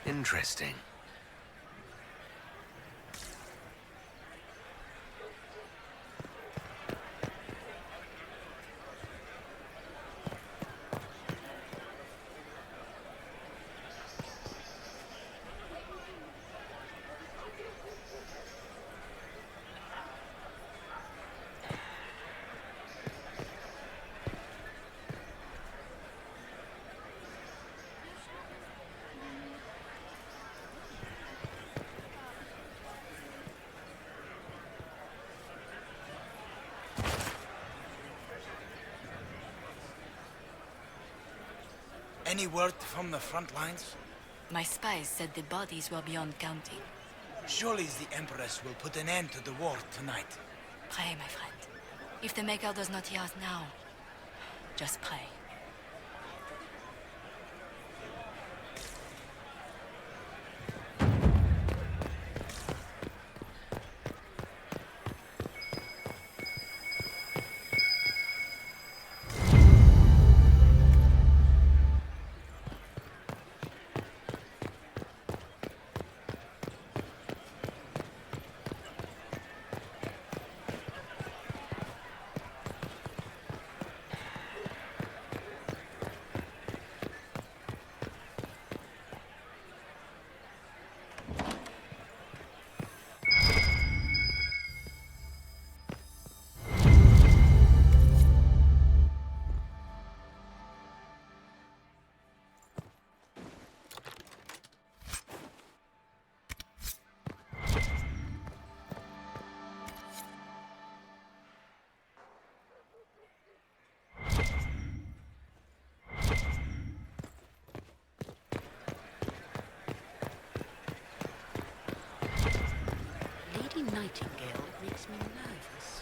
Interesting. Any word from the front lines? My spies said the bodies were beyond counting. Surely the Empress will put an end to the war tonight. Pray, my friend. If the Maker does not hear us now, just pray. Lady Nightingale makes me nervous.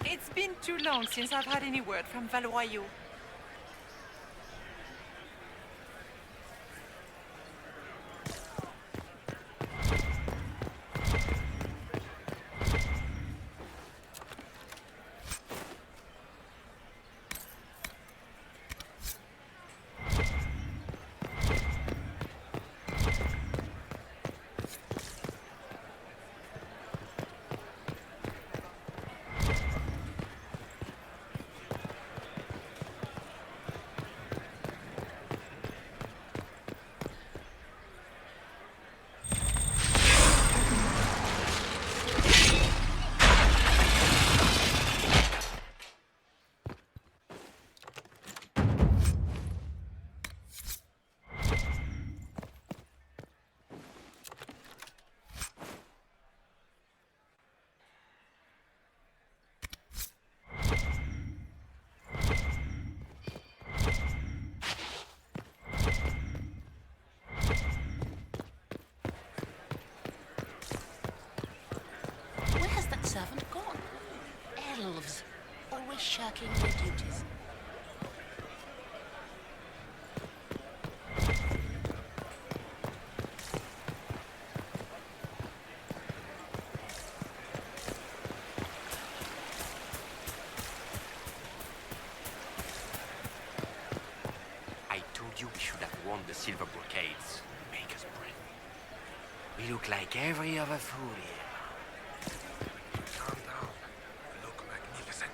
It's been too long since I've had any word from Valoyo. Where has that servant gone? Elves, always shirking their duties. the silver brocades. Make us bread. We look like every other fool here. Calm down. Look magnificent.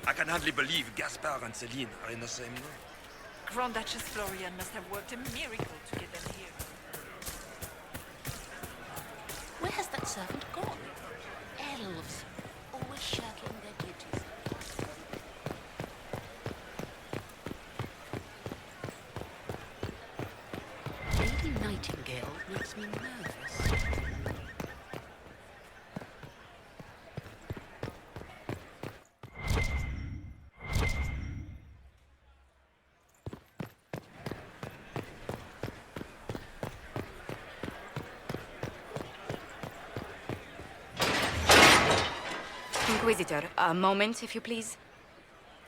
I can hardly believe Gaspard and Celine are in the same room. Grand Duchess Florian must have worked a miracle to get them here. Where has that servant gone? Elves, always shirking their duties. Lady Nightingale makes me nervous. Inquisitor, a moment, if you please.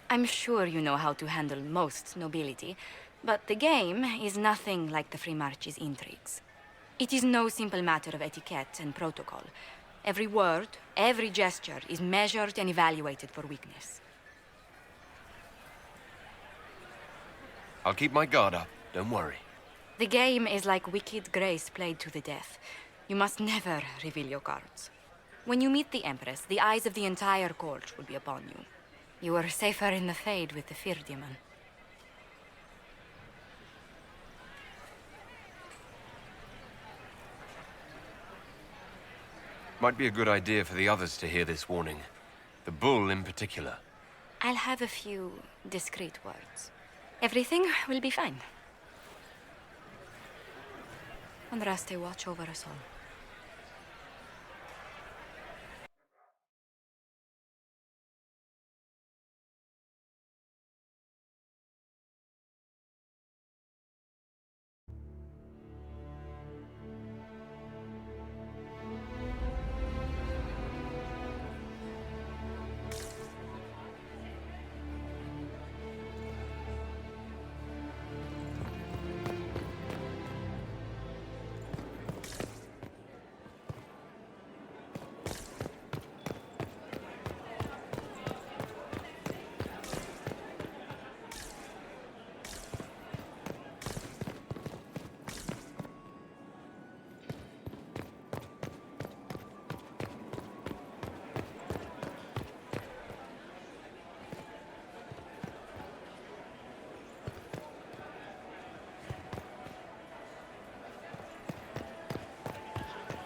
I'm sure you know how to handle most nobility, but the game is nothing like the Free March's intrigues. It is no simple matter of etiquette and protocol. Every word, every gesture is measured and evaluated for weakness. I'll keep my guard up, don't worry. The game is like Wicked Grace played to the death. You must never reveal your cards. When you meet the Empress, the eyes of the entire court will be upon you. You are safer in the Fade with the Fear Demon. Might be a good idea for the others to hear this warning. The bull in particular. I'll have a few discreet words. Everything will be fine. Andraste, watch over us all.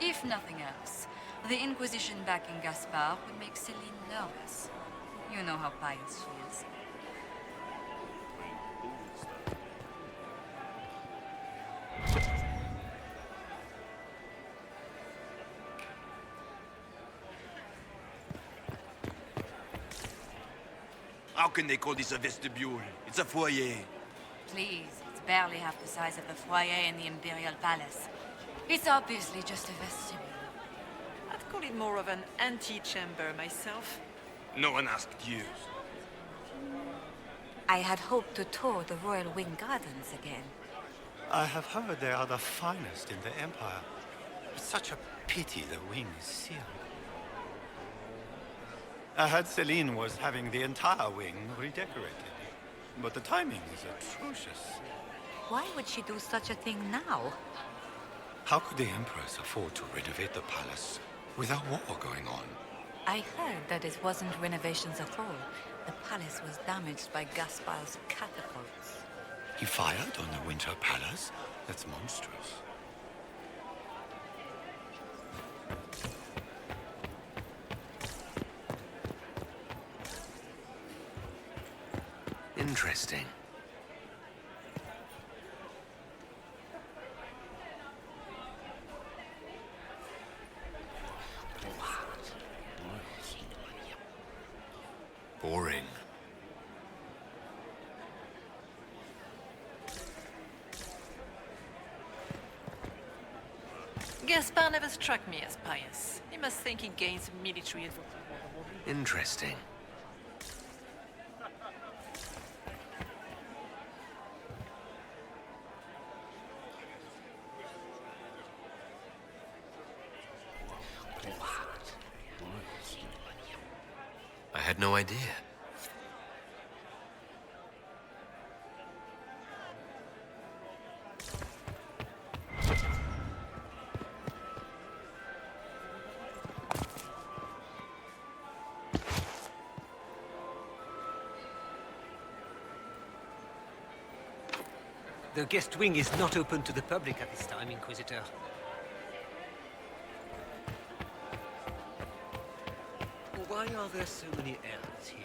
If nothing else, the Inquisition backing Gaspard would make Celine nervous. You know how pious she is. How can they call this a vestibule? It's a foyer. Please, it's barely half the size of the foyer in the Imperial Palace. It's obviously just a vestibule. I'd call it more of an antechamber myself. No one asked you. I had hoped to tour the Royal Wing Gardens again. I have heard they are the finest in the Empire. It's such a pity the wing is sealed. I heard Celine was having the entire wing redecorated. But the timing is atrocious. Why would she do such a thing now? How could the Empress afford to renovate the palace without war going on? I heard that it wasn't renovations at all. The palace was damaged by Gaspard's catapults. He fired on the Winter Palace? That's monstrous. Interesting. Boring. Gaspard never struck me as pious. He must think he gains military advantage. Interesting. had no idea. The guest wing is not open to the public at this time, Inquisitor. Why are there so many elves here?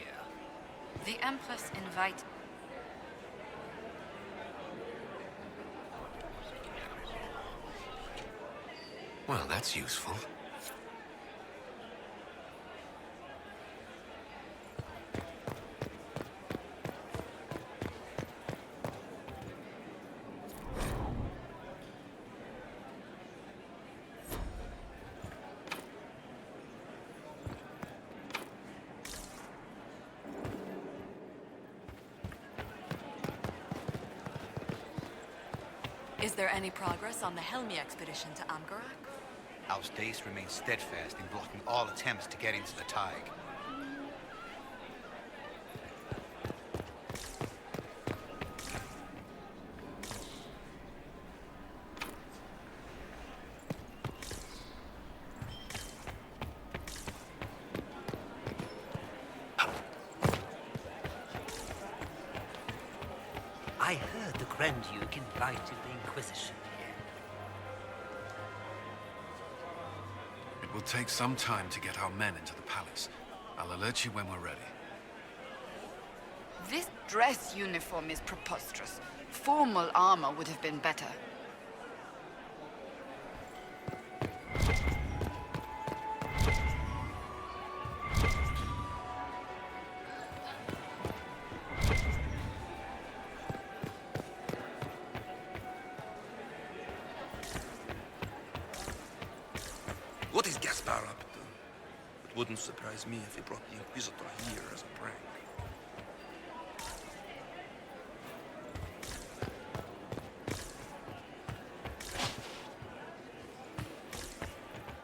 The Empress invited. Well, that's useful. Is there any progress on the Helmi expedition to Amgarak? Our Stace remains steadfast in blocking all attempts to get into the Tig. I heard the Grand Duke invited the Inquisition here. It will take some time to get our men into the palace. I'll alert you when we're ready. This dress uniform is preposterous. Formal armor would have been better. What is Gaspar up to? It wouldn't surprise me if he brought the Inquisitor here as a prank.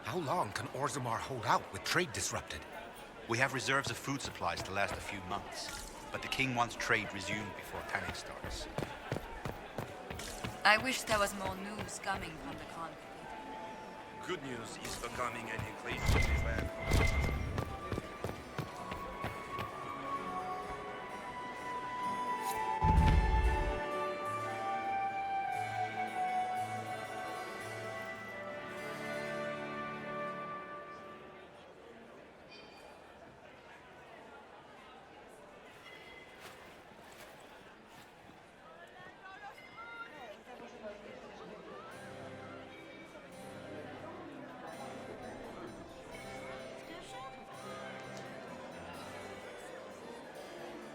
How long can Orzammar hold out with trade disrupted? We have reserves of food supplies to last a few months, but the king wants trade resumed before panic starts. I wish there was more news coming from the conflict. Good news is becoming an increasingly bad.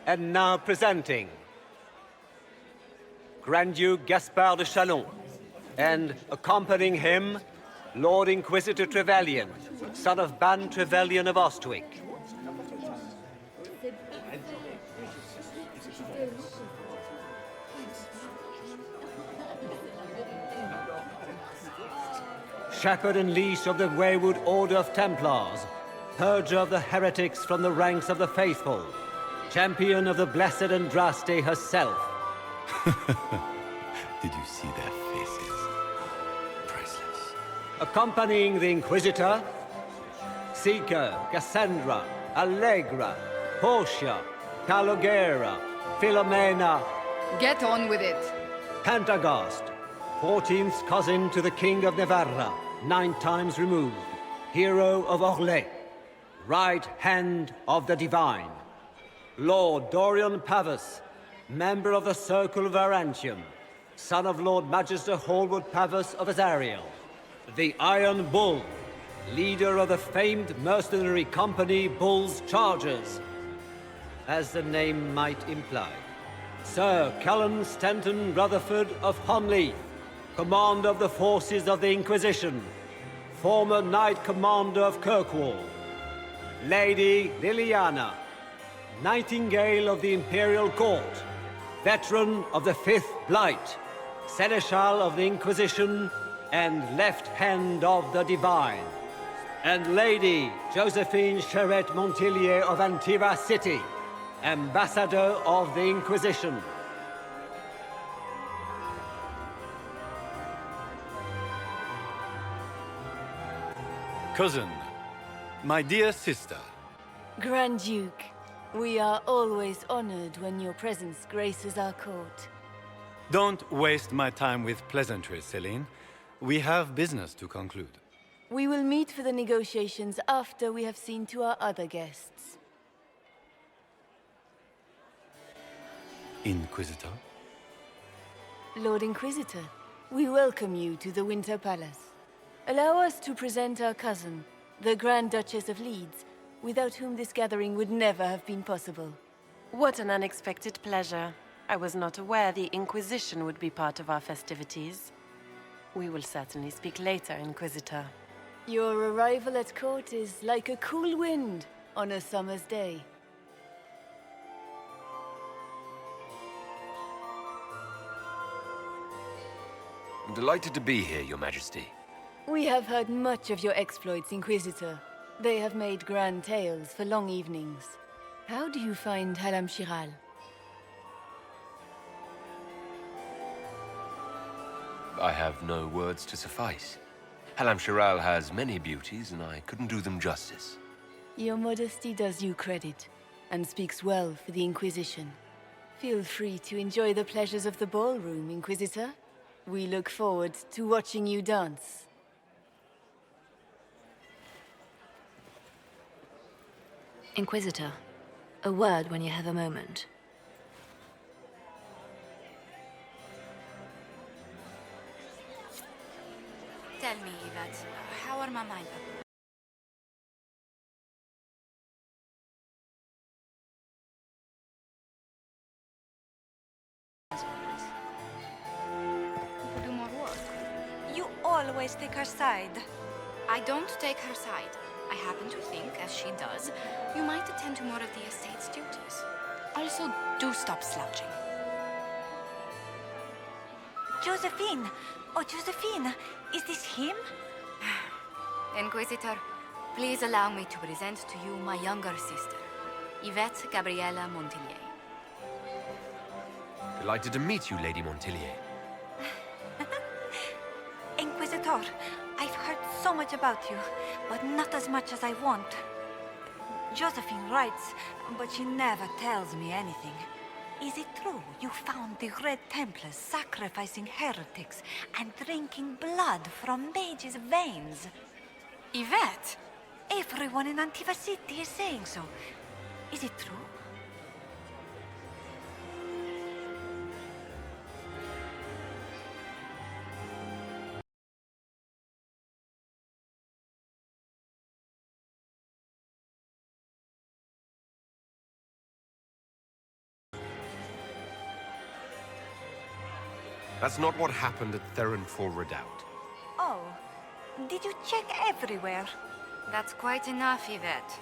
And now presenting Grand Duke Gaspard de Chalon, and accompanying him, Lord Inquisitor Trevelyan, son of Ban Trevelyan of Ostwick. Shepherd and leash of the wayward Order of Templars, purger of the heretics from the ranks of the faithful, champion of the Blessed Andraste herself. Did you see their faces? Priceless. Accompanying the Inquisitor, Seeker, Cassandra, Allegra, Portia, Calogera, Philomena. Get on with it. Pantagast, 14th cousin to the King of Navarra, 9 times removed, hero of Orlais, right hand of the Divine. Lord Dorian Pavus, member of the Circle of Arantium, son of Lord Magister Hallward Pavus of Azariel. The Iron Bull, leader of the famed mercenary company Bull's Chargers. As the name might imply. Sir Callan Stanton Rutherford of Honleith, commander of the forces of the Inquisition, former Knight Commander of Kirkwall. Lady Liliana, Nightingale of the Imperial Court, veteran of the 5th Blight, Seneschal of the Inquisition, and left hand of the Divine. And Lady Josephine Charette Montillier of Antiva City, Ambassador of the Inquisition. Cousin, my dear sister. Grand Duke, we are always honored when your presence graces our court. Don't waste my time with pleasantries, Celine. We have business to conclude. We will meet for the negotiations after we have seen to our other guests. Inquisitor? Lord Inquisitor, we welcome you to the Winter Palace. Allow us to present our cousin, the Grand Duchess of Leeds, without whom this gathering would never have been possible. What an unexpected pleasure. I was not aware the Inquisition would be part of our festivities. We will certainly speak later, Inquisitor. Your arrival at court is like a cool wind on a summer's day. I'm delighted to be here, Your Majesty. We have heard much of your exploits, Inquisitor. They have made grand tales for long evenings. How do you find Halam Shiral? I have no words to suffice. Halam Shiral has many beauties, and I couldn't do them justice. Your modesty does you credit, and speaks well for the Inquisition. Feel free to enjoy the pleasures of the ballroom, Inquisitor. We look forward to watching you dance. Inquisitor, a word when you have a moment. Tell me, Yvette, how are my mind? Do more work. You always take her side. I don't take her side. I happen to think, as she does, you might attend to more of the estate's duties. Also, do stop slouching. Josephine! Oh, Josephine! Is this him? Inquisitor, please allow me to present to you my younger sister, Yvette Gabriella Montillier. Delighted to meet you, Lady Montillier. Inquisitor, I've heard so much about you, but not as much as I want. Josephine writes, but she never tells me anything. Is it true you found the Red Templars sacrificing heretics and drinking blood from mages' veins? Yvette! Everyone in Antiva City is saying so. Is it true? That's not what happened at Therenfor Redoubt. Oh, did you check everywhere? That's quite enough, Yvette.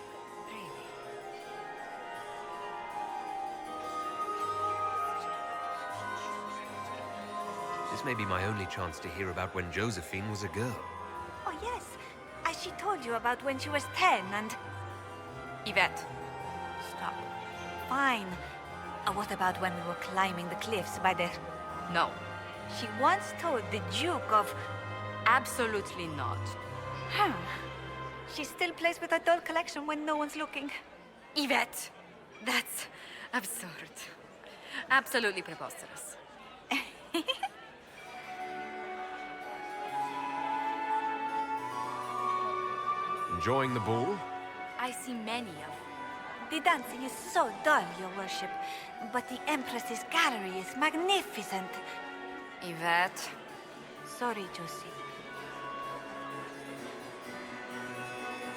This may be my only chance to hear about when Josephine was a girl. Oh, yes. As she told you about when she was 10 and... Yvette, stop. Fine. What about when we were climbing the cliffs by the... No. She once told the Duke of... Absolutely not. Huh. She still plays with her doll collection when no one's looking. Yvette, that's absurd. Absolutely preposterous. Enjoying the ball? I see many of. The dancing is so dull, Your Worship. But the Empress's gallery is magnificent. Yvette. Sorry, Josie.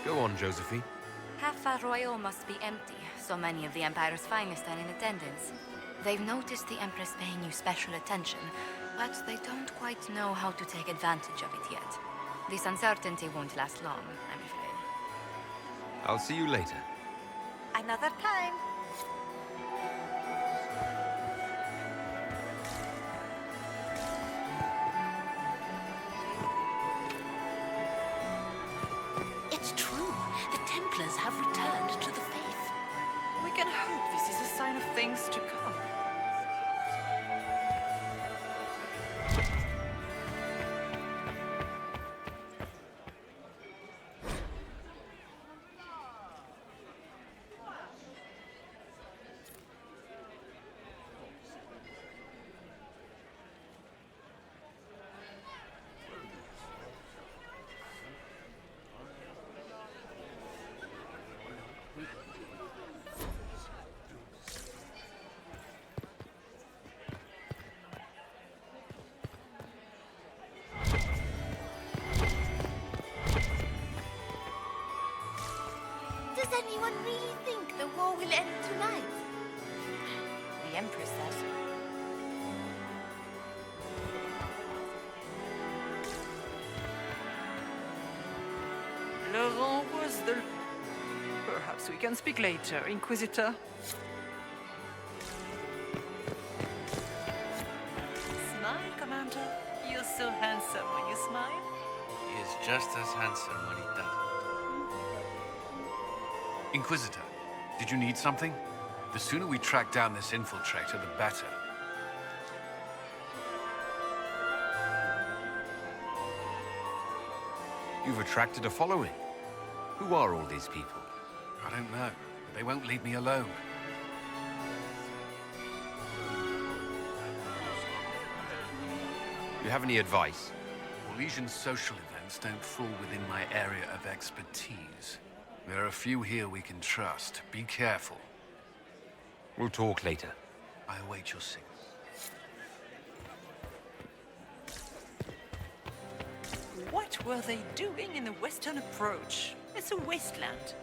Go on, Josephine. Half Royal must be empty. So many of the Empire's finest are in attendance. They've noticed the Empress paying you special attention, but they don't quite know how to take advantage of it yet. This uncertainty won't last long, I'm afraid. I'll see you later. Another time. It's things to come. Does anyone really think the war will end tonight? The Empress says. Laurent was the... Perhaps we can speak later, Inquisitor. Smile, Commander. You're so handsome when you smile. He is just as handsome when he doesn't. Inquisitor, did you need something? The sooner we track down this infiltrator, the better. You've attracted a following. Who are all these people? I don't know, but they won't leave me alone. You have any advice? Orlesian social events don't fall within my area of expertise. There are a few here we can trust. Be careful. We'll talk later. I await your signal. What were they doing in the western approach? It's a wasteland.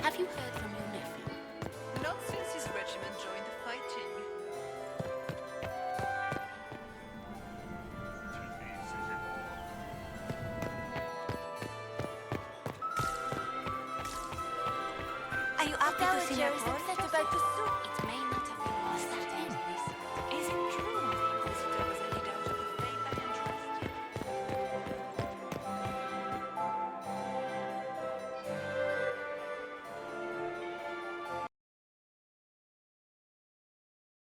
Have you heard from your nephew? Not since his regiment joined the fighting. Are you happy to see my Dowager is upset about the soup. It may not have been lost at him. Is it true the Inquisitor was a leader of the faith I entrusted?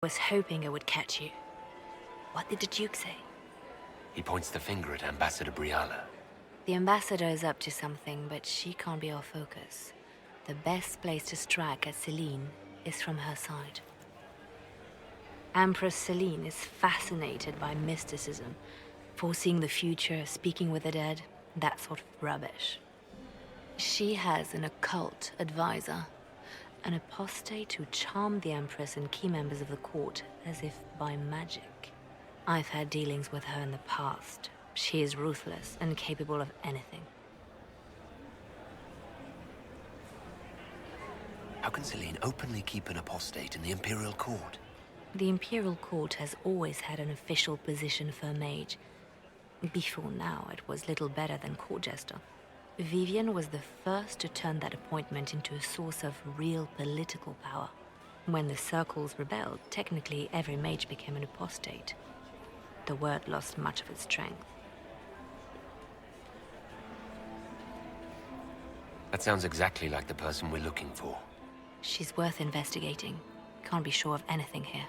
Was hoping I would catch you. What did the Duke say? He points the finger at Ambassador Briala. The ambassador is up to something, but she can't be our focus. The best place to strike at Celine is from her side. Empress Celine is fascinated by mysticism, foreseeing the future, speaking with the dead, that sort of rubbish. She has an occult advisor, an apostate who charmed the Empress and key members of the court as if by magic. I've had dealings with her in the past. She is ruthless and capable of anything. How can Celine openly keep an apostate in the Imperial Court? The Imperial Court has always had an official position for a mage. Before now, it was little better than court jester. Vivian was the first to turn that appointment into a source of real political power. When the circles rebelled, technically every mage became an apostate. The word lost much of its strength. That sounds exactly like the person we're looking for. She's worth investigating. Can't be sure of anything here.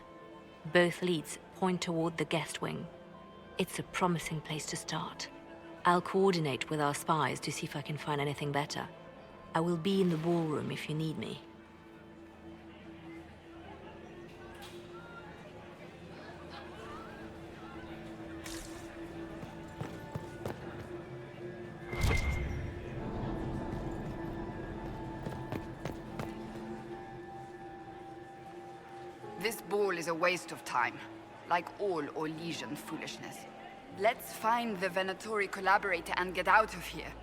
Both leads point toward the guest wing. It's a promising place to start. I'll coordinate with our spies to see if I can find anything better. I will be in the ballroom if you need me. This ball is a waste of time, like all Orlesian foolishness. Let's find the Venatori collaborator and get out of here.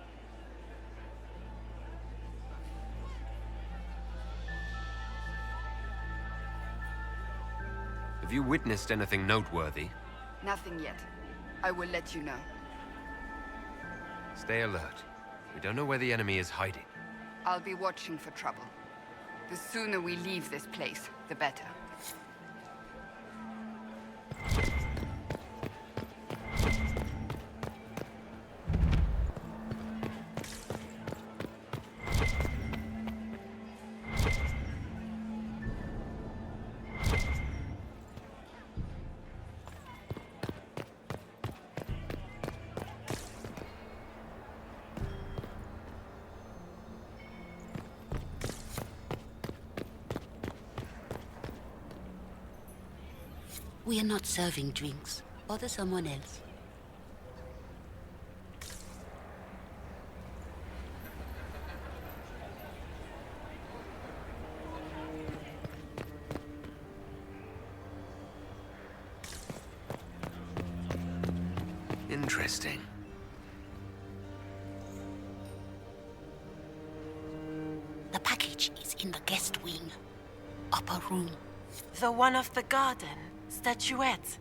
Have you witnessed anything noteworthy? Nothing yet. I will let you know. Stay alert. We don't know where the enemy is hiding. I'll be watching for trouble. The sooner we leave this place, the better. We are not serving drinks. Bother someone else. Interesting. The package is in the guest wing. Upper room. The one of the garden. Statuette.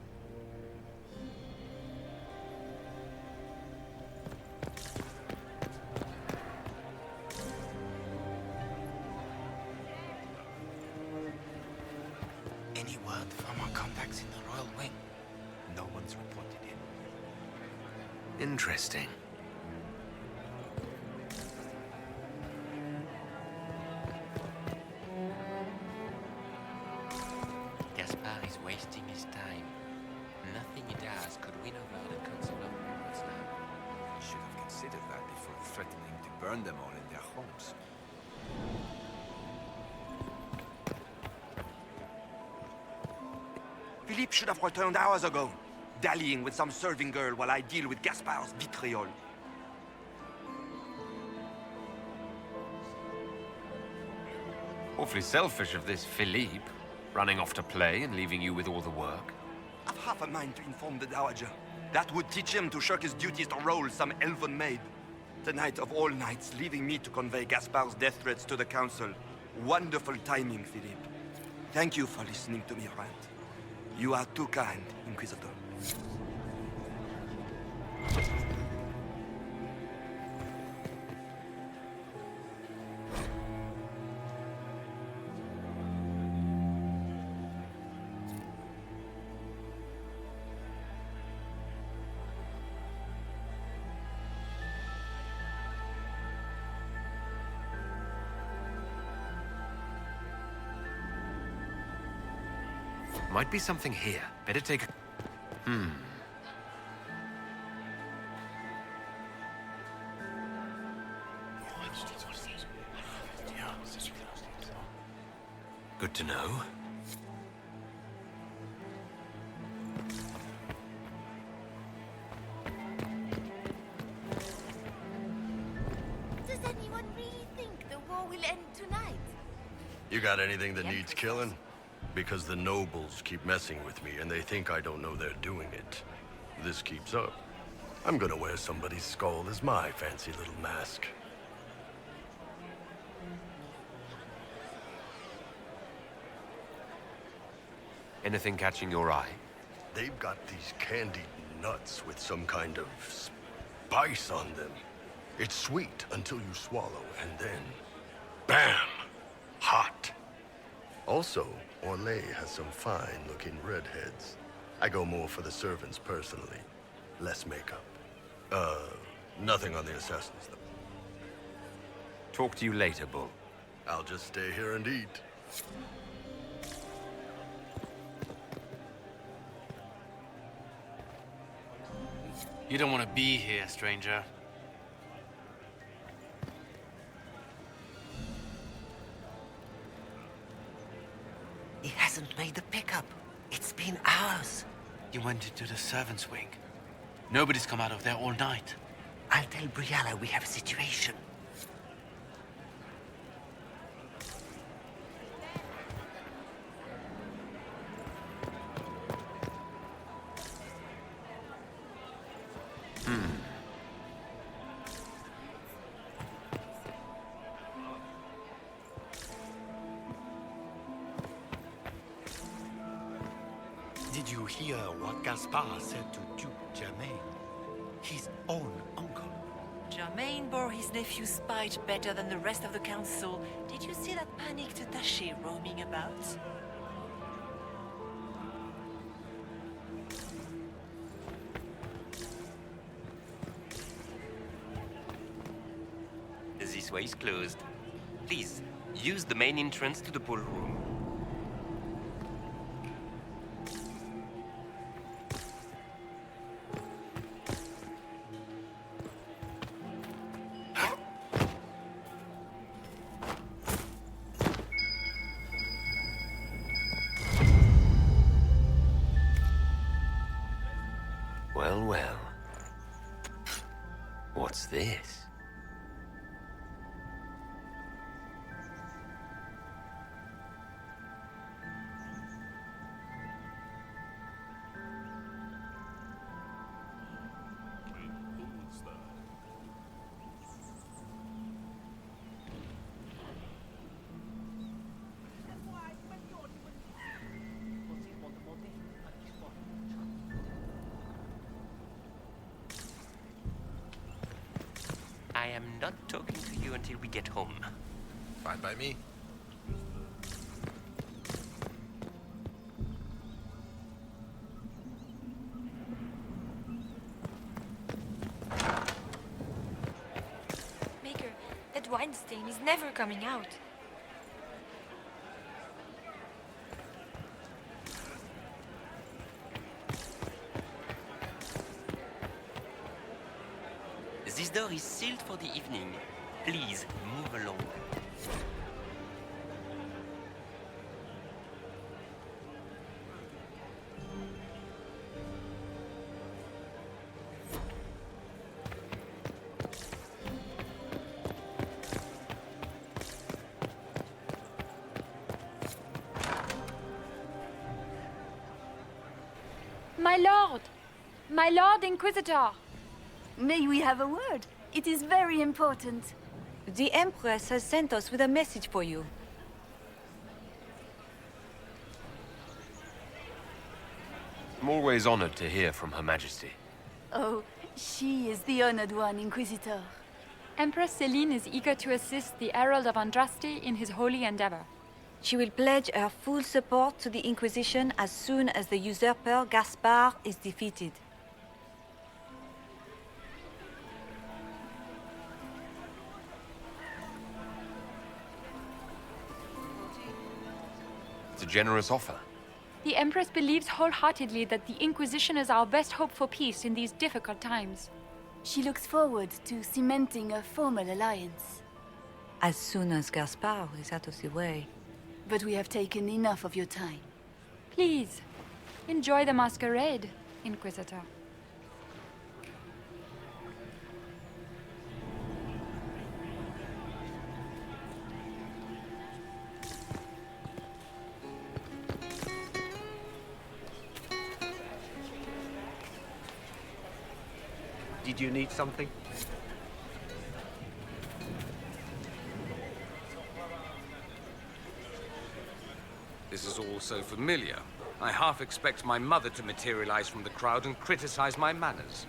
Any word from our contacts in the Royal Wing? No one's reported in. Interesting. Gaspard is wasting his time. Nothing he does could win over the Council of Lords now. You should have considered that before threatening to burn them all in their homes. Philippe should have returned hours ago, dallying with some serving girl while I deal with Gaspard's betrayal. Awfully selfish of this Philippe, running off to play and leaving you with all the work. I've half a mind to inform the Dowager. That would teach him to shirk his duties to roll some elven maid. Tonight of all nights, leaving me to convey Gaspard's death threats to the Council. Wonderful timing, Philippe. Thank you for listening to me rant. You are too kind, Inquisitor. Might be something here. Better take a... Good to know. Does anyone really think the war will end tonight? You got anything that needs killing? Because the nobles keep messing with me and they think I don't know they're doing it. This keeps up, I'm gonna wear somebody's skull as my fancy little mask. Anything catching your eye? They've got these candied nuts with some kind of spice on them. It's sweet until you swallow, and then... bam! Hot! Also, Orlais has some fine-looking redheads. I go more for the servants personally. Less makeup. Nothing on the assassins, though. Talk to you later, Bull. I'll just stay here and eat. You don't want to be here, stranger. He hasn't made the pickup. It's been hours. You went into the servants' wing. Nobody's come out of there all night. I'll tell Briala we have a situation. Did you hear what Gaspard said to Duke Germain? His own uncle. Germain bore his nephew's spite better than the rest of the council. Did you see that panicked attaché roaming about? This way is closed. Please, use the main entrance to the ballroom. Well, well. What's this? I am not talking to you until we get home. Fine by me. Maker, that wine stain is never coming out. This door is sealed for the evening. Please, move along. My Lord Inquisitor! May we have a word? It is very important. The Empress has sent us with a message for you. I'm always honored to hear from Her Majesty. Oh, she is the honored one, Inquisitor. Empress Celine is eager to assist the Herald of Andraste in his holy endeavor. She will pledge her full support to the Inquisition as soon as the usurper Gaspard is defeated. It's a generous offer. The Empress believes wholeheartedly that the Inquisition is our best hope for peace in these difficult times. She looks forward to cementing a formal alliance. As soon as Gaspard is out of the way. But we have taken enough of your time. Please, enjoy the masquerade, Inquisitor. Did you need something? This is all so familiar. I half expect my mother to materialize from the crowd and criticize my manners.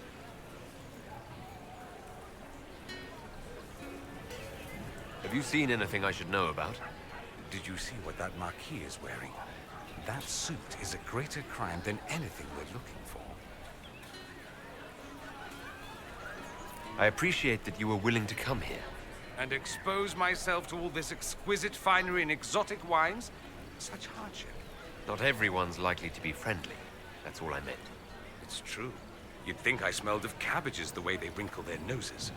Have you seen anything I should know about? Did you see what that Marquis is wearing? That suit is a greater crime than anything we're looking for. I appreciate that you were willing to come here. And expose myself to all this exquisite finery and exotic wines? Such hardship. Not everyone's likely to be friendly. That's all I meant. It's true. You'd think I smelled of cabbages the way they wrinkle their noses.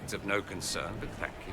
It's of no concern, but thank you.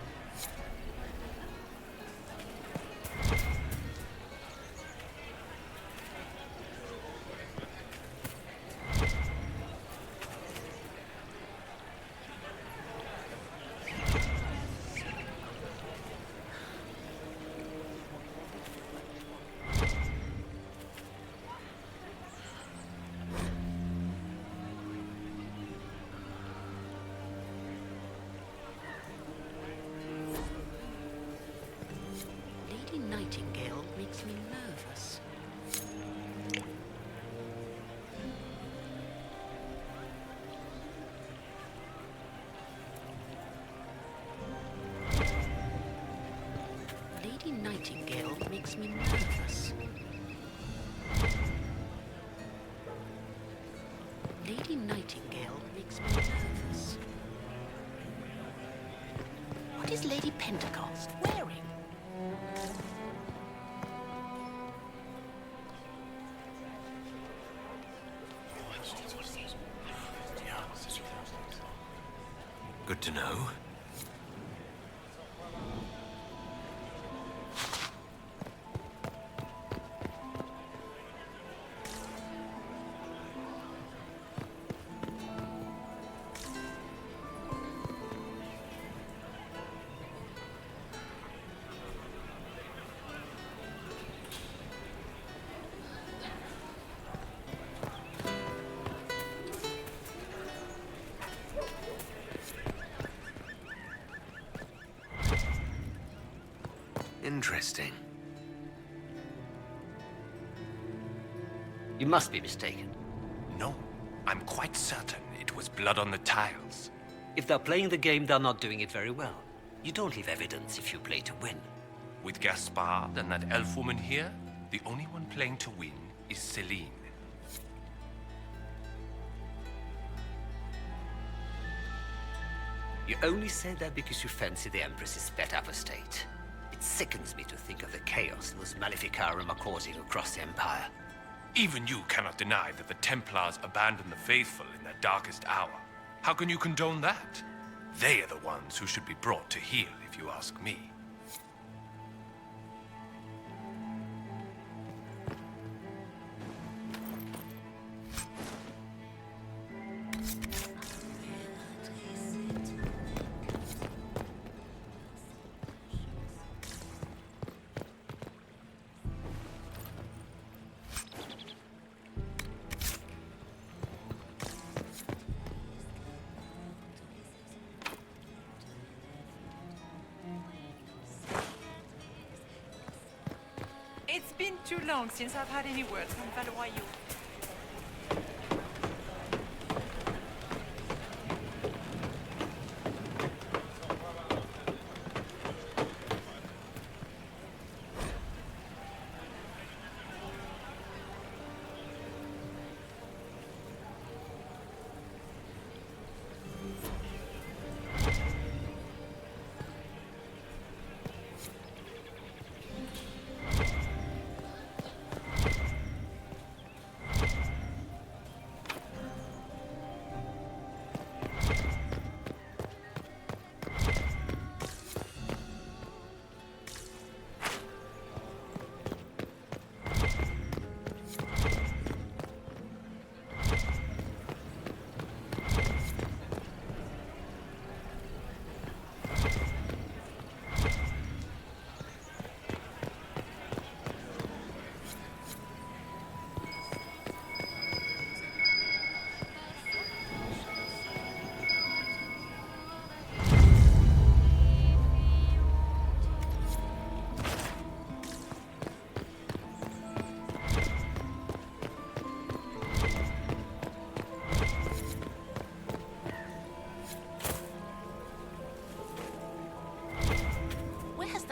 Lady Nightingale makes me nervous. What is Lady Pentecost wearing? Good to know. Interesting. You must be mistaken. No, I'm quite certain it was blood on the tiles. If they're playing the game, they're not doing it very well. You don't leave evidence if you play to win. With Gaspard and that elf woman here, the only one playing to win is Celine. You only say that because you fancy the Empress's pet apostate. It sickens me to think of the chaos those Maleficarum are causing across the Empire. Even you cannot deny that the Templars abandoned the faithful in their darkest hour. How can you condone that? They are the ones who should be brought to heel, if you ask me. It's been too long since I've had any word from Valois.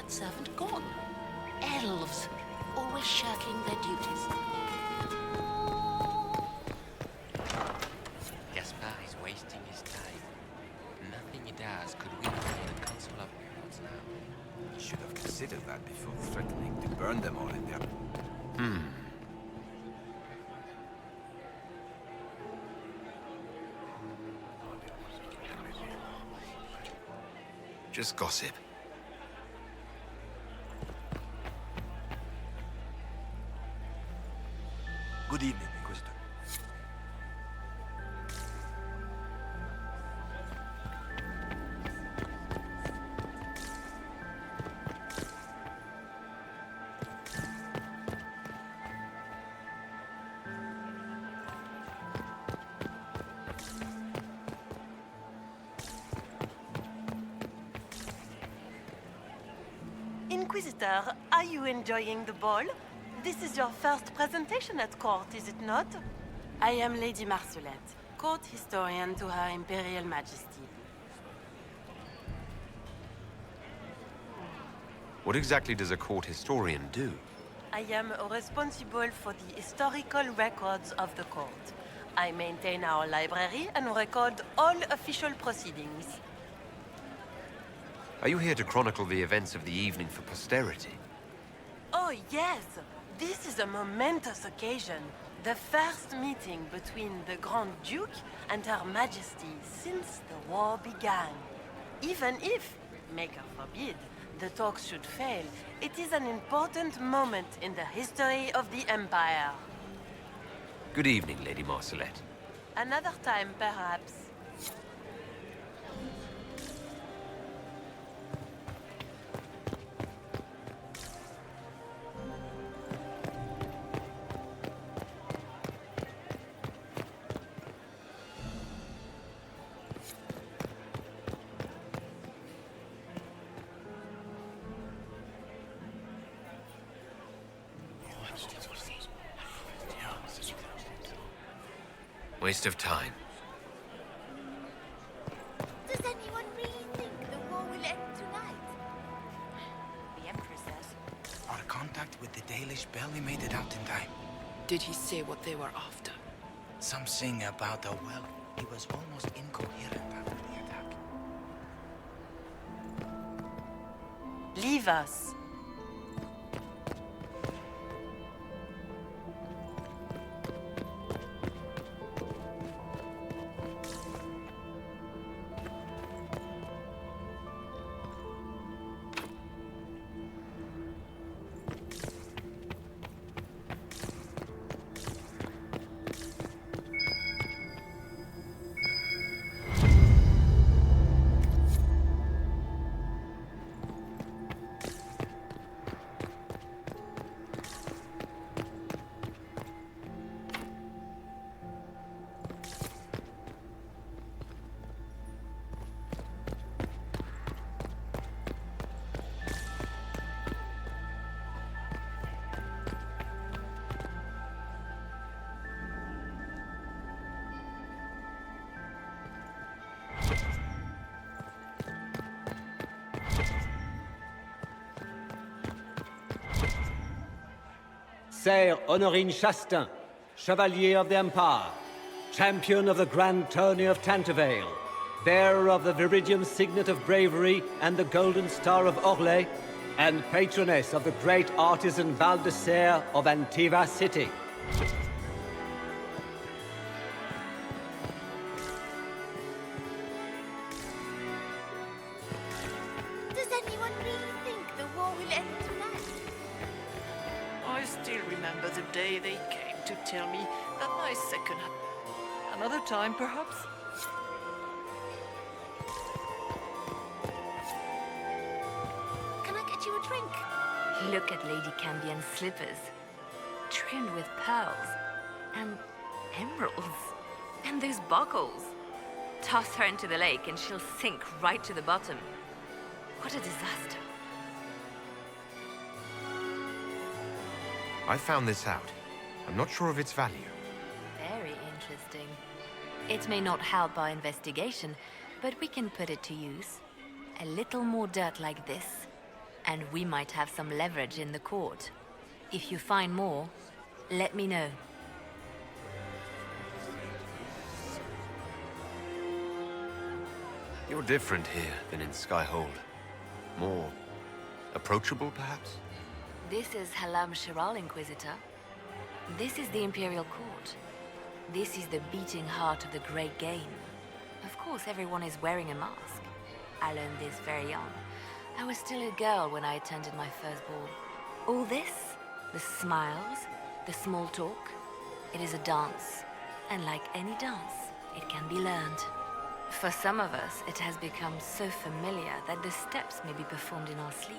Servant gone. Elves, always shirking their duties. Gaspard is wasting his time. Nothing he does could win the Council of Lords now. Should have considered that before threatening to burn them all in their... Just gossip. Good evening, Inquisitor. Inquisitor, are you enjoying the ball? This is your first presentation at court, is it not? I am Lady Marcelette, court historian to Her Imperial Majesty. What exactly does a court historian do? I am responsible for the historical records of the court. I maintain our library and record all official proceedings. Are you here to chronicle the events of the evening for posterity? Oh, yes! This is a momentous occasion. The first meeting between the Grand Duke and Her Majesty since the war began. Even if, Maker forbid, the talks should fail, it is an important moment in the history of the Empire. Good evening, Lady Marcelette. Another time, perhaps. Waste of time. Does anyone really think the war will end tonight? The Empress says. Our contact with the Dalish barely made it out in time. Did he say what they were after? Something about a well. He was almost incoherent after the attack. Leave us. Sire Honorine Chastain, Chevalier of the Empire, Champion of the Grand Tourney of Tantervale, bearer of the Viridian Signet of Bravery and the Golden Star of Orlais, and patroness of the great artisan Val de Serre of Antiva City. Does anyone really think the war will end tonight? I still remember the day they came to tell me that my second... Another time, perhaps? Can I get you a drink? Look at Lady Cambien's slippers. Trimmed with pearls. And emeralds. And those buckles. Toss her into the lake and she'll sink right to the bottom. What a disaster. I found this out. I'm not sure of its value. Very interesting. It may not help our investigation, but we can put it to use. A little more dirt like this, and we might have some leverage in the court. If you find more, let me know. You're different here than in Skyhold. More approachable, perhaps? This is Halam Shiral, Inquisitor. This is the Imperial Court. This is the beating heart of the Great Game. Of course, everyone is wearing a mask. I learned this very young. I was still a girl when I attended my first ball. All this, the smiles, the small talk, it is a dance. And like any dance, it can be learned. For some of us, it has become so familiar that the steps may be performed in our sleep.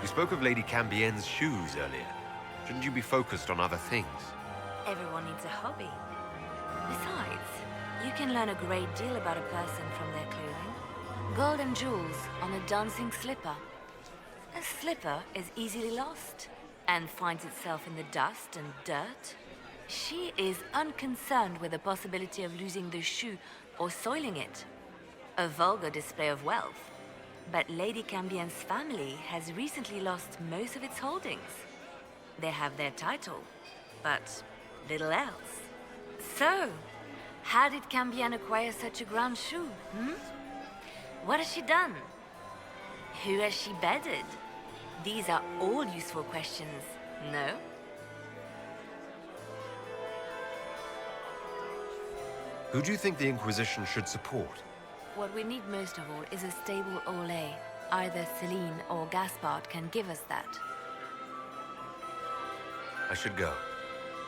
You spoke of Lady Cambien's shoes earlier. Shouldn't you be focused on other things? Everyone needs a hobby. Besides, you can learn a great deal about a person from their clothing. Gold and jewels on a dancing slipper. A slipper is easily lost and finds itself in the dust and dirt. She is unconcerned with the possibility of losing the shoe or soiling it. A vulgar display of wealth. But Lady Cambien's family has recently lost most of its holdings. They have their title, but little else. So, how did Cambion acquire such a grand shoe, What has she done? Who has she bedded? These are all useful questions, no? Who do you think the Inquisition should support? What we need most of all is a stable Olay. Either Celine or Gaspard can give us that. I should go.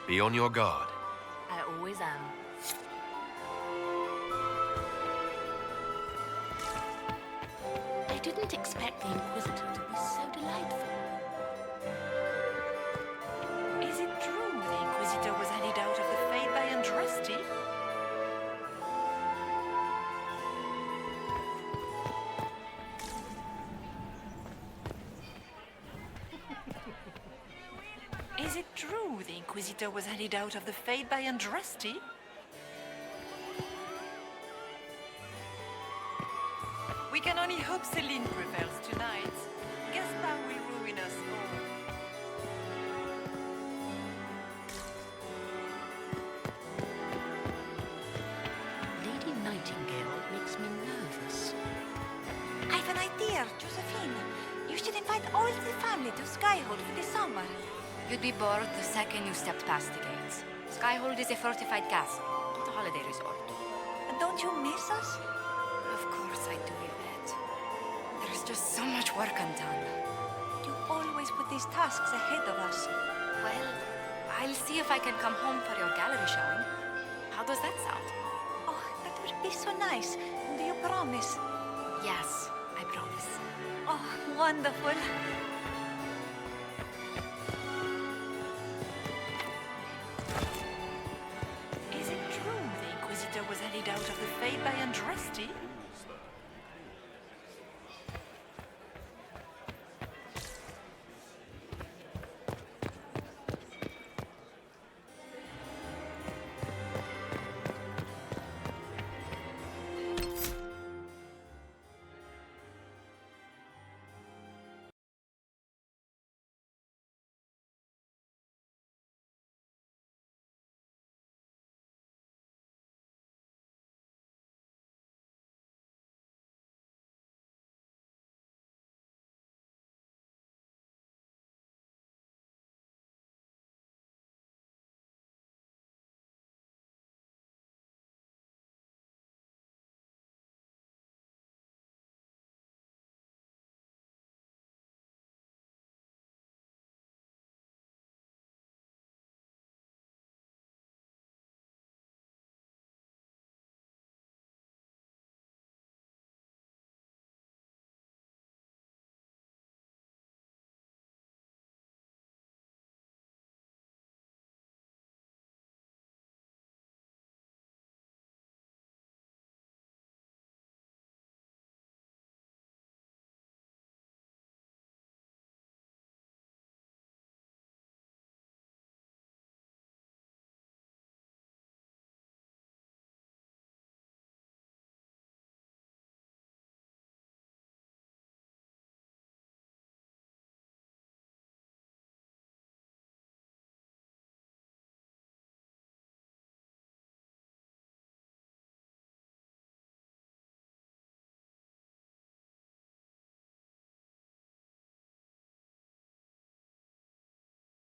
Be on your guard. I always am. I didn't expect the Inquisitor to be so delightful. Is it true the Inquisitor was handed out of the Fate by Andraste? Is it true the Inquisitor was handed out of the Fate by Andraste? We can only hope Celine prevails tonight. Gaspard will ruin us all. Lady Nightingale makes me nervous. I've an idea, Josephine. You should invite all the family to Skyhold for the summer. You'd be bored the second you stepped past the gates. Skyhold is a fortified castle, not a holiday resort. Don't you miss us? Of course I do, Yvette. There's just so much work undone. You always put these tasks ahead of us. Well, I'll see if I can come home for your gallery showing. How does that sound? Oh, that would be so nice. Do you promise? Yes, I promise. Oh, wonderful.